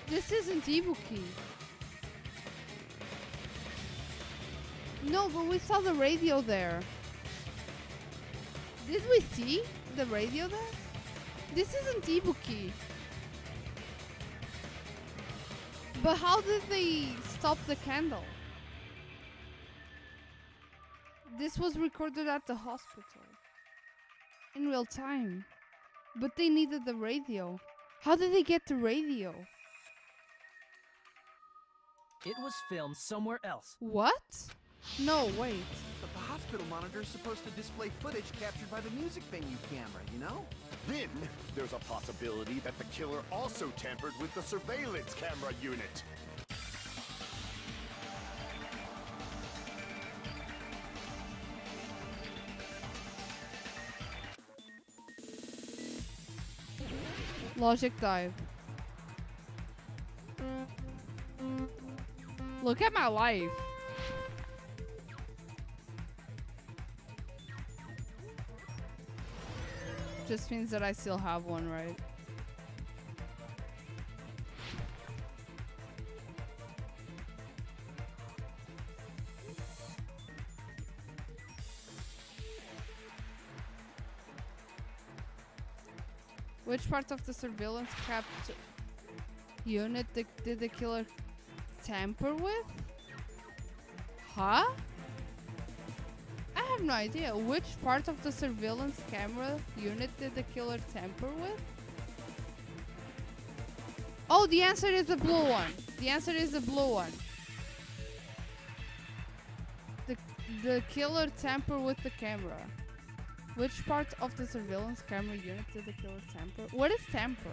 This isn't Ibuki. No, but we saw the radio there. Did we see the radio there? This isn't Ibuki. But how did they stop the candle? This was recorded at the hospital. In real time. But they needed the radio. How did they get the radio?
It was filmed somewhere else.
What? No, wait.
But the hospital monitor is supposed to display footage captured by the music venue camera, you know?
Then, there's a possibility that the killer also tampered with the surveillance camera unit.
Logic dive. Look at my life. Just means that I still have one, right? Which part of the surveillance capture unit did the killer tamper with? Huh? I have no idea. Which part of the surveillance camera unit did the killer tamper with? Oh, the answer is the blue one. The answer is the blue one. The killer tamper with the camera. Which part of the surveillance camera unit did the killer tamper? What is tamper?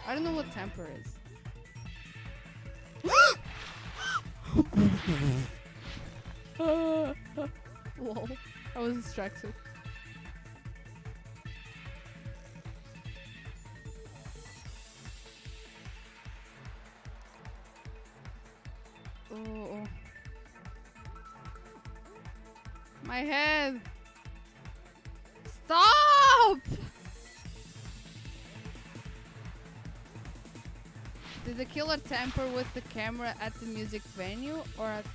I don't know what tamper is. Lol. I was distracted. Oh. My head. Stop! Did the killer tamper with the camera at the music venue or at...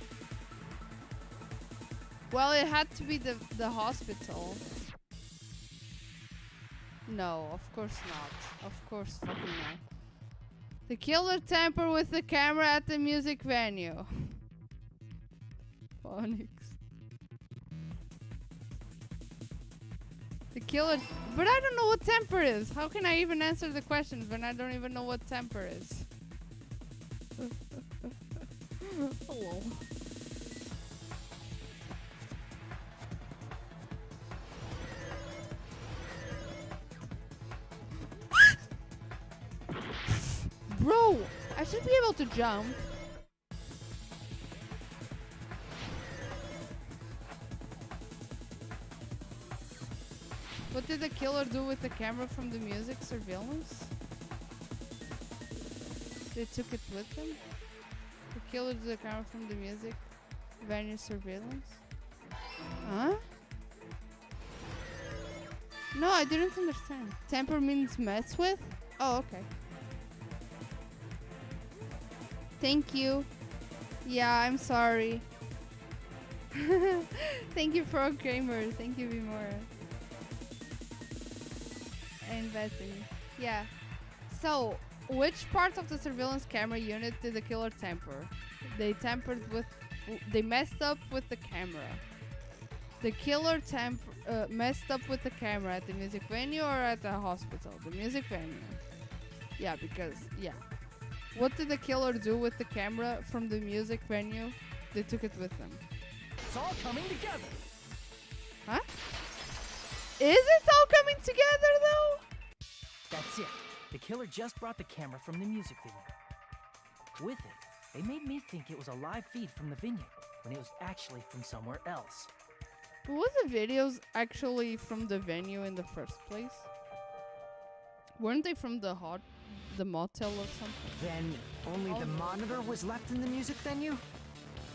Well, it had to be the hospital. No, of course not. Of course fucking not. The killer tampered with the camera at the music venue. Phonics. The killer... But I don't know what temper is. How can I even answer the questions when I don't even know what temper is? Hello. Bro, I should be able to jump. What did the killer do with the camera from the music surveillance? They took it with them? The killer did the camera from the music venue surveillance? Huh? No, I didn't understand. Tamper means mess with? Oh, okay. Thank you. Yeah, I'm sorry. Thank you, Frog Kramer. Thank you, Vimora. And Bethany. Yeah. So, which part of the surveillance camera unit did the killer tamper? They messed up with the camera. The killer messed up with the camera at the music venue or at the hospital? The music venue. Yeah, because, yeah. What did the killer do with the camera from the music venue? They took it with them.
It's all coming together.
Huh? Is it all coming together though?
That's it. The killer just brought the camera from the music venue. With it, they made me think it was a live feed from the venue, when it was actually from somewhere else.
But was the videos actually from the venue in the first place? Weren't they from the motel or something?
Then only the monitor was left in the music venue?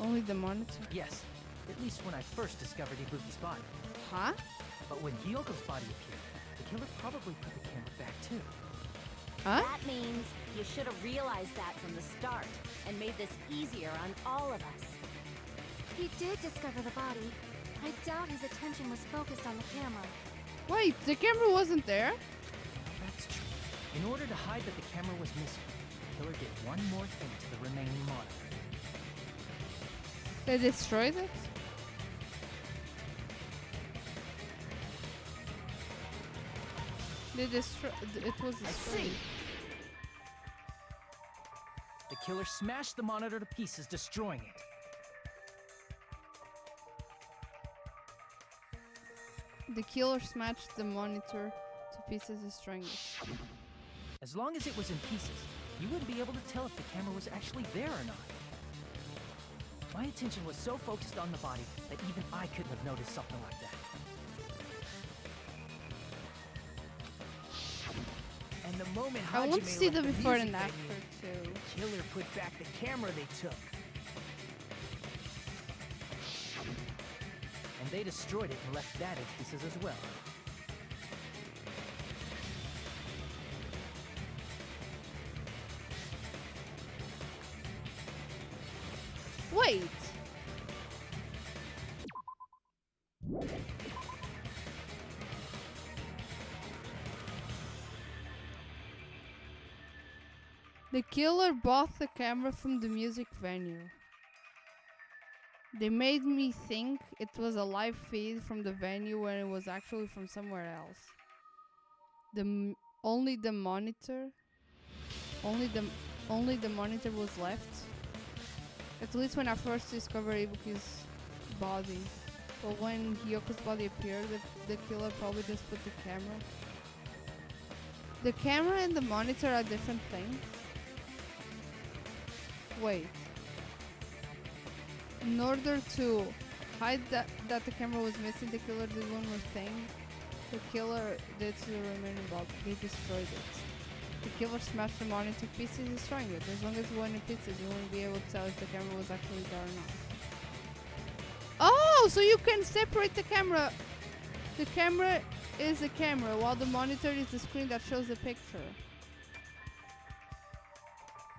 Only the monitor?
Yes, at least when I first discovered Ibuki's body.
Huh?
But when Hyoko's body appeared, the killer probably put the camera back too.
Huh?
That means you should have realized that from the start and made this easier on all of us.
He did discover the body. I doubt his attention was focused on the camera.
Wait, the camera wasn't there?
That's true. In order to hide that the camera was missing, the killer did one more thing to the remaining monitor.
They destroyed it? It was destroyed.
I see! The killer smashed the monitor to pieces, destroying it.
The killer smashed the monitor to pieces, destroying it.
As long as it was in pieces, you wouldn't be able to tell if the camera was actually there or not. My attention was so focused on the body that even I couldn't have noticed something like that.
And the moment
I want to see the
left
before
music
and after
venue,
too.
the killer put back the camera they took.
And they destroyed it and left that in pieces as well.
Wait! The killer bought the camera from the music venue. They made me think it was a live feed from the venue when it was actually from somewhere else. Only the monitor was left. At least when I first discovered Ibuki's body. But when Hyoko's body appeared, the killer probably just put the camera. The camera and the monitor are different things. Wait. In order to hide that the camera was missing, the killer did one more thing. The killer did to the remaining body. They destroyed it. The killer smashed the monitor to pieces, destroying it. As long as it went in pieces, you wouldn't be able to tell if the camera was actually there or not. Oh, so you can separate the camera. The camera is a camera, while the monitor is the screen that shows the picture.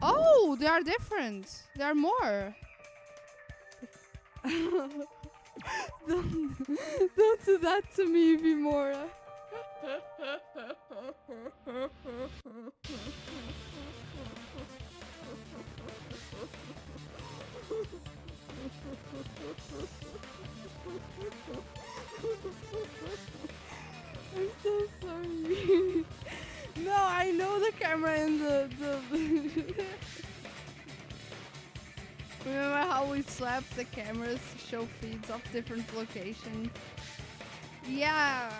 Oh, they are different. There are more. Don't do that to me, Vimora. I'm so sorry. No, I know the camera and the Remember how we swapped the cameras to show feeds of different locations? Yeah.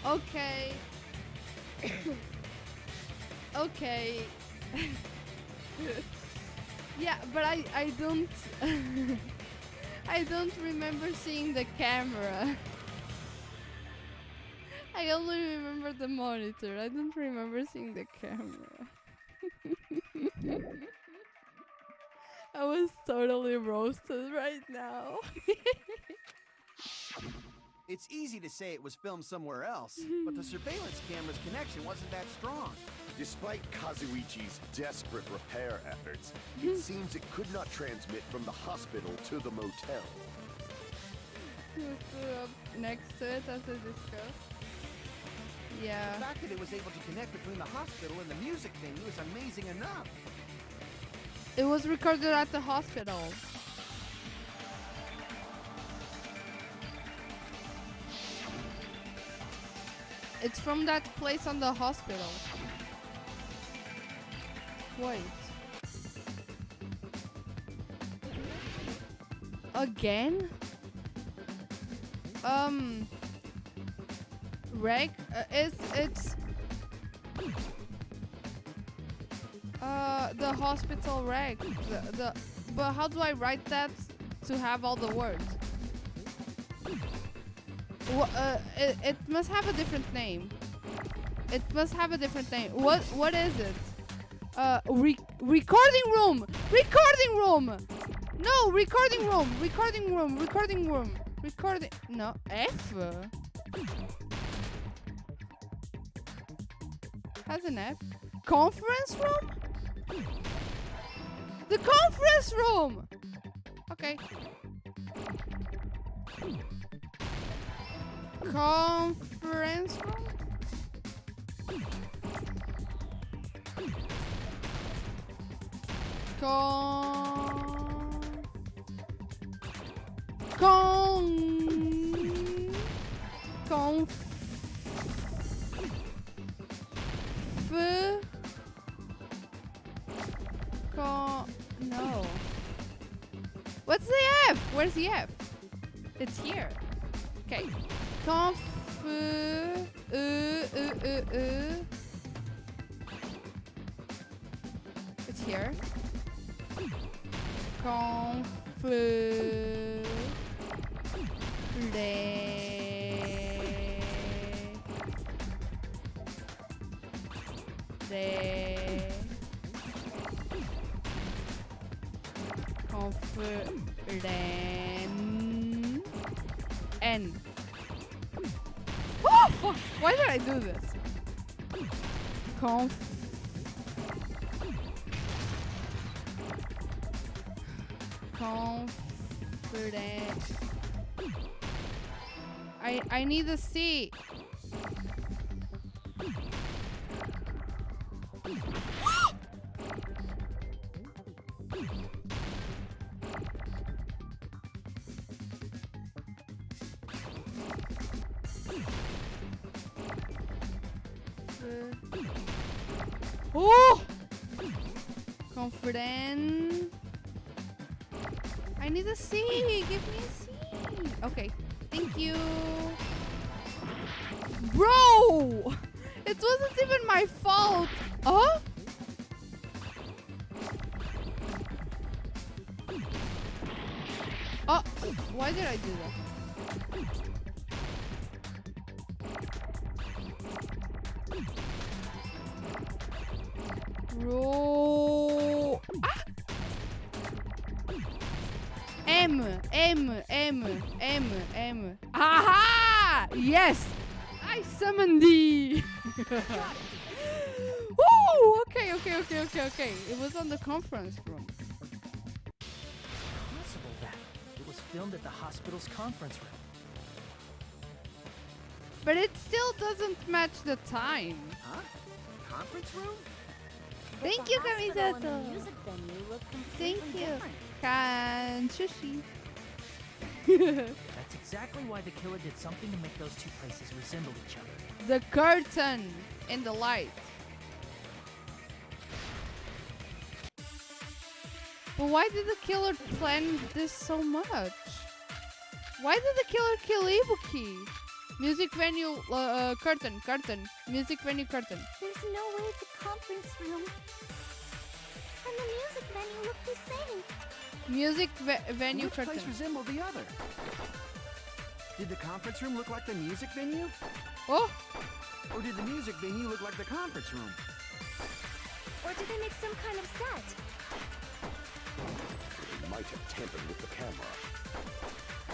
Okay. Okay. Yeah, but I don't I don't remember seeing the camera. I only remember the monitor. I don't remember seeing the camera. I was totally roasted right now.
It's easy to say it was filmed somewhere else, but the surveillance camera's connection wasn't that strong.
Despite Kazuichi's desperate repair efforts, it seems it could not transmit from the hospital to the motel.
Next to it, as I discussed. Yeah.
The fact that it was able to connect between the hospital and the music venue is amazing enough.
It was recorded at the hospital. It's from that place on the hospital. Wait. Again? Reg? It's the hospital reg. But how do I write that to have all the words? It must have a different name. It must have a different name. What is it? Recording room. Recording room. No, recording room. Recording room. Recording room. Recording. No, F. Has an F. Conference room. The conference room. Okay. Conference room? No. What's the F? Where's the F? It's here. Okay. It's here. N. Oh fuck! Why did I do this? Confident. I need a C. Oh! Confident. I need a C. Give me a C. Okay. Thank you. Bro! It wasn't even my fault. Huh? Oh, why did I do that? Bro. Ah! M. Aha! Yes! I summoned thee! Woo! Okay. It was on the conference room.
Possible that it was filmed at the hospital's conference room.
But it still doesn't match the time.
Huh? Conference room?
Thank
The
you,
hospital and the
Camiseto.
music venue look
Thank
completely
you.
different.
Can sushi.
That's exactly why the killer did something to make those two places resemble each other.
The curtain in the light. But why did the killer plan this so much? Why did the killer kill Ibuki? Music venue curtain. Music venue curtain.
There's no way the conference room and the music venue look the same.
Music venue
Which
curtain.
place resembled the other? Did the conference room look like the music venue?
Oh,
Or did the music venue look like the conference room?
Or did they make some kind of set?
They might have tampered with the camera.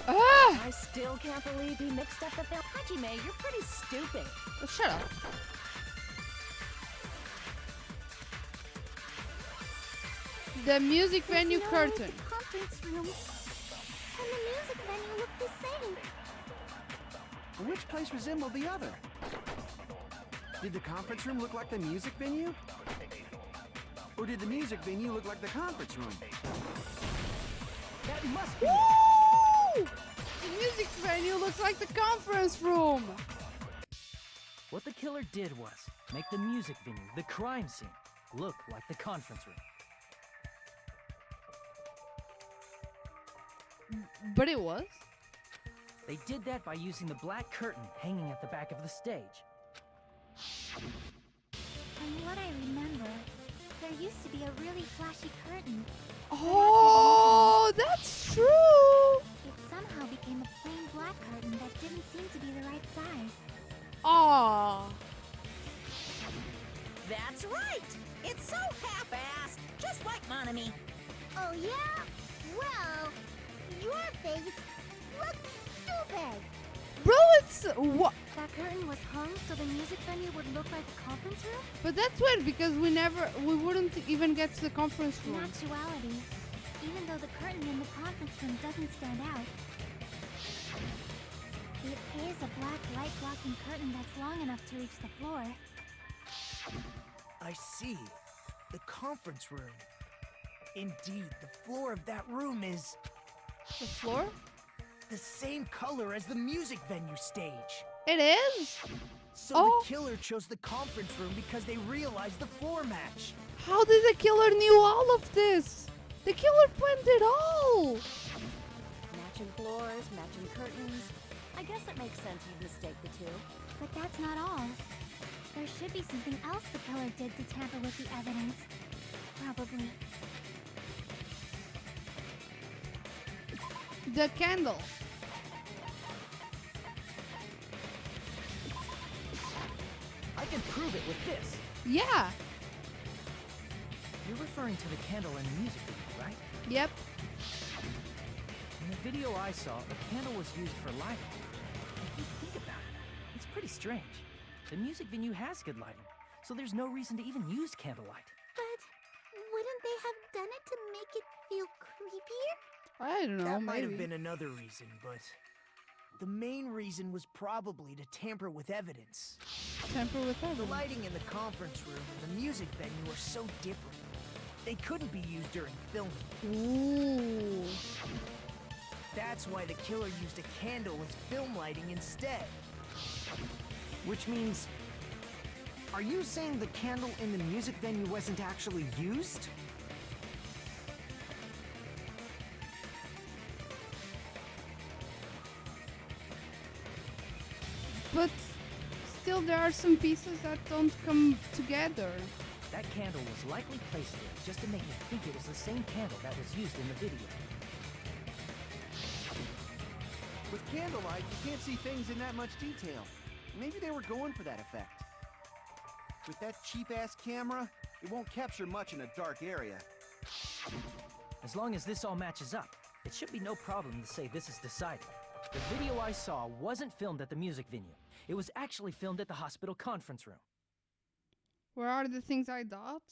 ah!
I still can't believe he mixed up the film. Hajime, you're pretty stupid.
Oh, shut up. The music venue
There's no way
curtain.
the conference room and the music venue look the same.
Which place resembled the other? Did the conference room look like the music venue? Or did the music venue look like the conference room?
That must be.
Woo! The music venue looks like the conference room.
What the killer did was make the music venue, the crime scene, look like the conference room.
But it was.
They did that by using the black curtain hanging at the back of the stage.
From what I remember, there used to be a really flashy curtain.
Oh, that's true.
It somehow became a plain black curtain that didn't seem to be the right size.
Aw.
That's right! It's so half-assed, just like Monami.
Oh yeah? Well, your face looks stupid.
Bro, it's what?
That curtain was hung so the music venue would look like a conference room?
But that's weird because we wouldn't even get to the conference
In
room.
actuality, even though the curtain in the conference room doesn't stand out, it is a black light-blocking curtain that's long enough to reach the floor.
I see. The conference room. Indeed, the floor of that room is
The floor?
the same color as the music venue stage.
It is?
So
Oh.
the killer chose the conference room because they realized the floor match.
How did the killer knew all of this? The killer planned it all.
Matching floors, matching curtains. I guess it makes sense you'd mistake the two.
But that's not all. There should be something else the killer did to tamper with the evidence. Probably.
The candle.
I can prove it with this.
Yeah.
You're referring to the candle in the music video, right?
Yep.
In the video I saw, a candle was used for lighting. If you think about it, it's pretty strange. The music venue has good lighting, so there's no reason to even use candlelight.
But wouldn't they have done it to make it feel creepier?
I don't know,
That might
maybe.
have been another reason, but the main reason was probably to tamper with evidence.
Tamper with
The
evidence.
lighting in the conference room and the music venue are so different. They couldn't be used during filming.
Ooh.
That's why the killer used a candle as film lighting instead.
Which means... Are you saying the candle in the music venue wasn't actually used?
But still, there are some pieces that don't come together.
That candle was likely placed there just to make me think it was the same candle that was used in the video.
With candlelight, you can't see things in that much detail. Maybe they were going for that effect. With that cheap-ass camera, it won't capture much in a dark area.
As long as this all matches up, it should be no problem to say this is decided. The video I saw wasn't filmed at the music venue. It was actually filmed at the hospital conference room.
Where are the things I thought?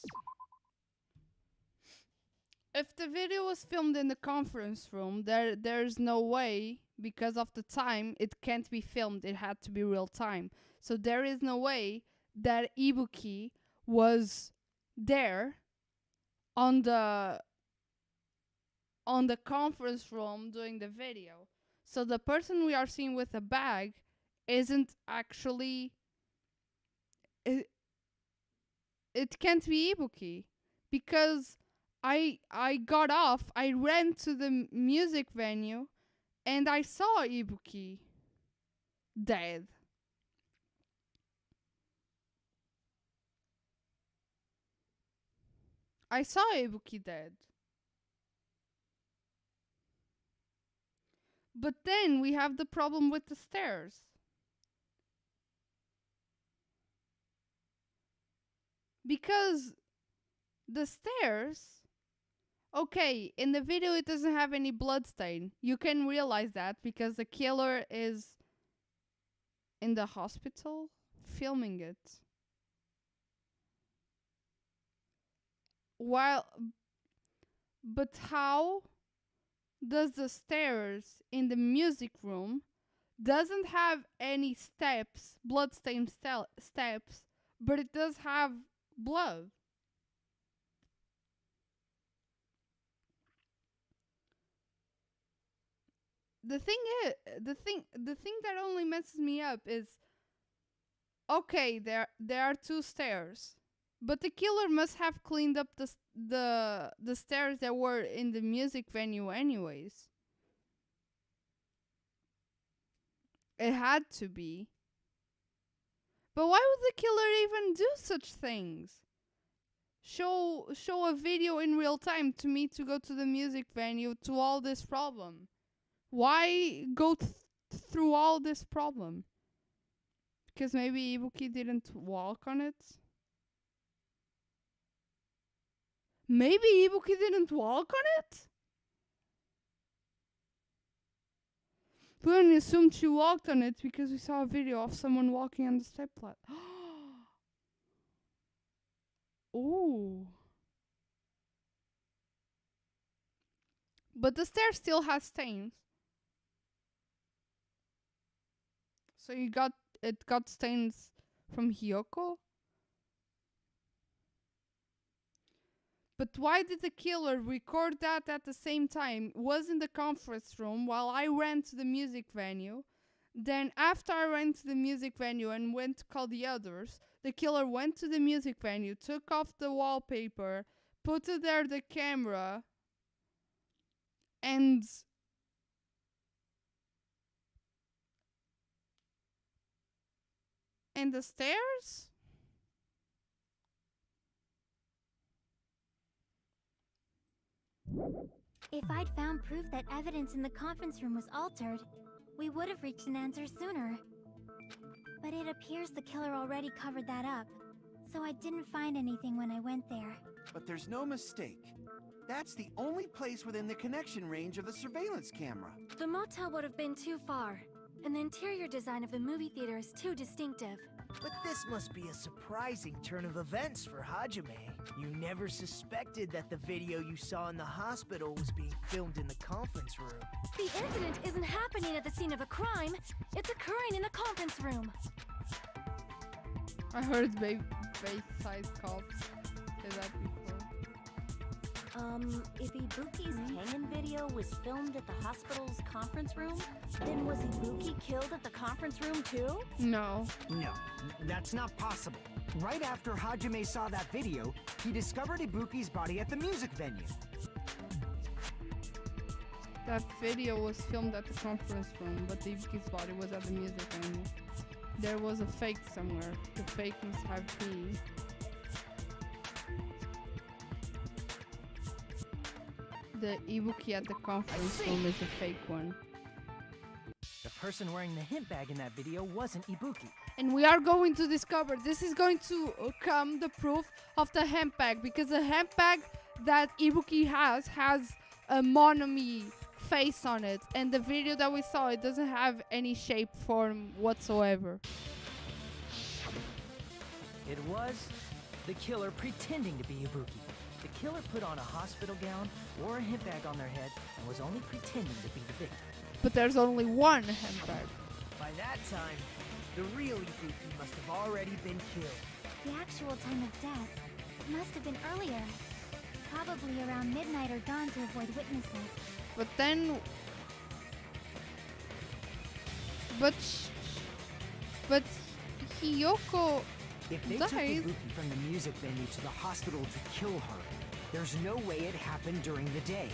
If the video was filmed in the conference room, there's no way because of the time, it can't be filmed. It had to be real time. So there is no way that Ibuki was there on the conference room doing the video. So the person we are seeing with a bag isn't actually... It can't be Ibuki. Because I got off, I ran to the music venue, and I saw Ibuki dead. I saw Ibuki dead. But then we have the problem with the stairs. Because the stairs... Okay, in the video it doesn't have any blood stain. You can realize that because the killer is in the hospital filming it. But how does the stairs in the music room doesn't have any steps, blood-stained steps, but it does have blood? The thing that only messes me up is, okay, there are two stairs, but the killer must have cleaned up the stairs that were in the music venue anyways. It had to be. But why would the killer even do such things? Show a video in real time to me to go to the music venue to all this problem. Why go through all this problem? Because maybe Ibuki didn't walk on it? Maybe Ibuki didn't walk on it? We only assumed she walked on it because we saw a video of someone walking on the step flat. Ooh. But the stair still has stains. So it got stains from Hiyoko? But why did the killer record that at the same time? Was in the conference room while I ran to the music venue. Then after I ran to the music venue and went to call the others, the killer went to the music venue, took off the wallpaper, put there the camera, and the stairs?
If I'd found proof that evidence in the conference room was altered, we would have reached an answer sooner. But it appears the killer already covered that up, so I didn't find anything when I went there.
But there's no mistake. That's the only place within the connection range of the surveillance camera.
The motel would have been too far, and the interior design of the movie theater is too distinctive.
But this must be a surprising turn of events for Hajime. You never suspected that the video you saw in the hospital was being filmed in the conference room.
The incident isn't happening at the scene of a crime, it's occurring in the conference room.
I heard base-sized cops say that before.
If Ibuki's hanging video was filmed at the hospital's conference room, then was Ibuki killed at the conference room too?
No.
No, that's not possible. Right after Hajime saw that video, he discovered Ibuki's body at the music venue.
That video was filmed at the conference room, but Ibuki's body was at the music venue. There was a fake somewhere. The fake must have been. The Ibuki at the conference room is a fake one.
The person wearing the hint bag in that video wasn't Ibuki.
And we are going to discover, this is going to come the proof of the hemp bag, because the hemp bag that Ibuki has a Monomi face on it, and the video that we saw, it doesn't have any shape form whatsoever.
It was the killer pretending to be Ibuki. The killer put on a hospital gown, wore a hint bag on their head, and was only pretending to be the victim.
But there's only one handbag.
By that time, the real Ibuki must have already been killed.
The actual time of death must have been earlier. Probably around midnight or dawn to avoid witnesses.
But then... But Hiyoko
If they took
died.
Ibuki from the music venue to the hospital to kill her, there's no way it happened during the day.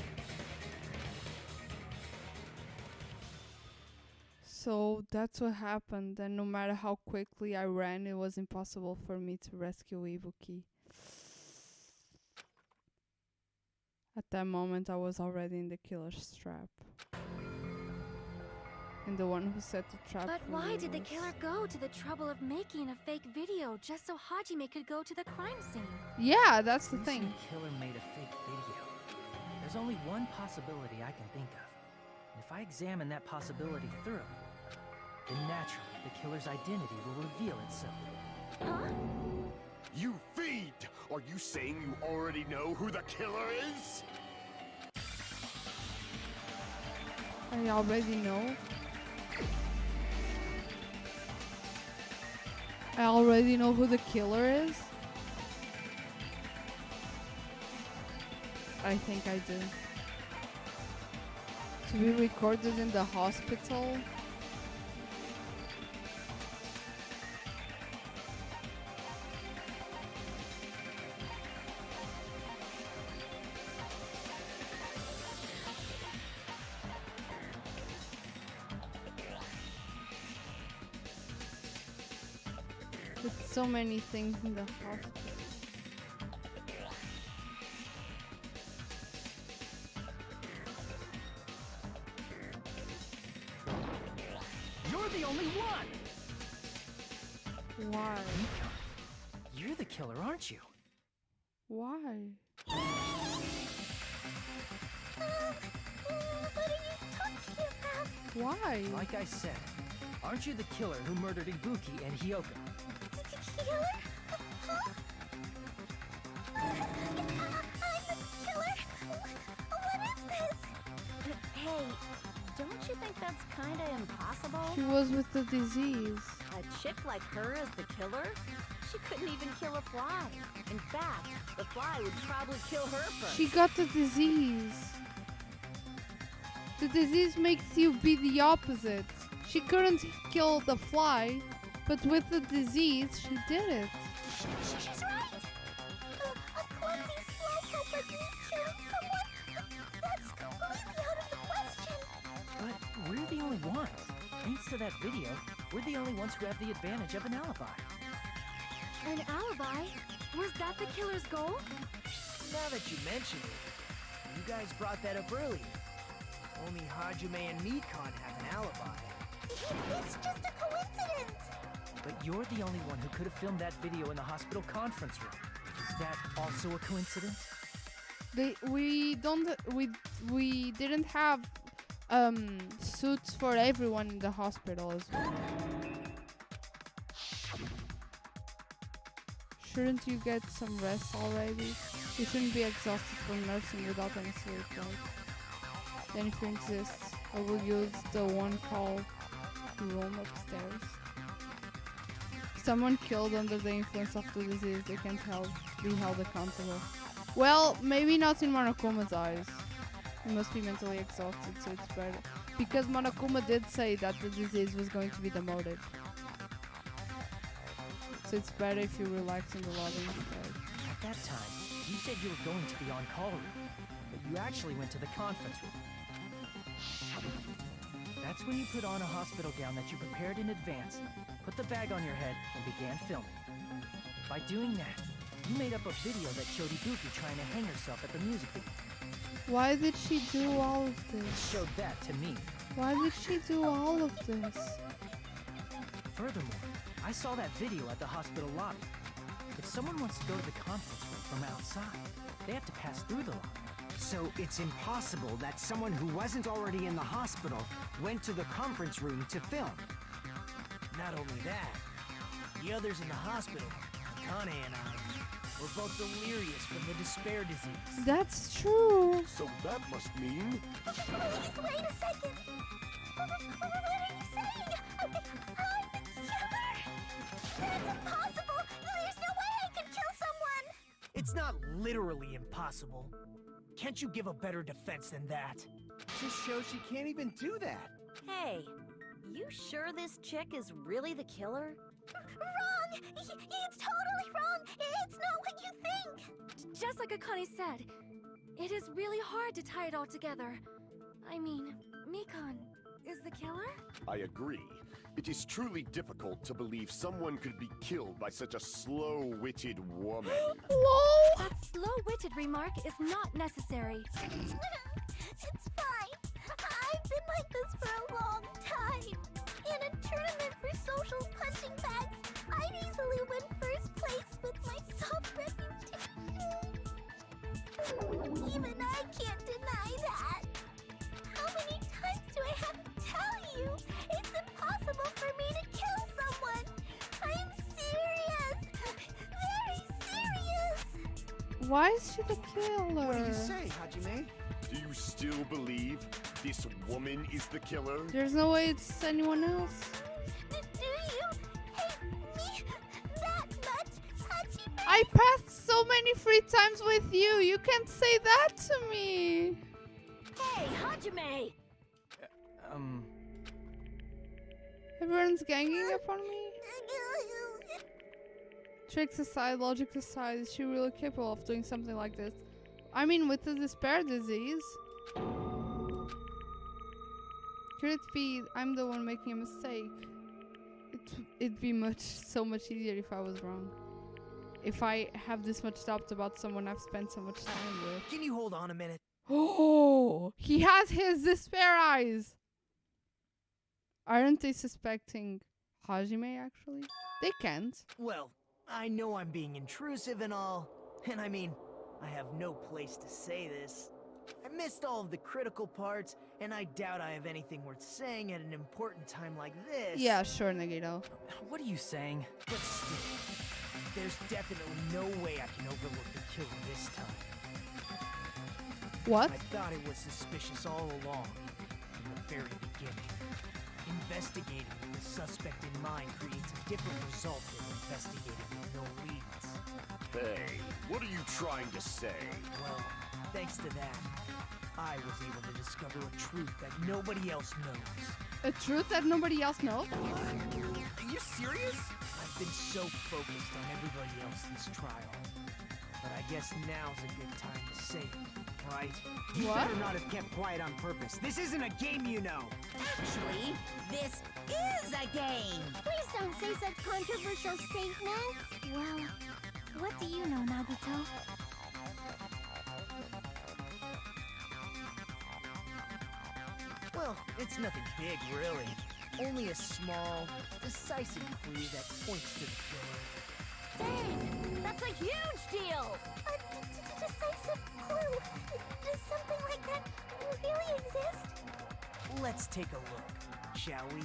So that's what happened. And no matter how quickly I ran, it was impossible for me to rescue Ibuki. At that moment, I was already in the killer's trap. And the one who set the trap.
But
for
why
me
did the
was-
killer go to the trouble of making a fake video just so Hajime could go to the crime scene?
Yeah, that's the
You
thing.
said the killer made a fake video. There's only one possibility I can think of. And if I examine that possibility thoroughly, then naturally the killer's identity will reveal itself.
Huh?
You fiend! Are you saying you already know who the killer is?
I already know. I already know who the killer is. I think I do. To be recorded in the hospital. With so many things in the hospital.
You're the only one!
Why?
You're the killer, aren't you?
Why?
What are you talking about?
Why?
Like I said, aren't you the killer who murdered Ibuki and Hiyoko?
Killer? Huh? I'm the killer? What is this?
Hey, don't you think that's kinda impossible?
She was with the disease.
A chick like her as the killer? She couldn't even kill a fly. In fact, the fly would probably kill her first.
She got the disease. The disease makes you be the opposite. She couldn't kill the fly, but with the disease, she did it.
She's right. A clumsy slowpoke like me killing someone? That's completely out of the question.
But we're the only ones. Thanks to that video, we're the only ones who have the advantage of an alibi.
An alibi? Was that the killer's goal?
Now that you mention it, you guys brought that up earlier. Only Hajime and me can't have an alibi.
It's just a coincidence.
But you're the only one who could have filmed that video in the hospital conference room. Is that also a coincidence?
We didn't have suits for everyone in the hospital as well. Shouldn't you get some rest already? You shouldn't be exhausted from nursing without any sleep, right? Then if you insist, I will use the one called room upstairs. If someone killed under the influence of the disease, they can't be held accountable. Well, maybe not in Monokuma's eyes. He must be mentally exhausted, so it's better. Because Monokuma did say that the disease was going to be the motive. So it's better if you relax in the lobby instead.
At that time, you said you were going to the on-call room, but you actually went to the conference room. That's when you put on a hospital gown that you prepared in advance, put the bag on your head, and began filming. By doing that, you made up a video that showed Ibuki trying to hang herself at the music video.
Why did she do all of this?
Showed that to me.
Why did she do all of this?
Furthermore, I saw that video at the hospital lobby. If someone wants to go to the conference room from outside, they have to pass through the lobby.
So it's impossible that someone who wasn't already in the hospital went to the conference room to film.
Not only that, the others in the hospital, Akane and I, were both delirious from the despair disease.
That's true.
So that must mean...
Please wait a second. What are you saying? I'm the killer? That's impossible! There's no way I can kill someone!
It's not literally impossible. Can't you give a better defense than that?
Just shows she can't even do that.
Hey, you sure this chick is really the killer?
Wrong! It's totally wrong! It's not what you think!
Just like Akane said, it is really hard to tie it all together. I mean, Mikan is the killer?
I agree. It is truly difficult to believe someone could be killed by such a slow-witted woman.
Whoa!
That slow-witted remark is not necessary.
It's fine. I've been like this for a long time. In a tournament for social punching bags, I'd easily win first place with my soft reputation. Even I can't deny that. How many times do I have to tell you? It's impossible for me to kill someone. I'm serious. Very serious.
Why is she the killer?
What do you say, Hajime?
Do you still believe this woman is the killer?
There's no way it's anyone else.
Do you hate me that much, Hajime?
I passed so many free times with you. You can't say that to me.
Hey, Hajime!
Everyone's ganging up on me. Tricks aside, logic aside, is she really capable of doing something like this? I mean, with the despair disease. Could it be I'm the one making a mistake? It'd be so much easier if I was wrong. If I have this much doubt about someone I've spent so much time with.
Can you hold on a minute?
Oh, he has his despair eyes. Aren't they suspecting Hajime, actually? They can't.
Well, I know I'm being intrusive and all, and I mean, I have no place to say this. I missed all of the critical parts, and I doubt I have anything worth saying at an important time like this.
Yeah, sure, Nagito.
What are you saying?
But still, there's definitely no way I can overlook the killer this time.
What?
I thought it was suspicious all along, from the very beginning. Investigating with the suspect in mind creates a different result than investigating with no leads.
Hey, what are you trying to say?
Well, thanks to that, I was able to discover a truth that nobody else knows.
A truth that nobody else knows?
Are you serious? I've been so focused on everybody else this trial. But I guess now's a good time to say it, right?
You
What?
better not have kept quiet on purpose. This isn't a game, you know.
Actually, this is a game.
Please don't say such controversial statements.
Well, what do you know, Nagito?
Well, it's nothing big, really. Only a small, decisive clue that points to the killer.
Dang! That's a huge deal!
A decisive clue. Does something like that really exist?
Let's take a look, shall we?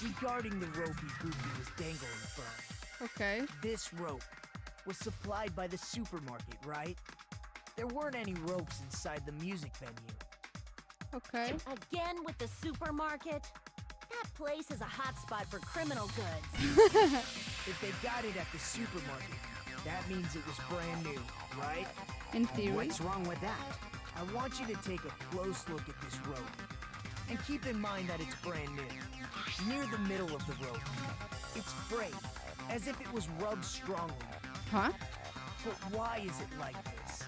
Regarding the rope Ibuki was dangling from.
Okay.
This rope was supplied by the supermarket, right? There weren't any ropes inside the music venue.
Okay.
Again with the supermarket? That place is a hotspot for criminal goods.
If they got it at the supermarket, that means it was brand new, right?
In theory.
What's wrong with that?
I want you to take a close look at this rope. And keep in mind that it's brand new. Near the middle of the rope, it's frayed, as if it was rubbed strongly.
Huh?
But why is it like this?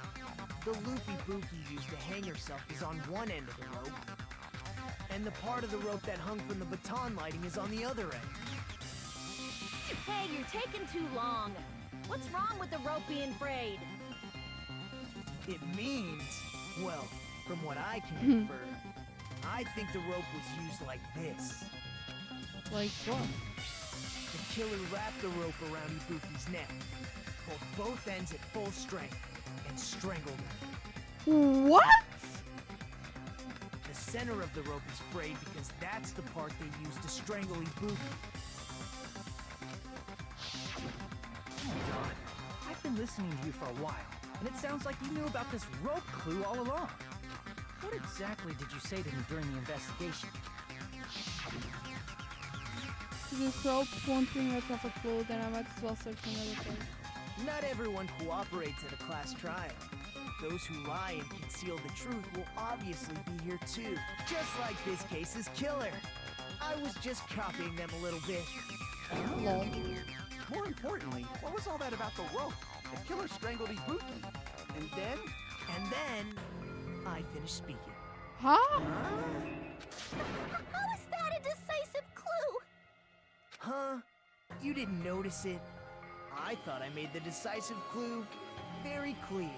The loop Ibuki used to hang herself is on one end of the rope, and the part of the rope that hung from the baton lighting is on the other end.
Hey, you're taking too long. What's wrong with the rope being frayed?
It means, well, from what I can infer, I think the rope was used like this.
Like what?
The killer wrapped the rope around Ibuki's neck, pulled both ends at full strength, and strangled her.
What?
The center of the rope is frayed because that's the part they used to strangle Ibuki.
Don, I've been listening to you for a while, and it sounds like you knew about this rope clue all along. What exactly did you say to me during the investigation?
This rope won't bring us off a clue, then I might as well search another place.
Not everyone cooperates at a class trial. Those who lie and conceal the truth will obviously be here too. Just like this case's killer. I was just copying them a little bit.
Lol.
More importantly, what was all that about the rope? The killer strangled Ibuki. And then?
And then, I finished speaking.
Huh?
How is that a decisive clue?
Huh? You didn't notice it? I thought I made the decisive clue very clear.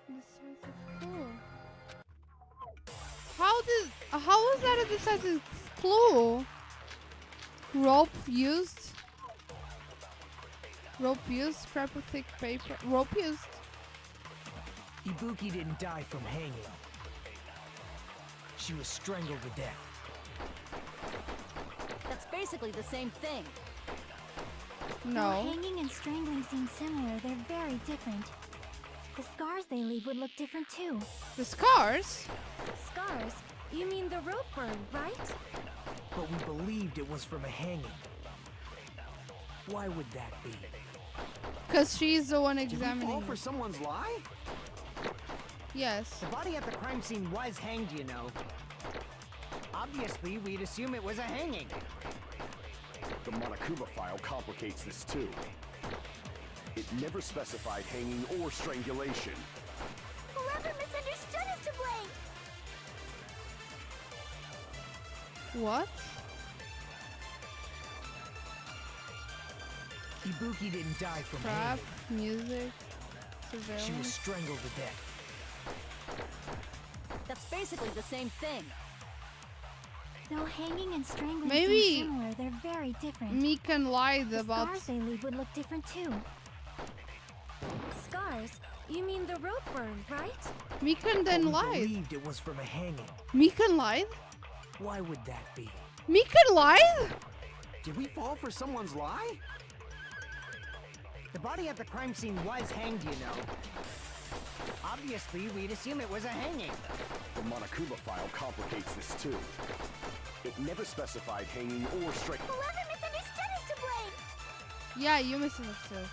Decisive clue. How was that a decisive clue? Rope used, scrap of thick paper. Rope used.
Ibuki didn't die from hanging. She was strangled to death.
That's basically the same thing.
Though
No.
hanging and strangling seem similar, they're very different. The scars they leave would look different too.
The scars?
Scars? You mean the rope burn, right?
But we believed it was from a hanging. Why would that be?
Because she's the one
Did we fall
examining.
for someone's lie?
Yes.
The body at the crime scene was hanged, you know. Obviously, we'd assume it was a hanging.
The Monokuma file complicates this too. It never specified hanging or strangulation.
Whoever misunderstood is to blame.
What?
Ibuki didn't die from
Crap,
hanging.
music,
She was
surveillance.
strangled to death.
That's basically the same thing.
Though hanging and strangling
Maybe
seem similar, they're very different.
Meekan lied
The
about.
scars they leave would look different too.
Scars? You mean the rope burn, right?
Meekan
But
then
we
lied.
believed it was from a hanging.
Meekan lied?
Why would that be?
Meekan lied?
Did we fall for someone's lie?
The body at the crime scene was hanged, you know. Obviously, we'd assume it was a hanging.
The Monokuma file complicates this too. It never specified hanging or strangulation.
Whoever misunderstood is to blame.
Yeah, you misunderstood.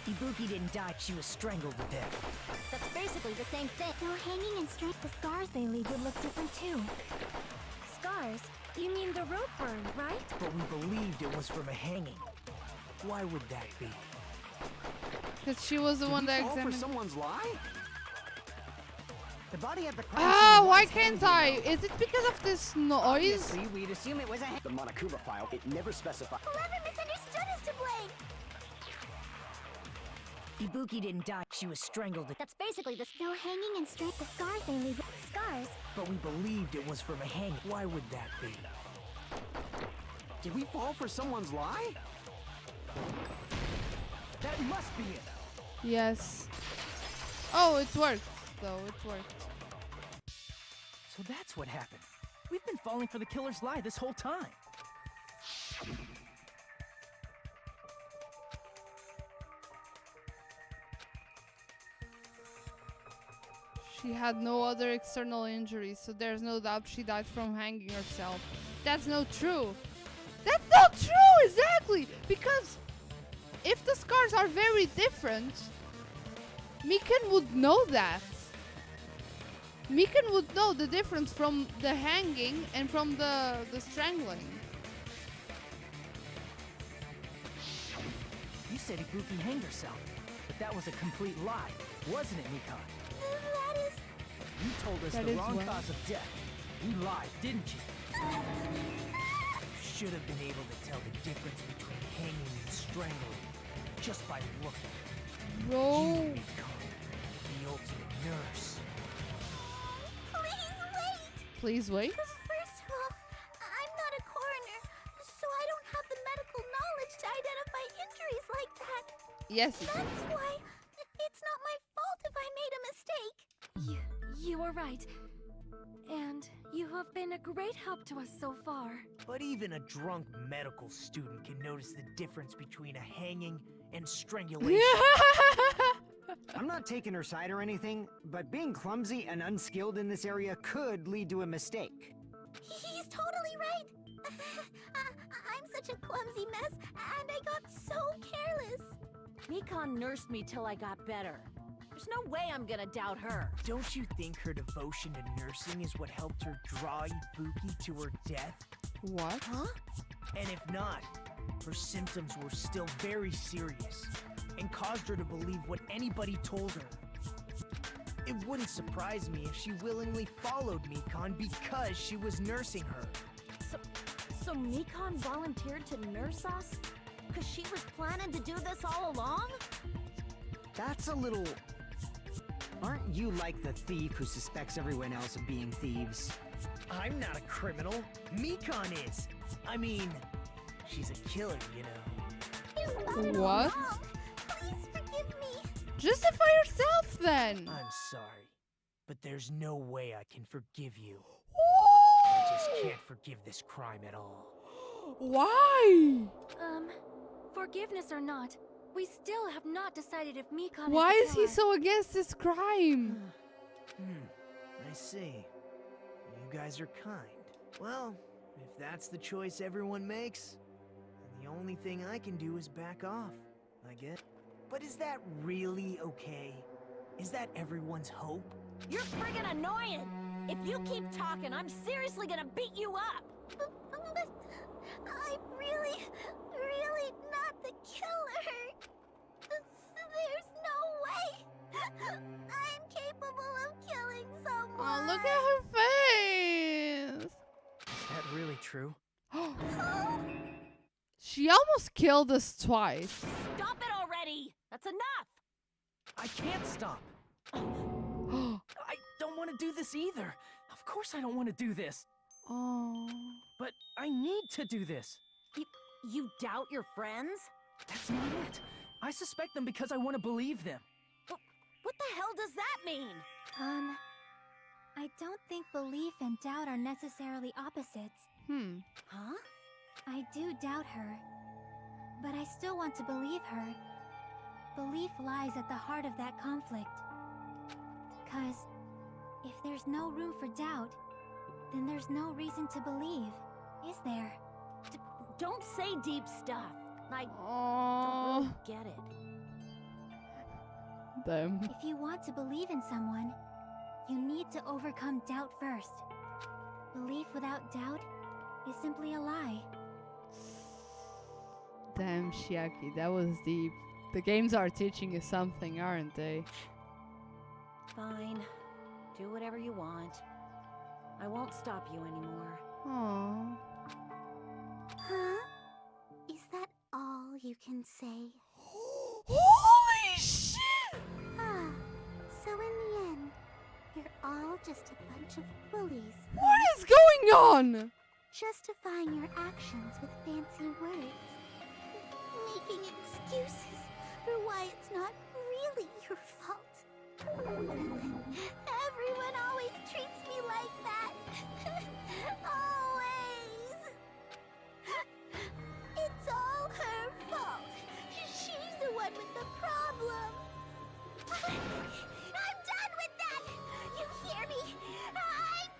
Ibuki didn't die, she was strangled to death.
That's basically the same thing.
Though hanging and strangling, the scars they leave would look different too.
Scars? You mean the rope burn, right?
But we believed it was from a hanging. Why would that be?
Because she was the
Did
one
we
that
fall for
examined.
someone's lie?
The body at the crime
Ah,
scene
why
was
can't
hanged,
I?
you know.
Is it because of this noise?
Obviously, we'd assume it was a hanging.
The Monokuma file, it never specified.
Whoever misunderstood is to blame.
Ibuki didn't die, she was strangled to death.
That's basically the
Though hanging and strangling, the scars they leave.
Scars?
But we believed it was from a hanging. Why would that be?
Did we fall for someone's lie?
That must be it.
Yes. Oh, it worked, though. It worked.
So that's what happened. We've been falling for the killer's lie this whole time.
She had no other external injuries, so there's no doubt she died from hanging herself. That's not true. That's not true, exactly! Because if the scars are very different, Meekan would know that. Meekan would know the difference from the hanging and from the strangling.
You said Ibuki hanged herself, but that was a complete lie, wasn't it, Mikan?
That is...
You told us
That
the
is
wrong
what?
cause of death. You lied, didn't you?
Should have been able to tell the difference between hanging and strangling just by looking.
Bro.
You become the ultimate nurse.
Please wait.
Please wait.
First of all, I'm not a coroner, so I don't have the medical knowledge to identify injuries like that.
Yes.
That's why it's not my fault if I made a mistake.
You were right. And you have been a great help to us so far.
But even a drunk medical student can notice the difference between a hanging and strangulation.
I'm not taking her side or anything, but being clumsy and unskilled in this area could lead to a mistake.
He's totally right. I'm such a clumsy mess, and I got so careless.
Mikon nursed me till I got better. There's no way I'm gonna doubt her.
Don't you think her devotion to nursing is what helped her draw Ibuki to her death?
What?
Huh?
And if not, her symptoms were still very serious and caused her to believe what anybody told her. It wouldn't surprise me if she willingly followed Mikon because she was nursing her.
So Mikon volunteered to nurse us? Because she was planning to do this all along?
That's a little... Aren't you like the thief who suspects everyone else of being thieves?
I'm not a criminal. Mikon is. I mean, she's a killer, you know.
What?
Mom, please forgive me.
Justify yourself then.
I'm sorry, but there's no way I can forgive you. I
Ooh.
just can't forgive this crime at all.
Why?
Forgiveness or not, we still have not decided if Mikon
Why
is
is
the
he
killer.
so against this crime?
I see. You guys are kind. Well, if that's the choice everyone makes, then the only thing I can do is back off, I guess. But is that really okay? Is that everyone's hope?
You're friggin' annoying! If you keep talking, I'm seriously gonna beat you up!
But I'm really not the killer. There's no way I'm capable of killing someone.
Oh, look at her face.
Is that really true?
She almost killed us twice.
Stop it already! That's enough!
I can't stop. I don't want to do this either. Of course I don't want to do this.
Oh.
But I need to do this.
You doubt your friends?
That's not it. I suspect them because I want to believe them.
What the hell does that mean?
I don't think belief and doubt are necessarily opposites.
Huh?
I do doubt her, but I still want to believe her. Belief lies at the heart of that conflict. 'Cause if there's no room for doubt, then there's no reason to believe, is there?
Don't say deep stuff. I don't
Oh.
really get it.
Them.
If you want to believe in someone, you need to overcome doubt first. Belief without doubt is simply a lie.
Damn, Chiaki, that was deep. The games are teaching you something, aren't they?
Fine. Do whatever you want. I won't stop you anymore.
Oh.
Huh? Is that all you can say?
Holy shit!
So in the end, you're all just a bunch of bullies.
What is going on?
Justifying your actions with fancy words. Making excuses for why it's not really your fault. Everyone always treats me like that. Always. It's all her fault. She's the one with the problem. I'm done with that. You hear me? I'm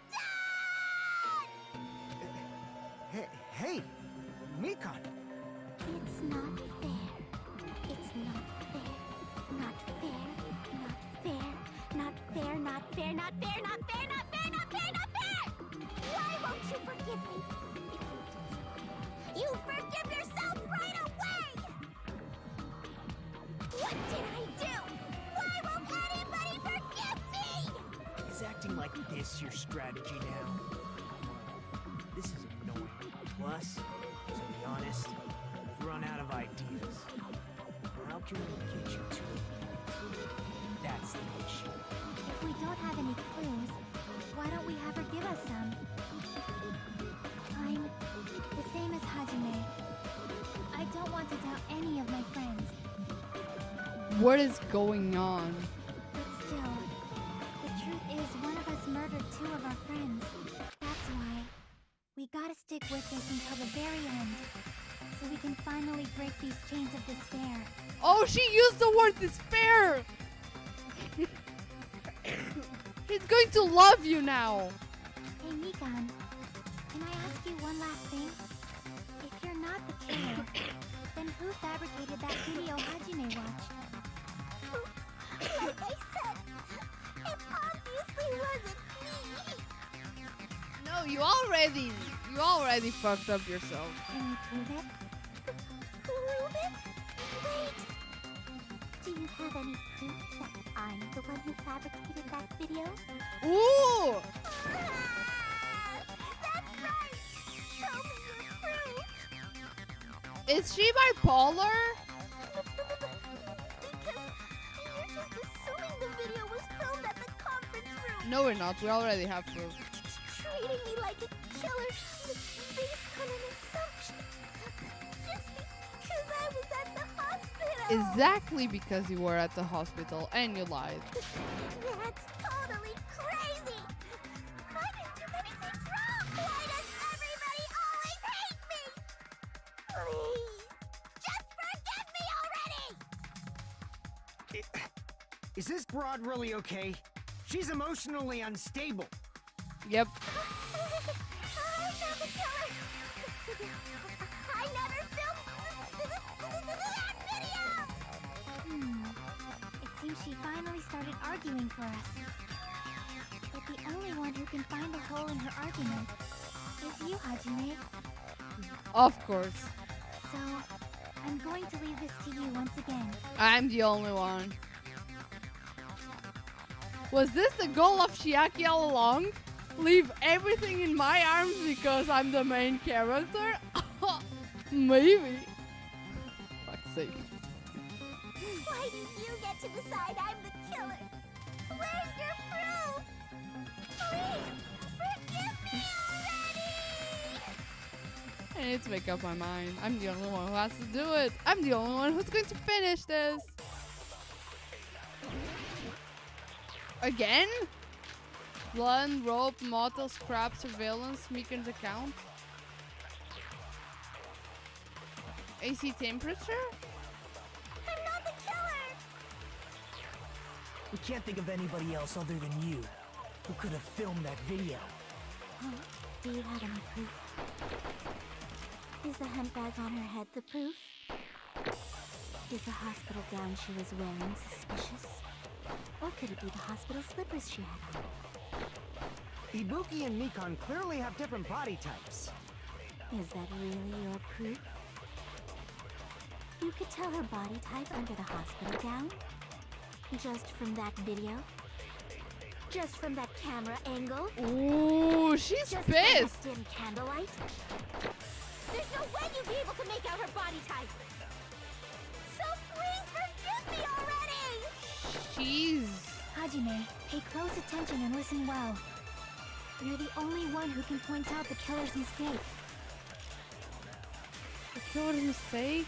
done.
Hey, Mikon.
It's not fair. It's not fair. Not fair. Not fair. Not fair. Not fair. Not fair. Not fair. Not fair. Not fair. Not fair. Why won't you forgive me? If you forgive yourself right away. What did I do? Why won't anybody forgive me?
Is acting like this your strategy now? This is annoying. Plus, to be honest, I've run out of ideas. How can we get you to it? That's the issue.
If we don't have any clues, why don't we have her give us some? I'm the same as Hajime. I don't want to doubt any of my friends.
What is going on?
But still, the truth is one of us murdered two of our friends. That's why we gotta stick with this until the very end, so we can finally break these chains of despair.
Oh, she used the word despair! He's going to love you now.
Hey, Mikan, can I ask you one last thing? If you're not the killer, then who fabricated that video Hajime watched?
Like I said, it obviously wasn't me.
No, you already fucked up yourself.
Can you prove it?
Prove it? Wait. Do you have any proof that I'm the one who fabricated that video?
Ooh!
That's right! Show me your proof!
Is she bipolar?
Because you're just assuming the video was filmed at the conference room.
No, we're not. We already have proof.
Treating me like a killer based on an assumption. Just because I was at the hospital.
Exactly because you were at the hospital and you lied.
That's totally crazy! I didn't do anything wrong! Why does everybody always hate me? Please, just forgive me already!
Is this broad really okay? She's emotionally unstable.
Yep.
I'm not the killer! I never filmed that video!
It seems she finally started arguing for us. But the only one who can find a hole in her argument is you, Hajime.
Of course.
So, I'm going to leave this to you once again.
I'm the only one. Was this the goal of Chiaki all along? Leave everything in my arms because I'm the main character? Maybe. Fuck's sake.
Why do you get to decide I'm the killer? Where's your proof? Please, forgive me already!
I need to make up my mind. I'm the only one who has to do it. I'm the only one who's going to finish this. Again? Blood, rope, motel, scrap, surveillance, Mikan's account. AC temperature?
I'm not the killer!
We can't think of anybody else other than you who could have filmed that video.
Do you have any proof? Is the handbag on her head the proof? Is the hospital gown she was wearing suspicious? Or could it be the hospital slippers she had on?
Ibuki and Mikan clearly have different body types.
Is that really your proof? You could tell her body type under the hospital gown? Just from that video? Just from that camera angle?
Ooh, she's
Just
pissed.
from that dim candlelight? There's no way you'd be able to make out her body type! So please forgive me already!
Jeez.
Hajime, pay close attention and listen well. You're the only one who can point out the killer's mistake.
The killer's mistake?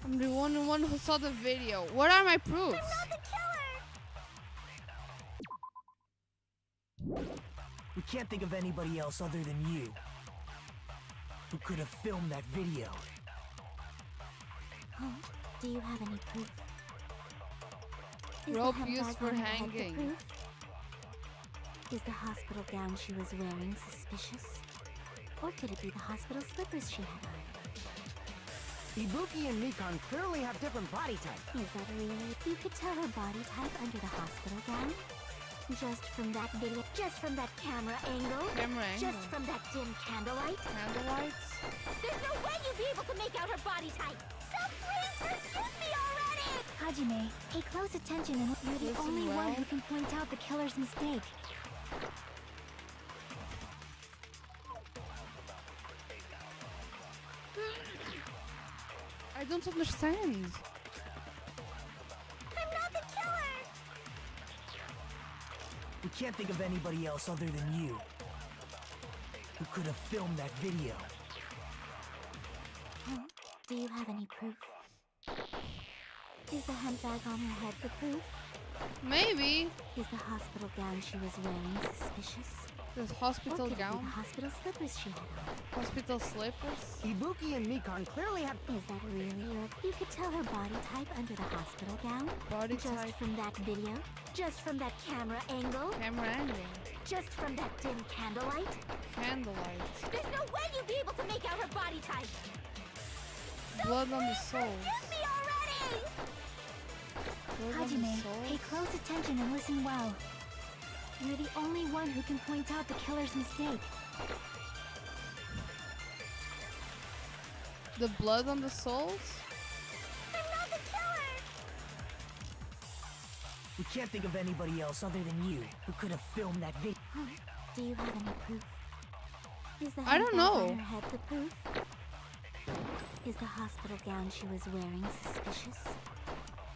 I'm the only one who saw the video. What are my proofs?
I'm not the killer!
We can't think of anybody else other than you who could have filmed that video.
Do you have any proof? Is the
Rope
handbag
used for
on her head the
hanging.
proof? Is the hospital gown she was wearing suspicious? Or could it be the hospital slippers she had on?
Ibuki and Mikan clearly have different body types.
Is that really? You could tell her body type under the hospital gown? Just from that video, just from that camera angle?
Camera angle.
Just from that dim candlelight?
Candlelights?
There's no way you'd be able to make out her body type! So please forgive me already!
Hajime, pay close attention and you're the
Listen
only
well.
one who can point out the killer's mistake.
I don't understand.
I'm not the killer!
We can't think of anybody else other than you who could have filmed that video.
Do you have any proof? Is the handbag on her head the proof?
Maybe.
Is the hospital gown she was wearing suspicious?
This
Or
hospital
could it be
gown?
the hospital slippers she had on?
Hospital slippers?
Ibuki and Mikan clearly have.
Is that really her? You could tell her body type under the hospital gown.
Body
Just
type.
from that video. Just from that camera angle.
Camera angle.
Just from that dim candlelight.
Candlelight.
There's no way you'd be able to make out her body type.
Blood on the soles.
Give me already!
Blood on the
Hajime, pay
soles?
close attention and listen well. You're the only one who can point out the killer's mistake.
The blood on the soles?
I'm not the killer!
We can't think of anybody else other than you who could have filmed that video.
Do you have any proof? Is the
I don't
handbag
know.
on her head the proof? Is the hospital gown she was wearing suspicious?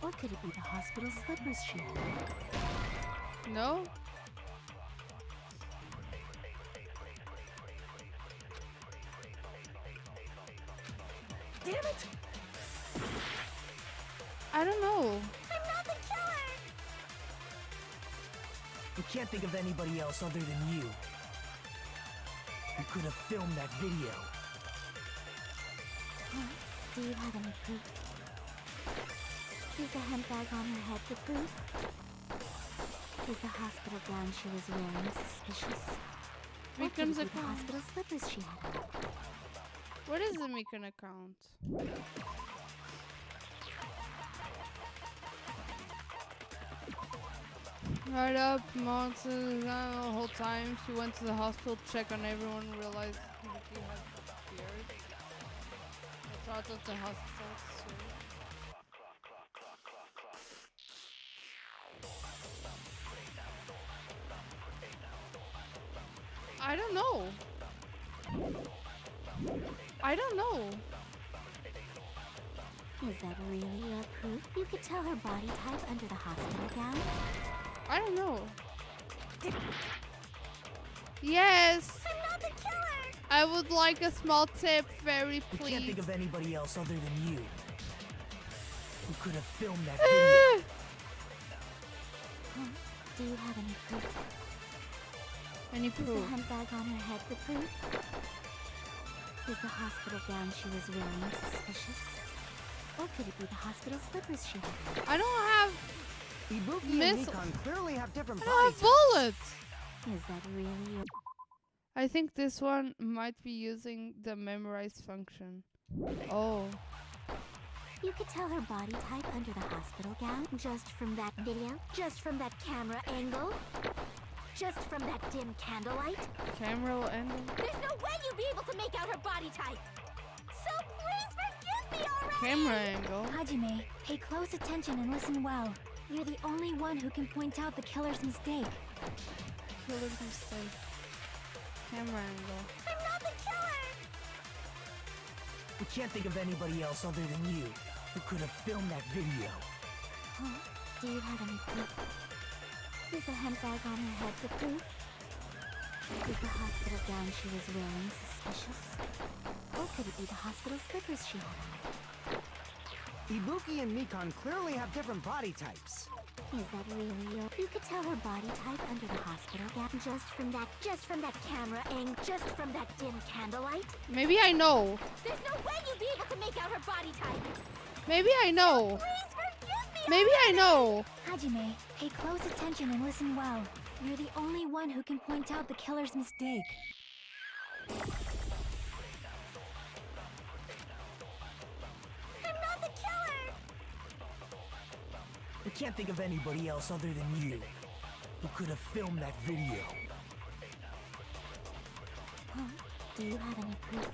Or could it be the hospital slippers she had?
No?
Damn it!
I don't know.
I'm not the killer!
We can't think of anybody else other than you who could have filmed that video.
Do you have any proof? Is the handbag on her head the proof? Is the hospital gown she was wearing suspicious? Or could
Mikan's
it be the
account.
hospital slippers she had on?
What is the Mikan account? Right up, mountains, the whole time she went to the hospital to check on everyone, realized Mickey had disappeared. I thought at the hospital too. I don't know. I don't know.
Is that really your proof? You could tell her body type under the hospital gown.
I don't know. Yes!
I'm not the killer!
I would like a small tip, very
We can't think
please.
of anybody else other than you who could have filmed that video.
Do you have any proof?
Any
Is the
proof?
handbag on her head the proof? Is the hospital gown she was wearing suspicious? Or could it be the hospital slippers she had?
I don't have.
Ibuki
Miss-
and Mikan clearly have different
I
body
don't have
types.
bullets.
Is that really your...
I think this one might be using the memorize function. Oh.
You could tell her body type under the hospital gown just from that video, just from that camera angle, just from that dim candlelight.
Camera angle.
There's no way you'd be able to make out her body type! So please forgive me already!
Camera angle.
Hajime, pay close attention and listen well. You're the only one who can point out the killer's mistake.
Killer's mistake. Camera angle.
I'm not the killer!
We can't think of anybody else other than you who could have filmed that video.
Do you have any proof? Is the handbag on her head the proof? Is the hospital gown she was wearing suspicious? Or could it be the hospital slippers she had on?
Ibuki and Mikan clearly have different body types.
Is that really your... You could tell her body type under the hospital gown just from that camera angle, just from that dim candlelight.
Maybe I know.
There's no way you'd be able to make out her body type!
Maybe I know.
Please forgive me!
Maybe I know.
Hajime, pay close attention and listen well. You're the only one who can point out the killer's mistake.
I'm not the killer!
We can't think of anybody else other than you who could have filmed that video.
Do you have any proof?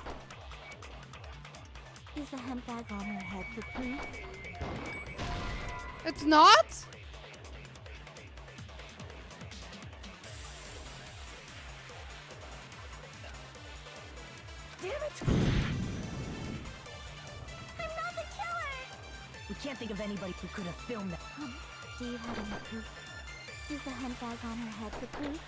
Is the handbag on her head the proof?
It's not?
Damn it! I'm not the killer!
We can't think of anybody who could have filmed that.
Do you have any proof? Is the handbag on her head the proof?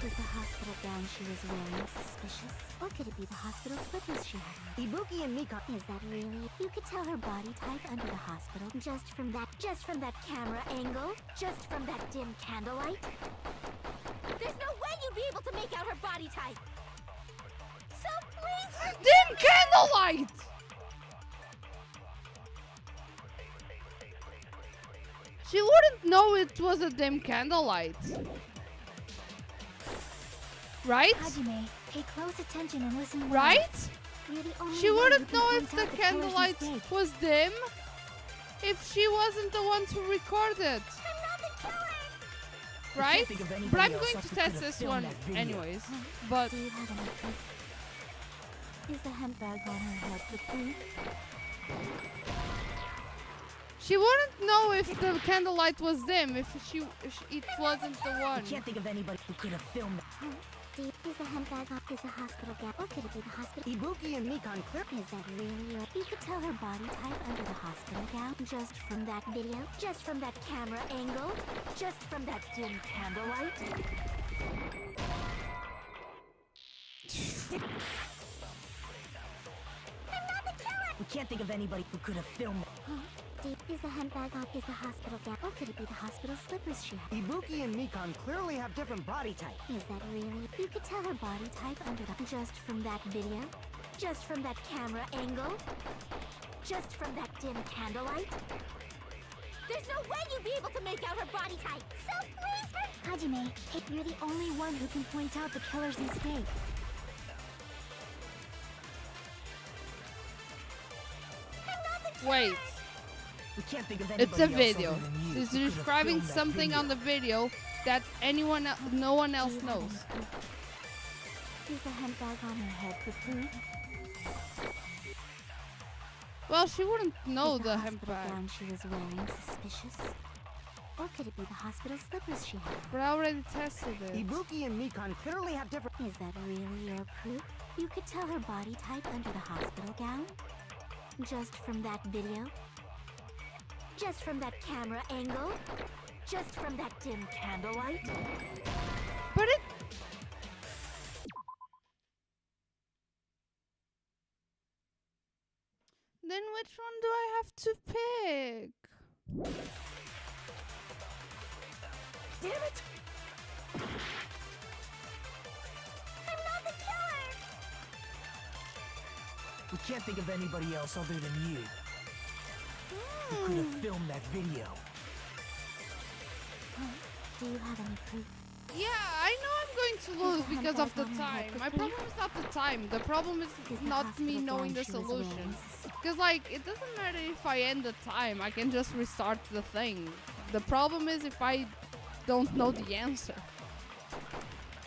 Is the hospital gown she was wearing suspicious? Or could it be the hospital slippers she had on?
Ibuki and Mikan.
Is that really? You could tell her body type under the hospital just from that camera angle, just from that dim candlelight. There's no way you'd be able to make out her body type. So please...
Dim candlelight! She wouldn't know it was a dim candlelight. Right?
Hajime, pay close attention and listen well.
Right?
You're the only
She
one
wouldn't
who can
know
point
if the
out killer's
candlelight
mistake.
was dim if she wasn't the one to record it. Right?
think of anybody
But I'm
else
going
else
to
who
test
could've
this
filmed
one
that video.
anyways. But
Do you have any proof? Is the hemp bag on her head the proof?
she wouldn't know if the candlelight was dim if it wasn't the
I
one.
can't think of anybody who could have filmed that.
Is the hemp bag off? Is the hospital gown? Or could it be the hospital?
Ibuki and Mikan clear.
Is that really your... You could tell her body type under the hospital gown just from that video, just from that camera angle, just from that dim candlelight.
We can't think of anybody who could have filmed that.
Is the hemp bag off? Is the hospital gown? Or could it be the hospital slippers she had?
Ibuki and Mikan clearly have different body types.
Is that really? You could tell her body type under the... Just from that video, just from that camera angle, just from that dim candlelight. There's no way you'd be able to make out her body type. So please...
Hajime, you're the only one who can point out the killer's mistake.
Wait,
We can't think of anybody
it's a
else
video.
other than you
She's
who could've
describing
filmed that
something on the
video.
video that no one else knows.
Is the hemp bag on her head the proof?
Well, she wouldn't know
Is
the hemp
hospital
bag,
gown she was wearing suspicious? Or could it be the hospital slippers she had?
but I already tested it.
Ibuki and Mikan clearly have different.
Is that really your proof?
You could tell her body type under the hospital gown just from that video, just from that camera angle, just from that dim candlelight.
But it... Then which one do I have to pick?
Damn it!
I'm not the killer!
We can't think of anybody else other than you who could have filmed that video.
Do you have any proof?
Yeah, I know I'm going to lose because of the time. My problem is not the time. The problem is not me knowing the solution. Because, like, it doesn't matter if I end the time. I can just restart the thing. The problem is if I don't know the answer.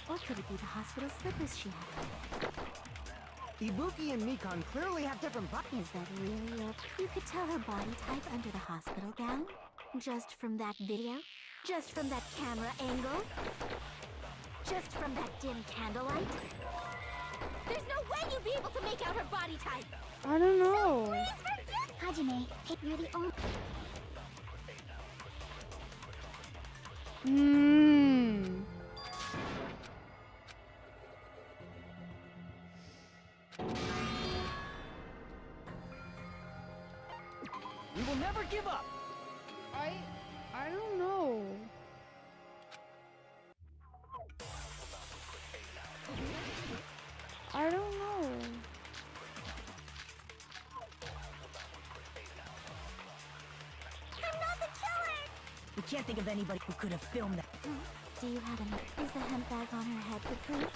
Or could it be the hospital slippers she had?
Ibuki and Mikan clearly have different bodies.
Is that really your... You could tell her body type under the hospital gown just from that video, just from that camera angle, just from that dim candlelight. There's no way you'd be able to make out her body type.
I don't know.
Hajime, you're the only...
We will never give up!
I don't know. I don't know.
I'm not the killer!
We can't think of anybody who could have filmed that.
Do you have any... Is the hemp bag on her head the proof?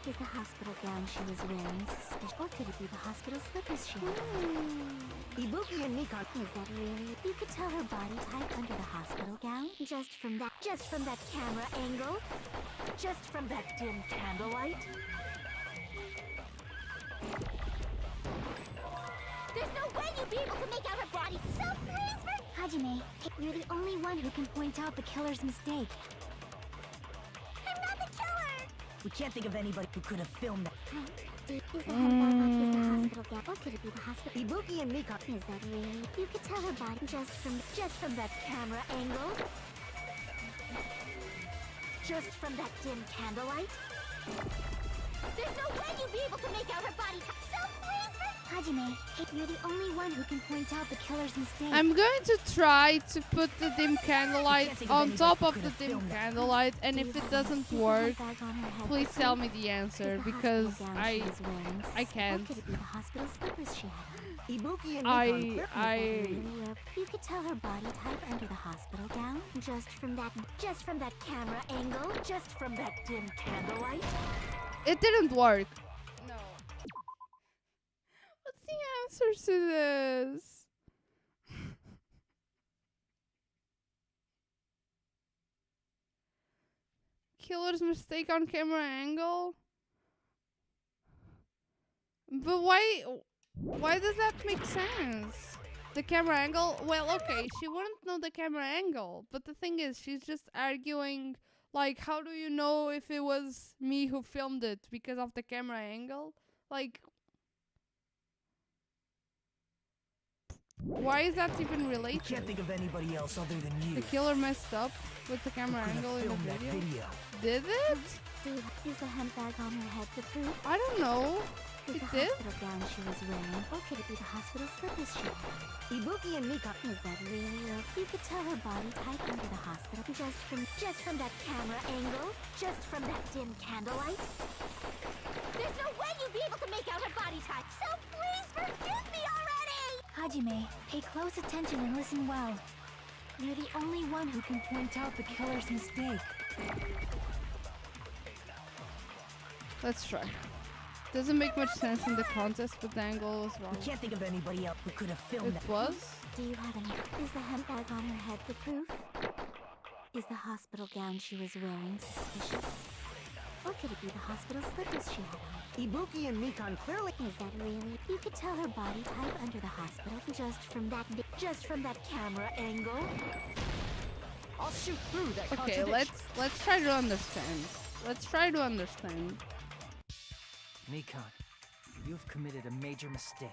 Is the hospital gown she was wearing suspicious? Or could it be the hospital slippers she had?
Ibuki and Mikan.
Is that really? You could tell her body type under the hospital gown just from that camera angle, just from that dim candlelight. There's no way you'd be able to make out her body. So please,
Hajime, you're the only one who can point out the killer's mistake.
I'm not the killer.
We can't think of anybody who could have filmed that.
Is the hemp bag off? Is the hospital gown? Or could it be the hospital?
Ibuki and Mikan.
Is that really? You could tell her body just from that camera angle, just from that dim candlelight. There's no way you'd be able to make out her body. So please,
Hajime, you're the only one who can point out the killer's mistake.
I'm going to try to put the dim candlelight on top of the dim candlelight, and if it doesn't work, please tell me the answer, because I can't.
Could it be the hospital slippers she had on?
Ibuki and
You could tell her body type under the hospital gown just from that camera angle, just from that dim candlelight.
It didn't work. No. What's the answer to this? Killer's mistake on camera angle? But why does that make sense? The camera angle? Well, okay, she wouldn't know the camera angle, but the thing is, she's just arguing, like, how do you know if it was me who filmed it because of the camera angle? Like, why is that even related?
Can't think of anybody else other than you.
The killer messed up with the camera angle in the video. Did it?
Is the handbag on her head the proof?
I don't know.
Is
It
the
did?
hospital gown she was wearing, or could it be the hospital slippers she had?
Ibuki and Mika.
Is that really real? You could tell her body type under the hospital just from that camera angle, just from that dim candlelight.
There's no way you'd be able to make out her body type, so please forgive me already!
Hajime, pay close attention and listen well. You're the only one who can point out the killer's mistake.
Let's try. Doesn't make much sense in the context, but the angle was wrong.
I can't think of anybody else who could have filmed
It
that.
was?
Do you have any? Is the handbag on her head the proof? Is the hospital gown she was wearing suspicious? Or could it be the hospital slippers she had on?
Ibuki and Mikan clearly.
Is that really? You could tell her body type under the hospital just from that camera angle.
I'll shoot through that
Okay, let's try to understand. Let's try to understand.
Mikan, you've committed a major mistake.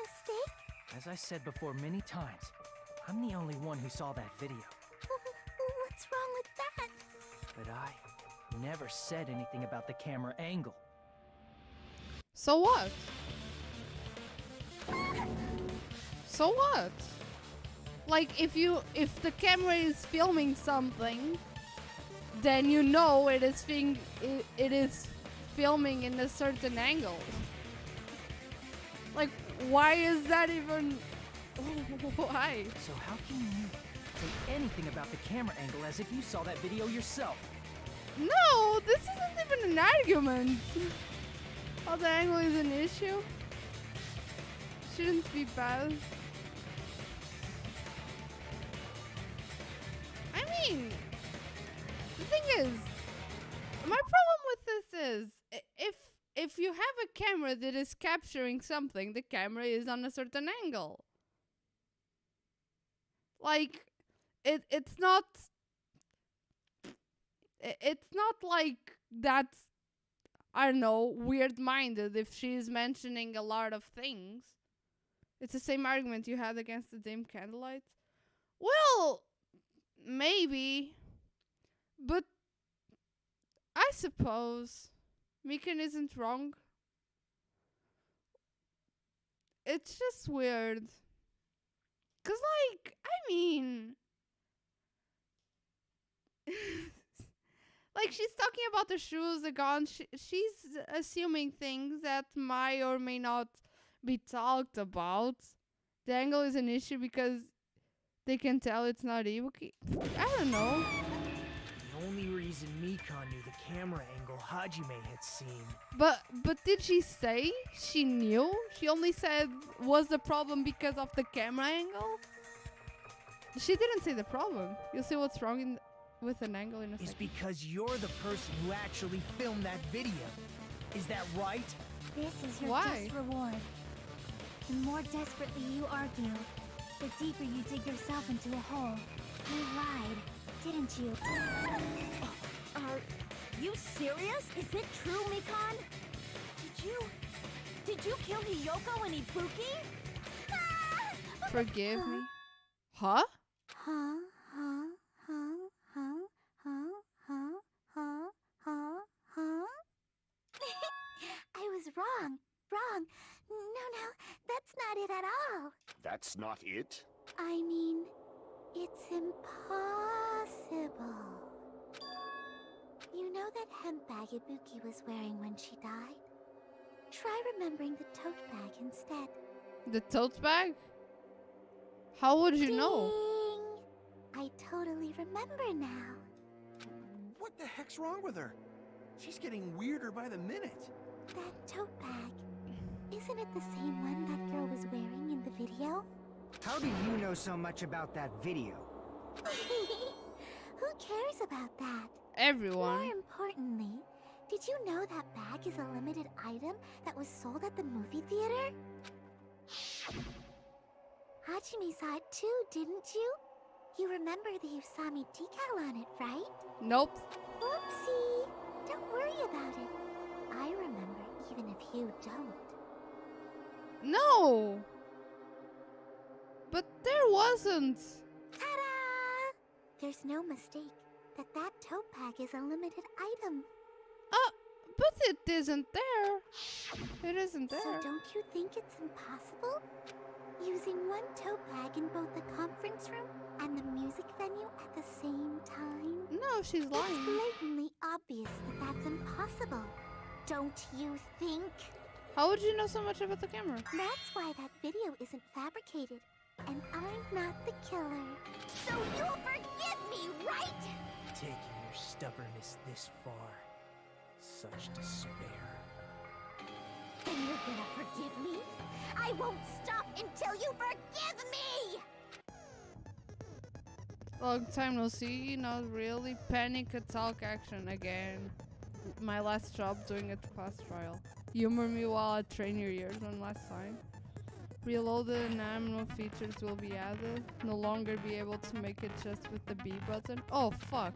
Mistake?
As I said before many times, I'm the only one who saw that video.
What's wrong with that?
But I never said anything about the camera angle.
So what? So what? Like, if the camera is filming something, then you know it is filming in a certain angle. Like, why is that even? Why?
So how can you say anything about the camera angle as if you saw that video yourself?
No, this isn't even an argument. Oh, the angle is an issue. Shouldn't be bad. I mean, the thing is, my problem with this is, if you have a camera that is capturing something, the camera is on a certain angle. Like, it's not like that's, I don't know, weird-minded if she's mentioning a lot of things. It's the same argument you had against the dim candlelight. Well, maybe, but I suppose Mikan isn't wrong. It's just weird. 'Cause, like, I mean, like, she's talking about the shoes, the gun. She's assuming things that might or may not be talked about. The angle is an issue because they can tell it's not Ibuki. I don't know.
The only reason Mikan knew the camera angle Hajime had seen.
But did she say she knew? She only said was the problem because of the camera angle? She didn't say the problem. You'll see what's wrong with an angle in a second.
It's because you're the person who actually filmed that video. Is that right?
This is your
Why?
just reward. The more desperately you argue, the deeper you dig yourself into a hole. You lied, didn't you?
Are you serious? Is it true, Mikan? Did you kill Hiyoko and Ibuki?
Forgive me. Huh?
Huh? Huh? Huh? Huh? Huh? Huh? Huh? Huh? Huh? I was wrong.
it at all.
That's not it?
I mean, it's impossible. You know that hemp bag Ibuki was wearing when she died? Try remembering the tote bag instead.
The tote bag? How would you know?
Ding! I totally remember now.
What the heck's wrong with her? She's getting weirder by the minute.
That tote bag. Isn't it the same one that girl was wearing in the video?
How do you know so much about that video?
Who cares about that?
Everyone.
More importantly, did you know that bag is a limited item that was sold at the movie theater? Hajime saw it too, didn't you? You remember the Usami decal on it, right?
Nope.
Oopsie! Don't worry about it. I remember even if you don't.
No! But there wasn't.
Ta-da! There's no mistake that tote bag is a limited item.
But it isn't there. It isn't there.
So don't you think it's impossible? Using one tote bag in both the conference room and the music venue at the same time?
No, she's lying.
It's blatantly obvious that that's impossible. Don't you think?
How would you know so much about the camera?
That's why that video isn't fabricated. And I'm not the killer. So you'll forgive me, right?
Taking your stubbornness this far. Such despair.
Then you're gonna forgive me? I won't stop until you forgive me!
Long time no see, not really. Panic attack action again. My last job doing a class trial. Humor me while I train your ears one last time. Reloaded and ammo features will be added. No longer be able to make it just with the B button. Oh fuck.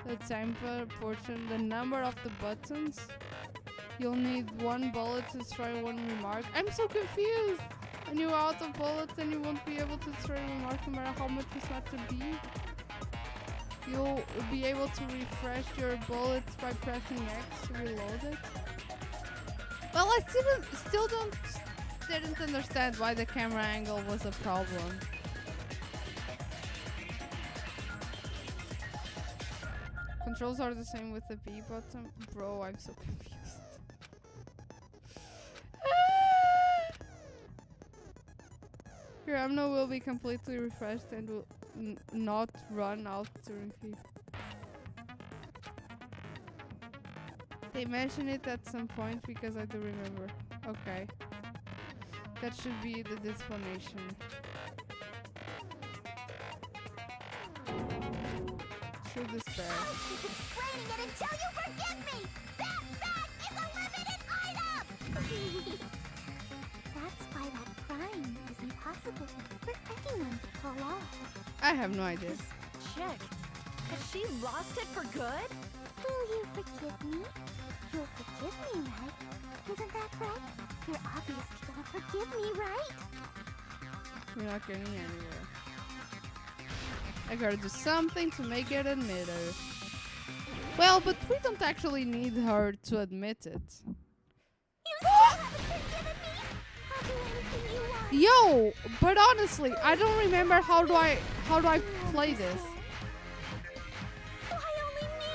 The time portion, the number of the buttons. You'll need one bullet to try one remark. I'm so confused! When you're out of bullets, then you won't be able to try a remark no matter how much you set to B. You'll be able to refresh your bullets by pressing X to reload it. Well, I still didn't understand why the camera angle was a problem. Controls are the same with the B button. Bro, I'm so confused. Your ammo will be completely refreshed and will not run out during FIFA. They mention it at some point because I do remember. Okay. That should be the explanation. True despair.
I'll keep explaining it until you forgive me! That bag is a limited item! That's why that crime is impossible for anyone to pull off.
I have no idea.
This chick, has she lost it for good?
Will you forgive me? You'll forgive me, right? Isn't that right? You're obviously gonna forgive me, right?
We're not getting anywhere. I gotta do something to make it admit her. Well, but we don't actually need her to admit it.
You still haven't forgiven me? I'll do anything you want.
Yo, but honestly, I don't remember how do I play this.
Why only me?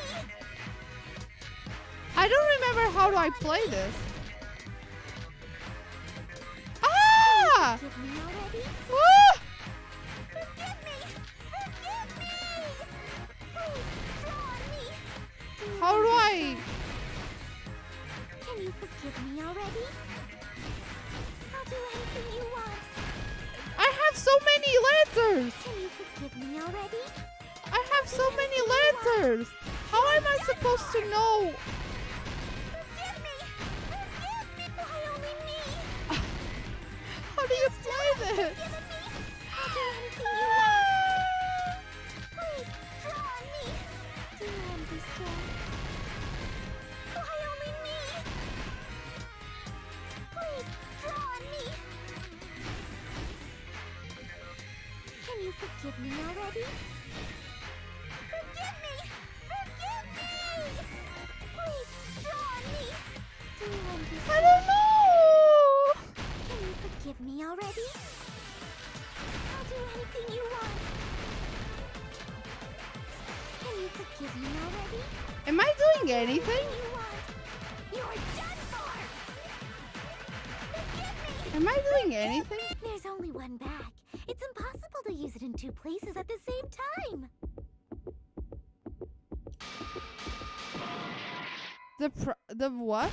I don't remember how do I play this. Ah!
Forgive me already?
Ah!
Forgive me! Forgive me! Please, draw on me!
How do I?
Can you forgive me already? I'll do anything you want.
I have so many letters.
Can you forgive me already?
I have so many letters. How am I supposed to know?
Forgive me! Forgive me! Why only me?
How do you play this?
Forgive me! I'll do anything you want. Please, draw on me. Do you understand? Why only me? Please, draw on me. Can you forgive me already? Forgive me! Forgive me! Please, draw on me. Do you understand?
I don't know.
Can you forgive me
doing anything?
You're done for!
Am I doing anything?
There's only one bag. It's impossible to use it in two places at the same time.
The what?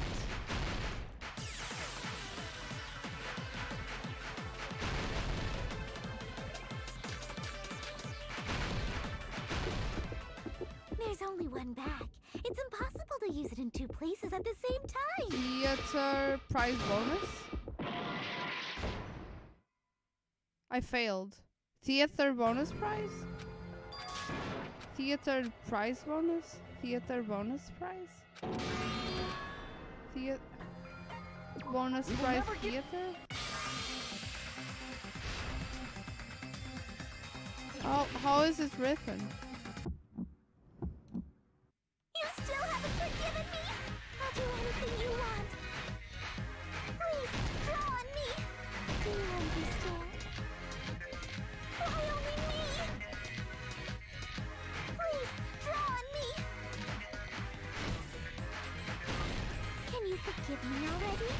There's only one bag. It's impossible to use it in two places at the same time.
Theater prize bonus? I failed. Theater bonus prize? Theater prize bonus? Theater bonus prize? Bonus prize theater? How is it written?
You still haven't forgiven me? I'll do anything you want. Please, draw on me. Do you understand? Why only me? Please, draw on me. Can you forgive me already?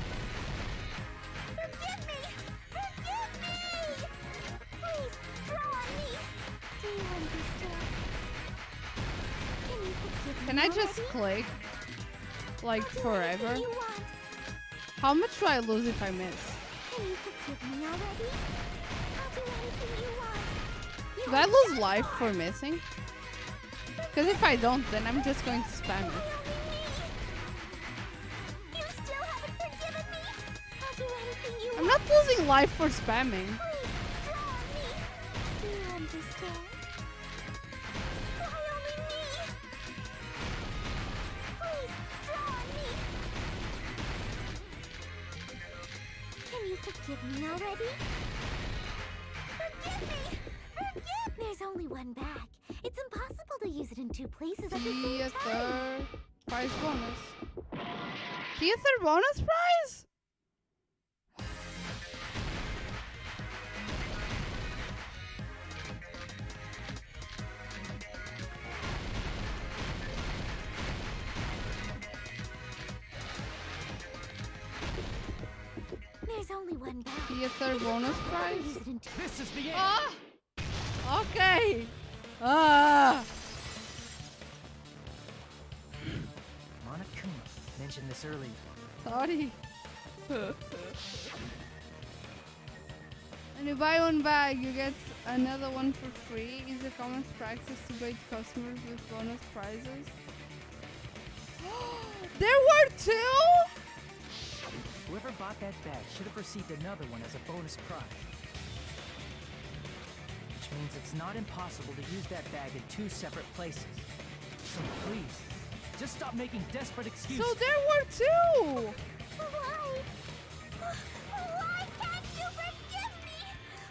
Forgive me! Forgive me! Please, draw on me. Do you understand? Can you forgive me
Can I just
already?
click? Like
I'll do
forever?
anything you want.
How much do I lose if I miss?
Can you forgive me already? I'll do anything you want.
Do I lose life for missing? Because if I don't, then I'm just going to spam it.
You still haven't forgiven me. I'll do anything you
I'm
want.
not losing life for spamming.
Please, draw on me. Do you understand? Why only me? Please, draw on me. Can you forgive me already? Forgive me! Forgive! There's only one bag. It's impossible to use it in two places at the same time.
Theater prize bonus. Theater bonus prize?
There's only one bag.
Theater bonus prize?
Use it in two.
This is the end.
Ah! Okay! Ah!
Monokuma mentioned this earlier.
Sorry. When you buy one bag, you get another one for free. Is it common practice to bait customers with bonus prizes? There were two?
Whoever bought that bag should have received another one as a bonus prize. Which means it's not impossible to use that bag in two separate places. So please, just stop making desperate excuses.
So there were two!
Why? Why can't you forgive me?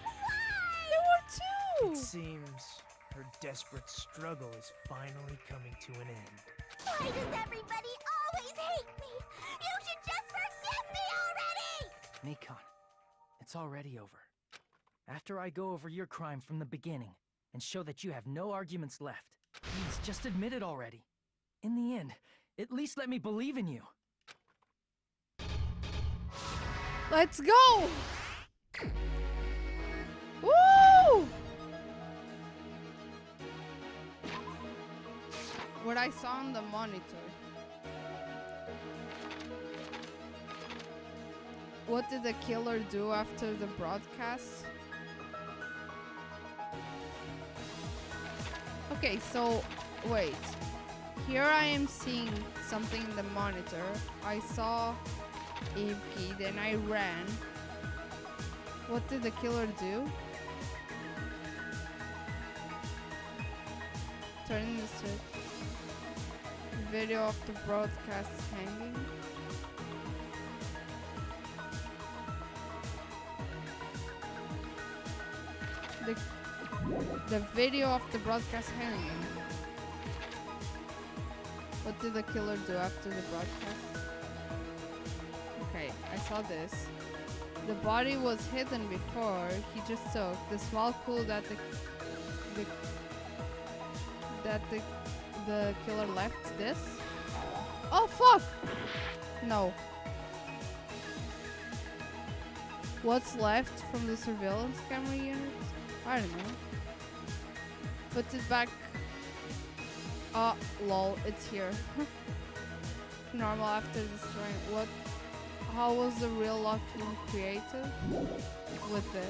Why?
There were two!
It seems her desperate struggle is finally coming to an end.
Why does everybody always hate me? You should just forgive me already!
Nikon, it's already over. After I go over your crime from the beginning and show that you have no arguments left, please just admit it already. In the end, at least let me believe in you.
Let's go! Woo! What I saw on the monitor. What did the killer do after the broadcast? Okay, so wait. Here I am seeing something in the monitor. I saw OwAbbie, then I ran. What did the killer do? Turning the switch. Video of the broadcast hanging. The video of the broadcast hanging. What did the killer do after the broadcast? Okay, I saw this. The body was hidden before. He just took the small clue that the killer left. This. Oh, fuck! No. What's left from the surveillance camera unit? I don't know. Put it back. Oh, lol, it's here. Normal after destroying. What? How was the real locked room created? With this.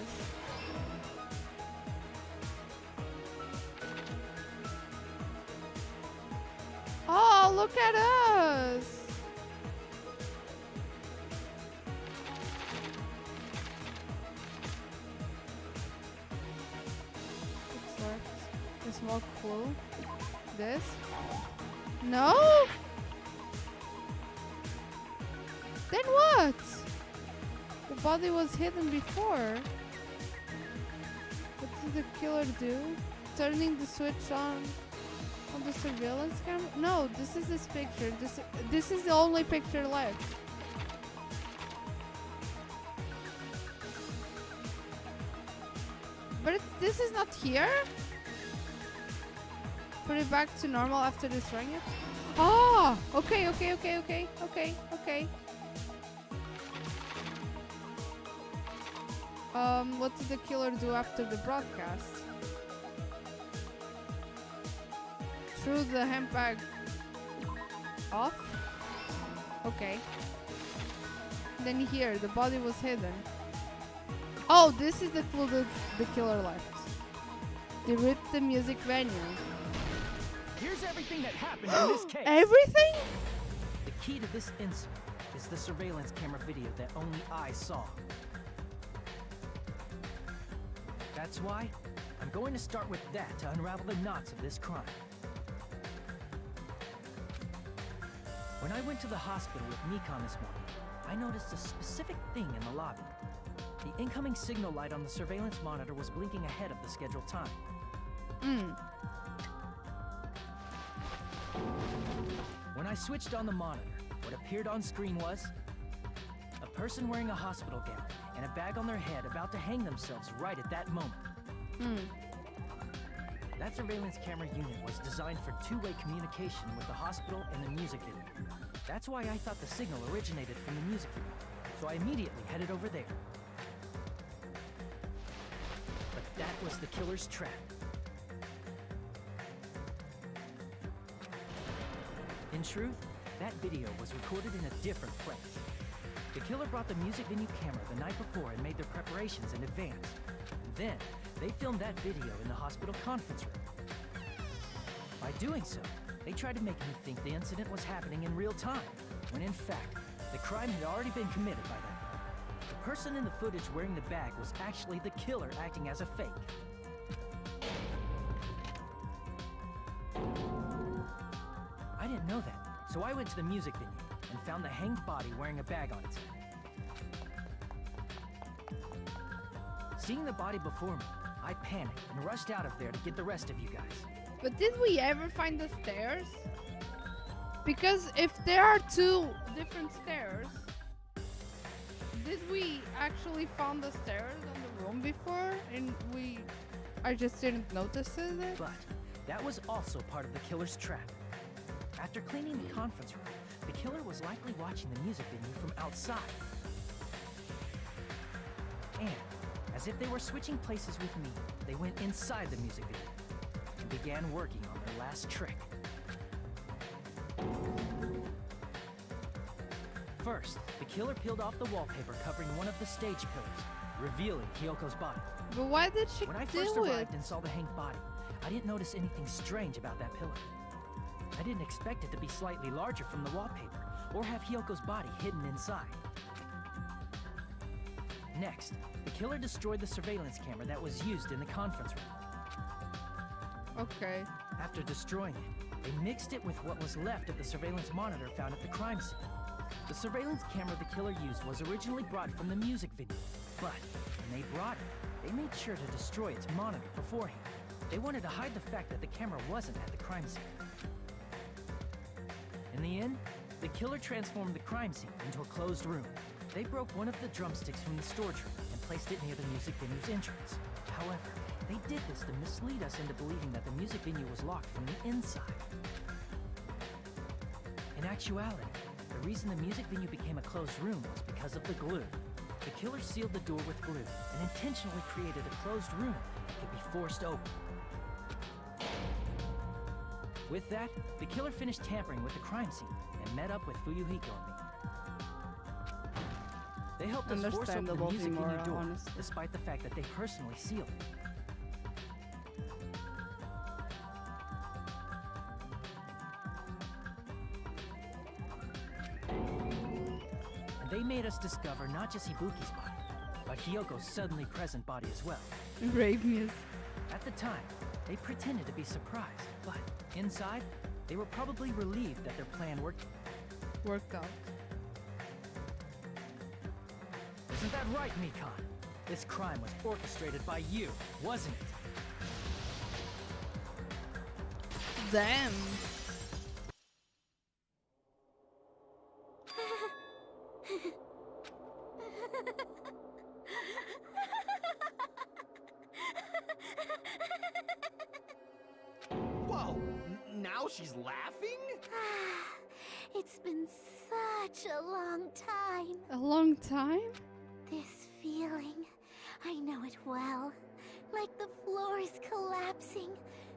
Oh, look at us! What's left? A small clue. This? No? Then what? The body was hidden before. What did the killer do? Turning the switch on the surveillance camera? No, this is this picture. This is the only picture left. But this is not here? Put it back to normal after destroying it? Ah! Okay. What did the killer do after the broadcast? Threw the handbag off? Okay. Then here, the body was hidden. Oh, this is the clue that the killer left. They ripped the music venue.
Here's everything that happened in this case.
Everything?
The key to this incident is the surveillance camera video that only I saw. That's why I'm going to start with that to unravel the knots of this crime. When I went to the hospital with Nikon this morning, I noticed a specific thing in the lobby. The incoming signal light on the surveillance monitor was blinking ahead of the scheduled time. When I switched on the monitor, what appeared on screen was a person wearing a hospital gown and a bag on their head about to hang themselves right at that moment. That surveillance camera unit was designed for two-way communication with the hospital and the music video. That's why I thought the signal originated from the music video, so I immediately headed over there. But that was the killer's trap. In truth, that video was recorded in a different place. The killer brought the music venue camera the night before and made their preparations in advance. And then, they filmed that video in the hospital conference room. By doing so, they tried to make me think the incident was happening in real time, when in fact, the crime had already been committed by that point. The person in the footage wearing the bag was actually the killer acting as a fake. I didn't know that, so I went to the music venue and found the hanged body wearing a bag on its head. Seeing the body before me, I panicked and rushed out of there to get the rest of you guys.
But did we ever find the stairs? Because if there are two different stairs, did we actually find the stairs on the room before and I just didn't notice it?
But that was also part of the killer's trap. After cleaning the conference room, the killer was likely watching the music venue from outside. And, as if they were switching places with me, they went inside the music video and began working on their last trick. First, the killer peeled off the wallpaper covering one of the stage pillars, revealing Hyoko's body.
But why did she do it?
When I first arrived and saw the hanged body, I didn't notice anything strange about that pillar. I didn't expect it to be slightly larger from the wallpaper, or have Hyoko's body hidden inside. Next, the killer destroyed the surveillance camera that was used in the conference room.
Okay.
After destroying it, they mixed it with what was left of the surveillance monitor found at the crime scene. The surveillance camera the killer used was originally brought from the music video, but when they brought it, they made sure to destroy its monitor beforehand. They wanted to hide the fact that the camera wasn't at the crime scene. In the end, the killer transformed the crime scene into a closed room. They broke one of the drumsticks from the storage room and placed it near the music venue's entrance. However, they did this to mislead us into believing that the music venue was locked from the inside. In actuality, the reason the music venue became a closed room was because of the glue. The killer sealed the door with glue and intentionally created a closed room that could be forced open. With that, the killer finished tampering with the crime scene and met up with Fuyuhiko and me. They helped us force open the music venue door,
honestly.
despite the fact that they personally sealed it. And they made us discover not just Ibuki's body, but Hyoko's suddenly present body as well.
Rave music.
At the time, they pretended to be surprised, but inside, they were probably relieved that their plan worked
out.
Isn't that right, Mikan? This crime was orchestrated by you, wasn't it?
Damn.
Whoa! Now she's laughing?
It's been such a long time.
A long time?
This feeling, I know it well. Like the floor is collapsing,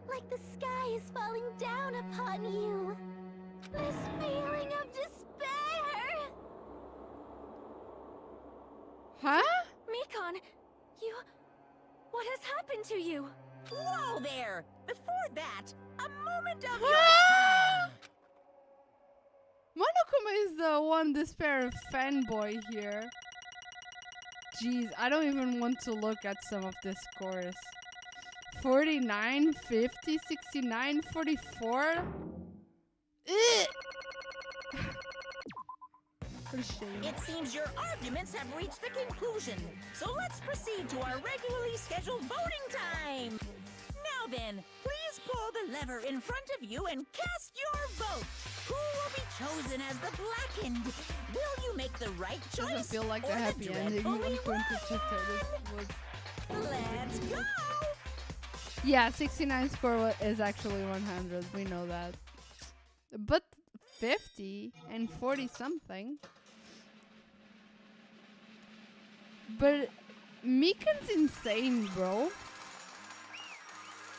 like the sky is falling down upon you. This feeling of despair!
Huh?
Mikan, you... What has happened to you?
Whoa there! Before that, a moment of your
Ah!
time!
Monokuma is the one despair fanboy here. Jeez, I don't even want to look at some of the scores. 49, 50, 69, 44. What a shame.
It seems your arguments have reached a conclusion, so let's proceed to our regularly scheduled voting time! Now then, please pull the lever in front of you and cast your vote! Who will be chosen as the blackened? Will you make the right choice?
Doesn't feel like the
or
happy ending.
dreadfully
1.2 was...
Let's go!
Yeah, 69 score is actually 100. We know that. But 50 and 40 something. But Mikan's insane, bro.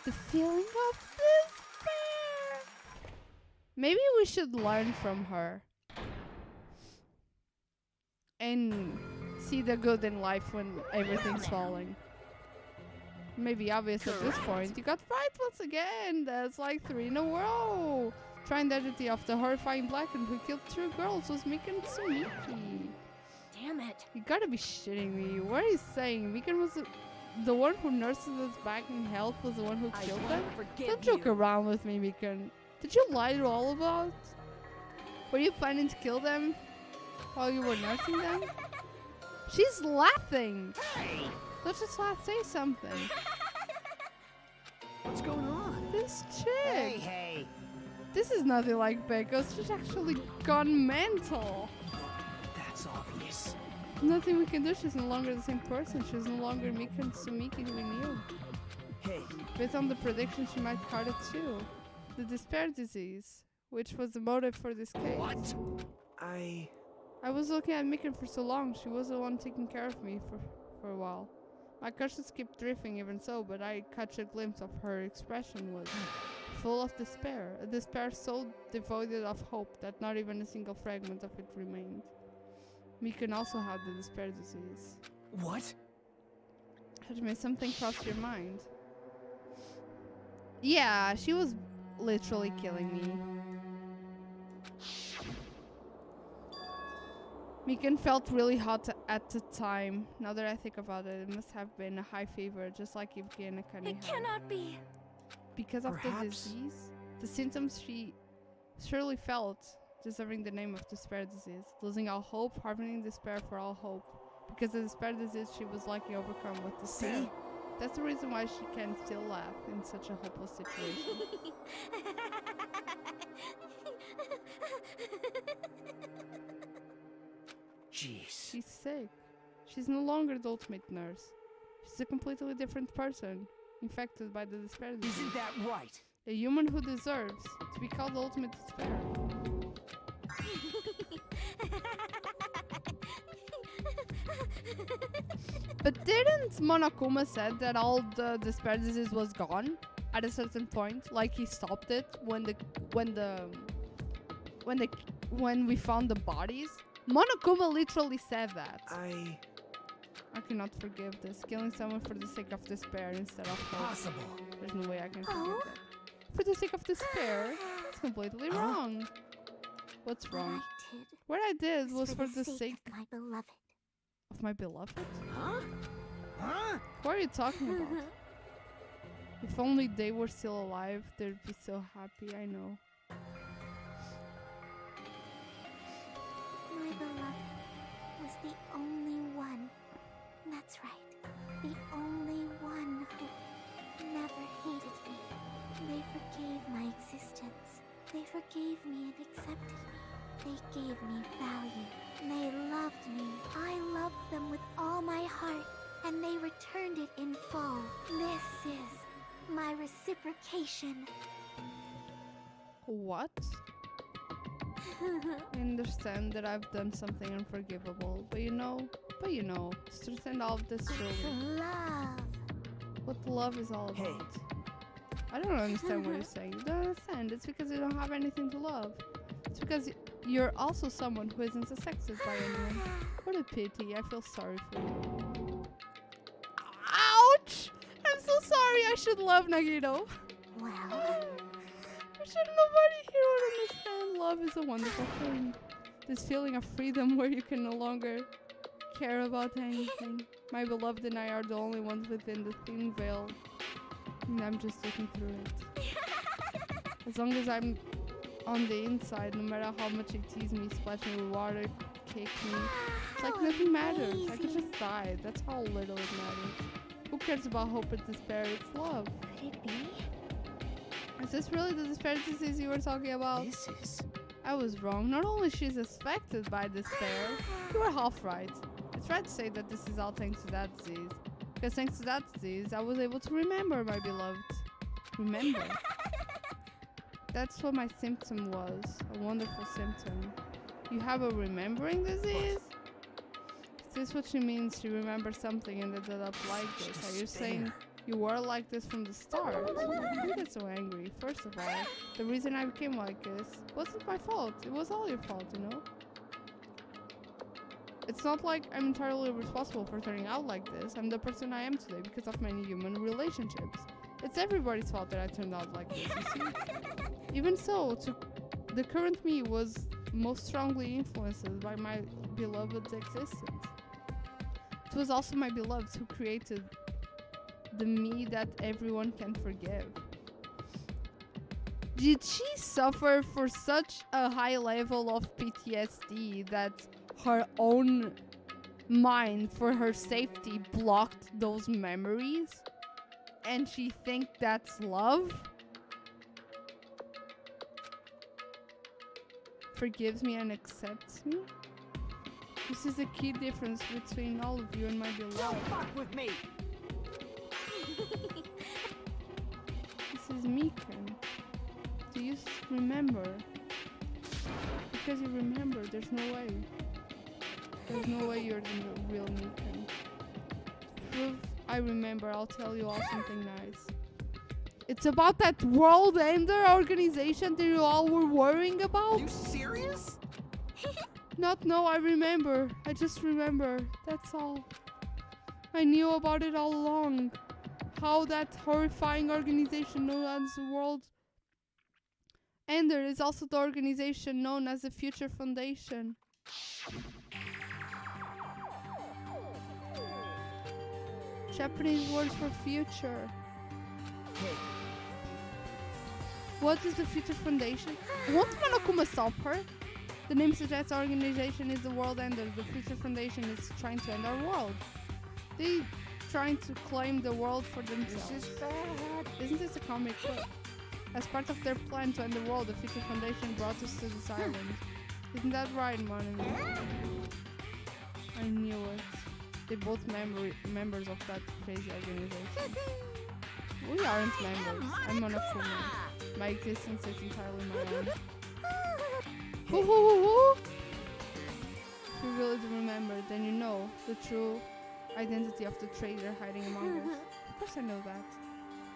The feeling of despair. Maybe we should learn from her. And see the good in life when everything's falling. Maybe obvious at this point. You got right once again. That's like 3 in a row. Trying the identity of the horrifying blackened who killed 2 girls was Mikan Tsumiki.
Damn it.
You gotta be shitting me. What are you saying? Mikan was the one who nurses us back in health was the one who killed them? Don't joke around with me, Mikan. Did you lie to all of us? Were you planning to kill them while you were nursing them? She's laughing. Let's just say something.
What's going on?
This chick.
Hey.
This is nothing like Beko. She's actually gone mental.
That's obvious.
Nothing we can do. She's no longer the same person. She's no longer Mikan Tsumiki who we knew.
Hey.
Based on the prediction, she might card it too. The despair disease, which was the motive for this case.
What?
I was looking at Mikan for so long. She was the one taking care of me for a while. My conscience kept drifting even so, but I caught a glimpse of her expression was full of despair. A despair so devoid of hope that not even a single fragment of it remained. Mikan also had the despair disease.
What?
Hajime, something crossed your mind. Yeah, she was literally killing me. Mikan felt really hot at the time. Now that I think about it, it must have been a high fever, just like Yuki and Akane
It
had.
cannot be.
Because of the disease? The symptoms she surely felt, deserving the name of despair disease. Losing all hope, harboring despair for all hope. Because the despair disease she was likely overcome with despair.
See?
That's the reason why she can still laugh in such a hopeless situation.
Jeez.
She's sick. She's no longer the ultimate nurse. She's a completely different person, infected by the despair disease.
Isn't that right?
A human who deserves to be called the ultimate despair. But didn't Monokuma said that all the despair disease was gone at a certain point? Like he stopped it when we found the bodies? Monokuma literally said that. I cannot forgive this. Killing someone for the sake of despair instead of hope.
Possible.
There's no way I can forgive that. For the sake of despair? That's completely wrong. What's wrong? What I did was for the sake
of my beloved.
Of my beloved?
Huh?
What are you talking about? If only they were still alive, they'd be so happy, I know.
My beloved was the only one. That's right. The only one who never hated me. They forgave my existence. They forgave me and accepted me. They gave me value. They loved me. I loved them with all my heart, and they returned it in full. This is my reciprocation.
What? I understand that I've done something unforgivable, but you know, to understand all of this really.
Love.
What love is all about. I don't understand what you're saying. You don't understand. It's because you don't have anything to love. It's because you're also someone who isn't affected by anyone. What a pity. I feel sorry for you. Ouch! I'm so sorry. I should love Nagito.
Well.
I'm sure nobody here would understand. Love is a wonderful thing. This feeling of freedom where you can no longer care about anything. My beloved and I are the only ones within the thin veil. And I'm just looking through it. As long as I'm on the inside, no matter how much they tease me, splash me with water, kick me, it's like nothing matters. I could just die. That's how little it matters. Who cares about hope and despair? It's love.
Could it be?
Is this really the despair disease you were talking about?
This is...
I was wrong. Not only she's affected by despair, you were half right. It's right to say that this is all thanks to that disease. Because thanks to that disease, I was able to remember my beloved. Remember. That's what my symptom was. A wonderful symptom. You have a remembering disease? Is this what she means? She remembers something and ended up like this. Are you saying you were like this from the start? You get so angry. First of all, the reason I became like this wasn't my fault. It was all your fault, you know? It's not like I'm entirely responsible for turning out like this. I'm the person I am today because of many human relationships. It's everybody's fault that I turned out like this, you see? Even so, the current me was most strongly influenced by my beloved's existence. It was also my beloved who created the me that everyone can forgive. Did she suffer for such a high level of PTSD that her own mind, for her safety, blocked those memories? And she thinks that's love? Forgives me and accepts me? This is a key difference between all of you and my beloved.
Don't fuck with me!
This is Mikan. Do you remember? Because you remember, there's no way. There's no way you're the real Mikan. To prove I remember, I'll tell you all something nice. It's about that World Ender organization that you all were worrying about?
You serious?
No, I remember. I just remember. That's all. I knew about it all along. How that horrifying organization known as the World Ender is also the organization known as the Future Foundation. Japanese word for future.
Hey.
What is the Future Foundation? Won't Monokuma stop her? The name suggests our organization is the World Ender. The Future Foundation is trying to end our world. They trying to claim the world for themselves.
This is bad.
Isn't this a comic book? As part of their plan to end the world, the Future Foundation brought us to this island. Isn't that right, Monomi? I knew it. They're both members of that crazy organization. We aren't members. I'm Monokuma. My existence is entirely my own. Who? you really do remember, then you know the true identity of the traitor hiding among us. Of course I know that.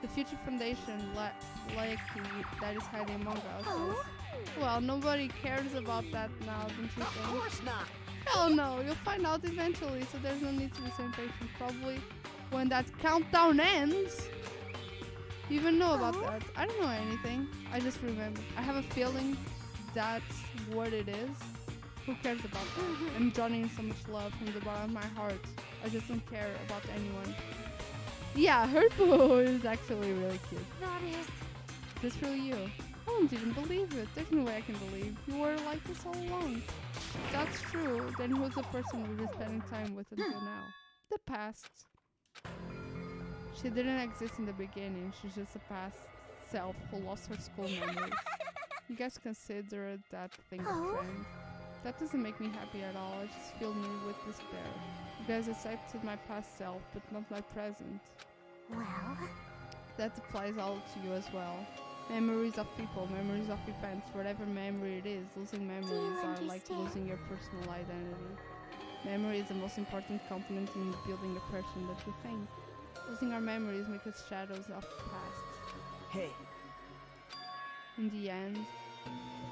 The future foundation lackey that is hiding among us. Well, nobody cares about that now, don't you think?
Of course not.
Hell no, you'll find out eventually, so there's no need to be so impatient. Probably when that countdown ends. You even know about that? I don't know anything. I just remember. I have a feeling that's what it is. Who cares about that? I'm drowning in so much love from the bottom of my heart. I just don't care about anyone. Yeah, her poo is actually really cute.
That is.
Is this really you? I won't even believe it. There's no way I can believe. You were like this all along. If that's true, then who's the person we've been spending time with until now? The past. She didn't exist in the beginning. She's just a past self who lost her school memories. You guys consider that thing a friend? That doesn't make me happy at all. I just fill me with despair. You guys accepted my past self, but not my present.
Well,
that applies all to you as well. Memories of people, memories of events, whatever memory it is, losing memories are like losing your personal identity. Memory is the most important component in building a person that you think. Losing our memories makes us shadows of the past.
Hey.
In the end,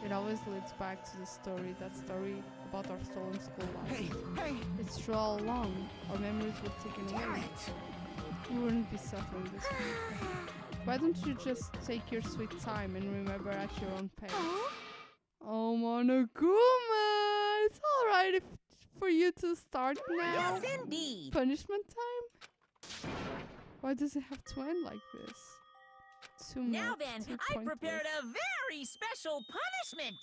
it always leads back to the story, that story about our stolen school life.
Hey!
It's true all along. Our memories were taken away. We wouldn't be suffering this way. Why don't you just take your sweet time and remember at your own pace? Oh, Monokuma! It's alright for you to start now.
Yes, indeed.
Punishment time? Why does it have to end like this? Too
now
much,
then,
too
I
pointless.
prepared a very special punishment.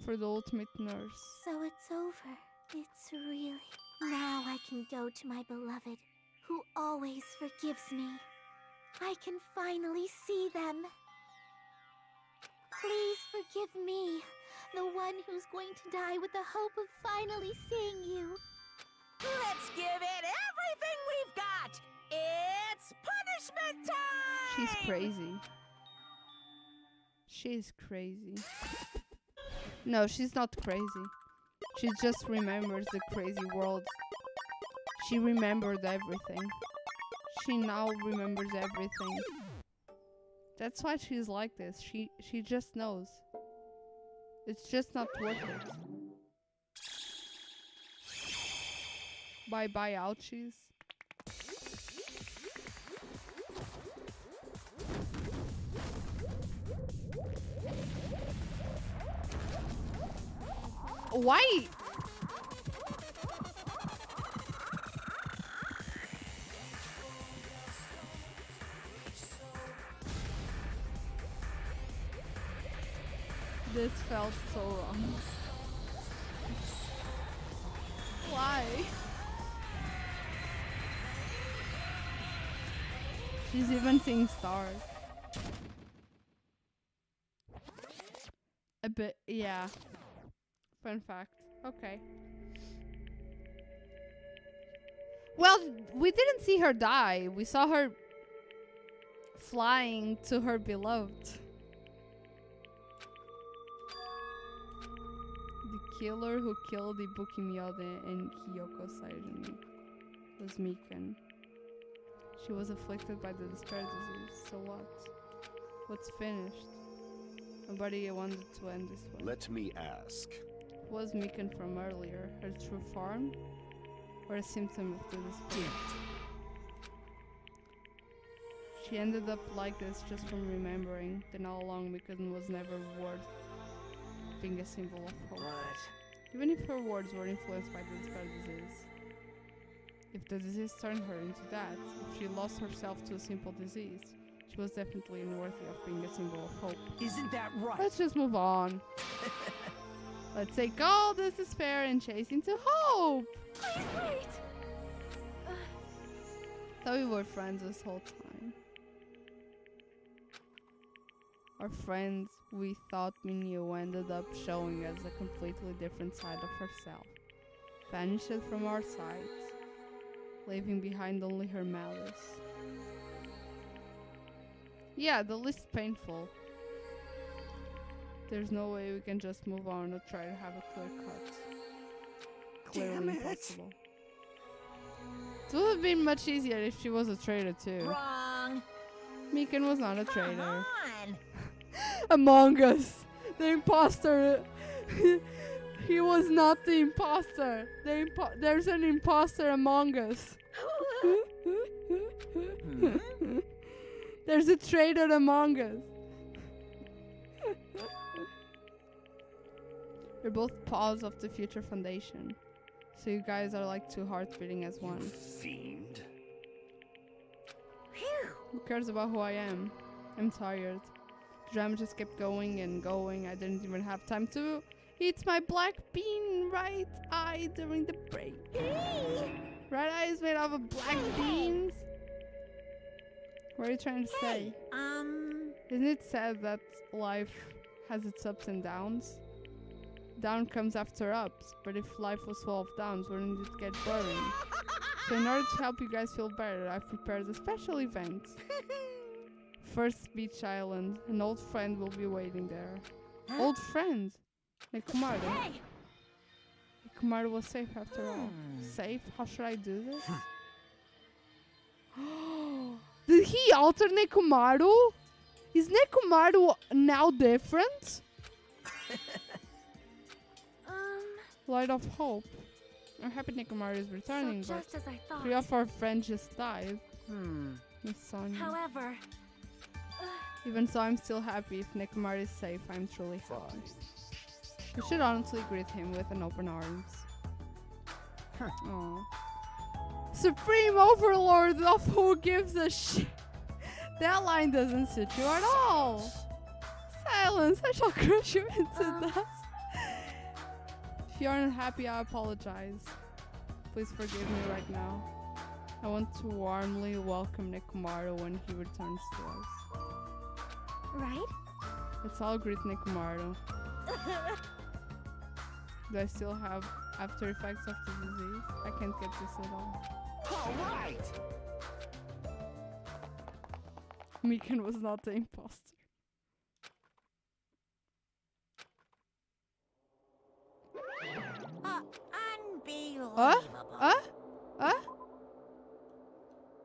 For the ultimate nurse.
So it's over. It's really... Now I can go to my beloved, who always forgives me. I can finally see them. Please forgive me, the one who's going to die with the hope of finally seeing you.
Let's give it everything we've got. It's punishment time!
She's crazy. She's crazy. No, she's not crazy. She just remembers the crazy world. She remembered everything. She now remembers everything. That's why she's like this. She just knows. It's just not worth it. Bye bye, ouchies. Why? This felt so wrong. Why? She's even seeing stars. A bit, yeah. Fun fact. Okay. Well, we didn't see her die. We saw her flying to her beloved. The killer who killed Ibuki Miyode and Hiyoko Saijuni was Mikan. She was afflicted by the despair disease. So what? What's finished? Nobody wanted to end this way.
Let me ask.
Was Mikan from earlier her true form? Or a symptom of the dispute? She ended up like this just from remembering that all along Mikan was never worth being a symbol of hope.
What?
Even if her words were influenced by the despair disease. If the disease turned her into that, if she lost herself to a simple disease, she was definitely unworthy of being a symbol of hope.
Isn't that right?
Let's just move on. Let's take all this despair and chase into hope!
Please wait!
Thought we were friends this whole time. Our friends we thought we knew ended up showing us a completely different side of herself. Vanished from our sight, leaving behind only her malice. Yeah, the least painful. There's no way we can just move on or try to have a clear cut. clearly impossible. It would have been much easier if she was a traitor too.
Wrong.
Mikan was not a
Come
traitor.
on.
Among Us, the imposter. He was not the imposter. There's an imposter among us. There's a traitor among us. You're both paws of the future foundation. So you guys are like two hearts beating as one.
Fiend.
Who cares about who I am? I'm tired. The drama just kept going and going. I didn't even have time to eat my black bean right eye during the break. Right eye is made out of black beans? What are you trying to say? Isn't it sad that life has its ups and downs? Down comes after ups, but if life was full of downs, wouldn't it get boring? So in order to help you guys feel better, I've prepared a special event. First Beach Island. An old friend will be waiting there. Old friend? Nekomaru. Nekomaru was safe after all. Safe? How should I do this? Did he alter Nekomaru? Is Nekomaru now different? Light of Hope. I'm happy Nekomaru is returning,
So
but
just as I thought.
3 of our friends just died. Miss Sonia.
However,
Even so, I'm still happy. If Nekomaru is safe, I'm truly happy. We should honestly greet him with an open arms. Aww. Supreme Overlord of who gives a shit. That line doesn't suit you at all. Silence, I shall crush you into dust. If you're unhappy, I apologize. Please forgive me right now. I want to warmly welcome Nekomaru when he returns to us.
Right?
Let's all greet Nekomaru. Do I still have after effects of the disease? I can't get this at all.
All right.
Mikan was not the imposter.
Unbelievable.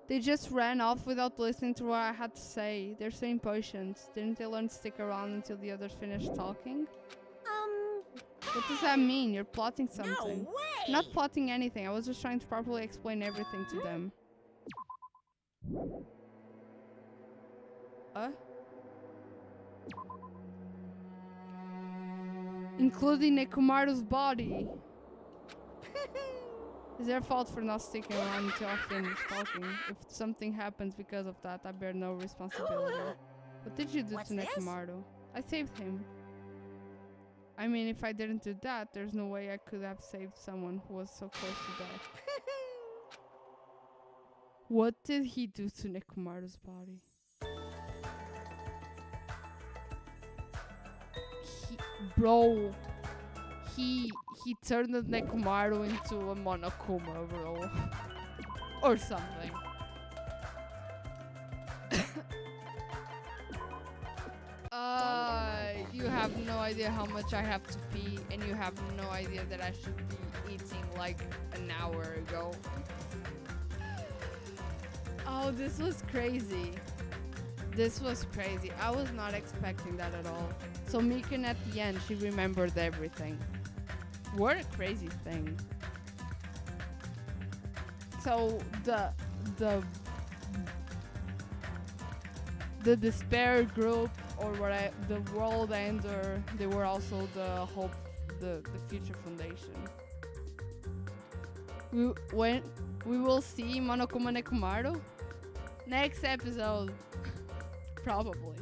They just ran off without listening to what I had to say. They're so impatient. Didn't they learn to stick around until the others finished talking? What does that mean? You're plotting something.
No way.
Not plotting anything. I was just trying to properly explain everything to them. Including Nekomaru's body. It's their fault for not sticking around until I finish talking. If something happens because of that, I bear no responsibility. What did you do
What's
to
this?
Nekomaru? I saved him. I mean, if I didn't do that, there's no way I could have saved someone who was so close to death. What did he do to Nekomaru's body? He turned the Nekomaru into a Monokuma, bro. Or something. You have no idea how much I have to pee, and you have no idea that I should be eating like an hour ago. Oh, this was crazy. This was crazy. I was not expecting that at all. So Mikan at the end, she remembered everything. What a crazy thing. So the despair group, or what the world ender, they were also the hope, the future foundation. We will see Monokuma Nekomaru next episode. Probably.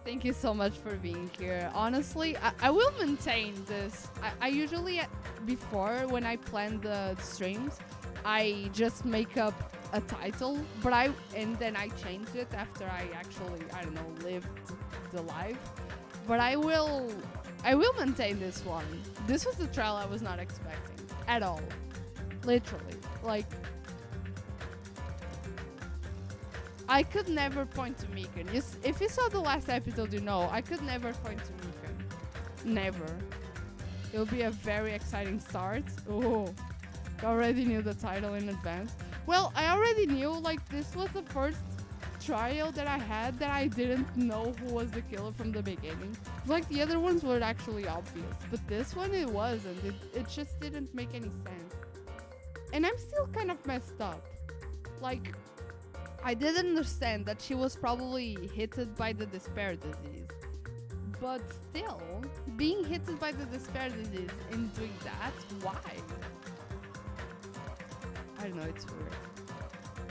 Thank you so much for being here. Honestly, I will maintain this. I usually, before, when I plan the streams, I just make up a title, but and then I change it after I actually, I don't know, lived the life. But I will maintain this one. This was the trial I was not expecting at all. Literally. Like, I could never point to Mikan. If you saw the last episode, you know, I could never point to Mikan. Never. It'll be a very exciting start. Oh, I already knew the title in advance. Well, I already knew, like, this was the first trial that I had that I didn't know who was the killer from the beginning. Like, the other ones were actually obvious, but this one it wasn't. It just didn't make any sense. And I'm still kind of messed up. Like, I did understand that she was probably hit by the despair disease. But still, being hit by the despair disease and doing that, why? I don't know, it's weird.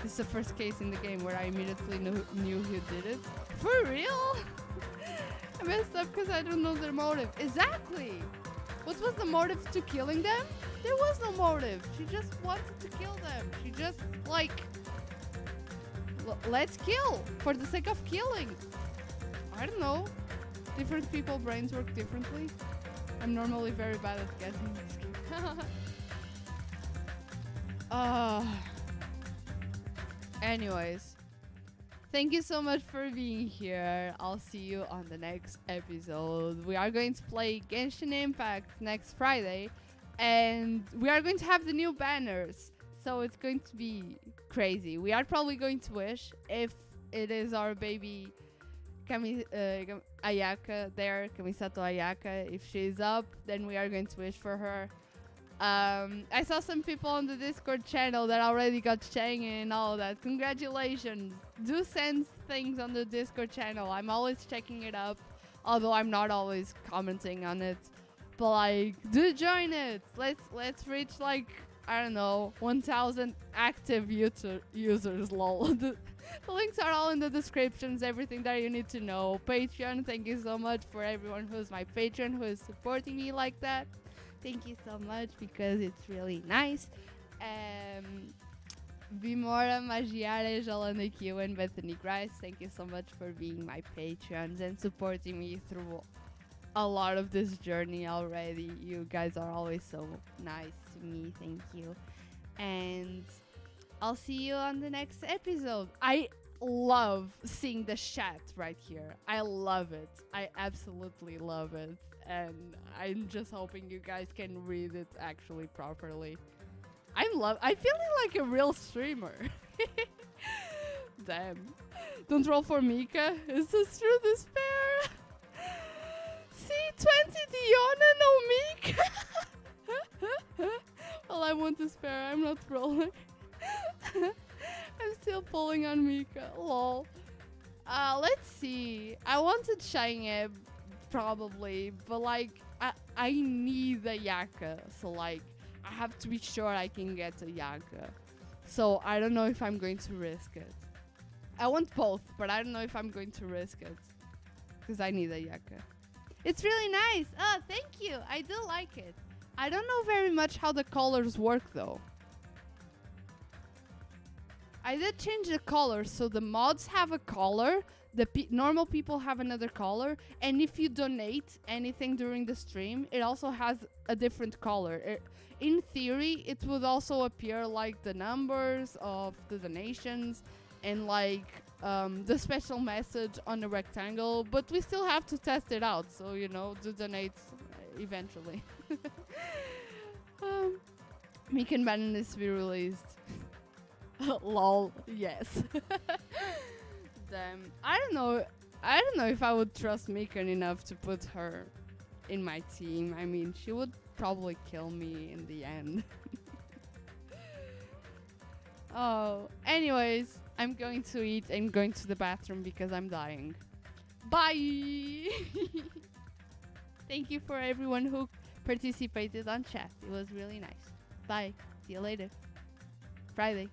This is the first case in the game where I immediately knew who did it. For real? I messed up because I don't know their motive. Exactly! What was the motive to killing them? There was no motive. She just wanted to kill them. She just, like, let's kill for the sake of killing. I don't know. Different people brains work differently. I'm normally very bad at guessing. Anyways, thank you so much for being here. I'll see you on the next episode. We are going to play Genshin Impact next Friday, and we are going to have the new banners, so it's going to be crazy. We are probably going to wish, if it is our baby Ayaka there, Kamisato Ayaka, if she's up, then we are going to wish for her. I saw some people on the Discord channel that already got Shang and all that. Congratulations. Do send things on the Discord channel. I'm always checking it up, although I'm not always commenting on it. But like, do join it. Let's reach, like, I don't know, 1,000 active users, lol. The links are all in the descriptions, everything that you need to know. Patreon, thank you so much for everyone who's my patron, who is supporting me like that. Thank you so much, because it's really nice. Vimora, Majiare, Jolanda, Q, and Bethany, Grice, thank you so much for being my patrons and supporting me through a lot of this journey already. You guys are always so nice to me. Thank you. And I'll see you on the next episode. I love seeing the chat right here. I love it. I absolutely love it. And I'm just hoping you guys can read it actually properly. I feel like a real streamer. Damn. Don't roll for Mika. Is this true despair? C20 Diona, no Mika. Well, I want to spare. I'm not rolling. I'm still pulling on Mika. Lol. Let's see. I wanted Shang probably, but like I need a Yaka, so like I have to be sure I can get a Yaka. So I don't know if I'm going to risk it. I want both, but I don't know if I'm going to risk it, because I need a Yaka. It's really nice. Oh, thank you. I do like it. I don't know very much how the colors work though. I did change the color, so the mods have a color, the normal people have another color, and if you donate anything during the stream, it also has a different color. In theory, it would also appear like the numbers of the donations and like the special message on the rectangle, but we still have to test it out, so you know, do donate eventually. Mikan Bannon is to be released. Lol, yes. Damn. I don't know if I would trust Mikan enough to put her in my team. I mean, she would probably kill me in the end. Oh, anyways, I'm going to eat and going to the bathroom because I'm dying. Bye! Thank you for everyone who participated on chat. It was really nice. Bye. See you later. Friday.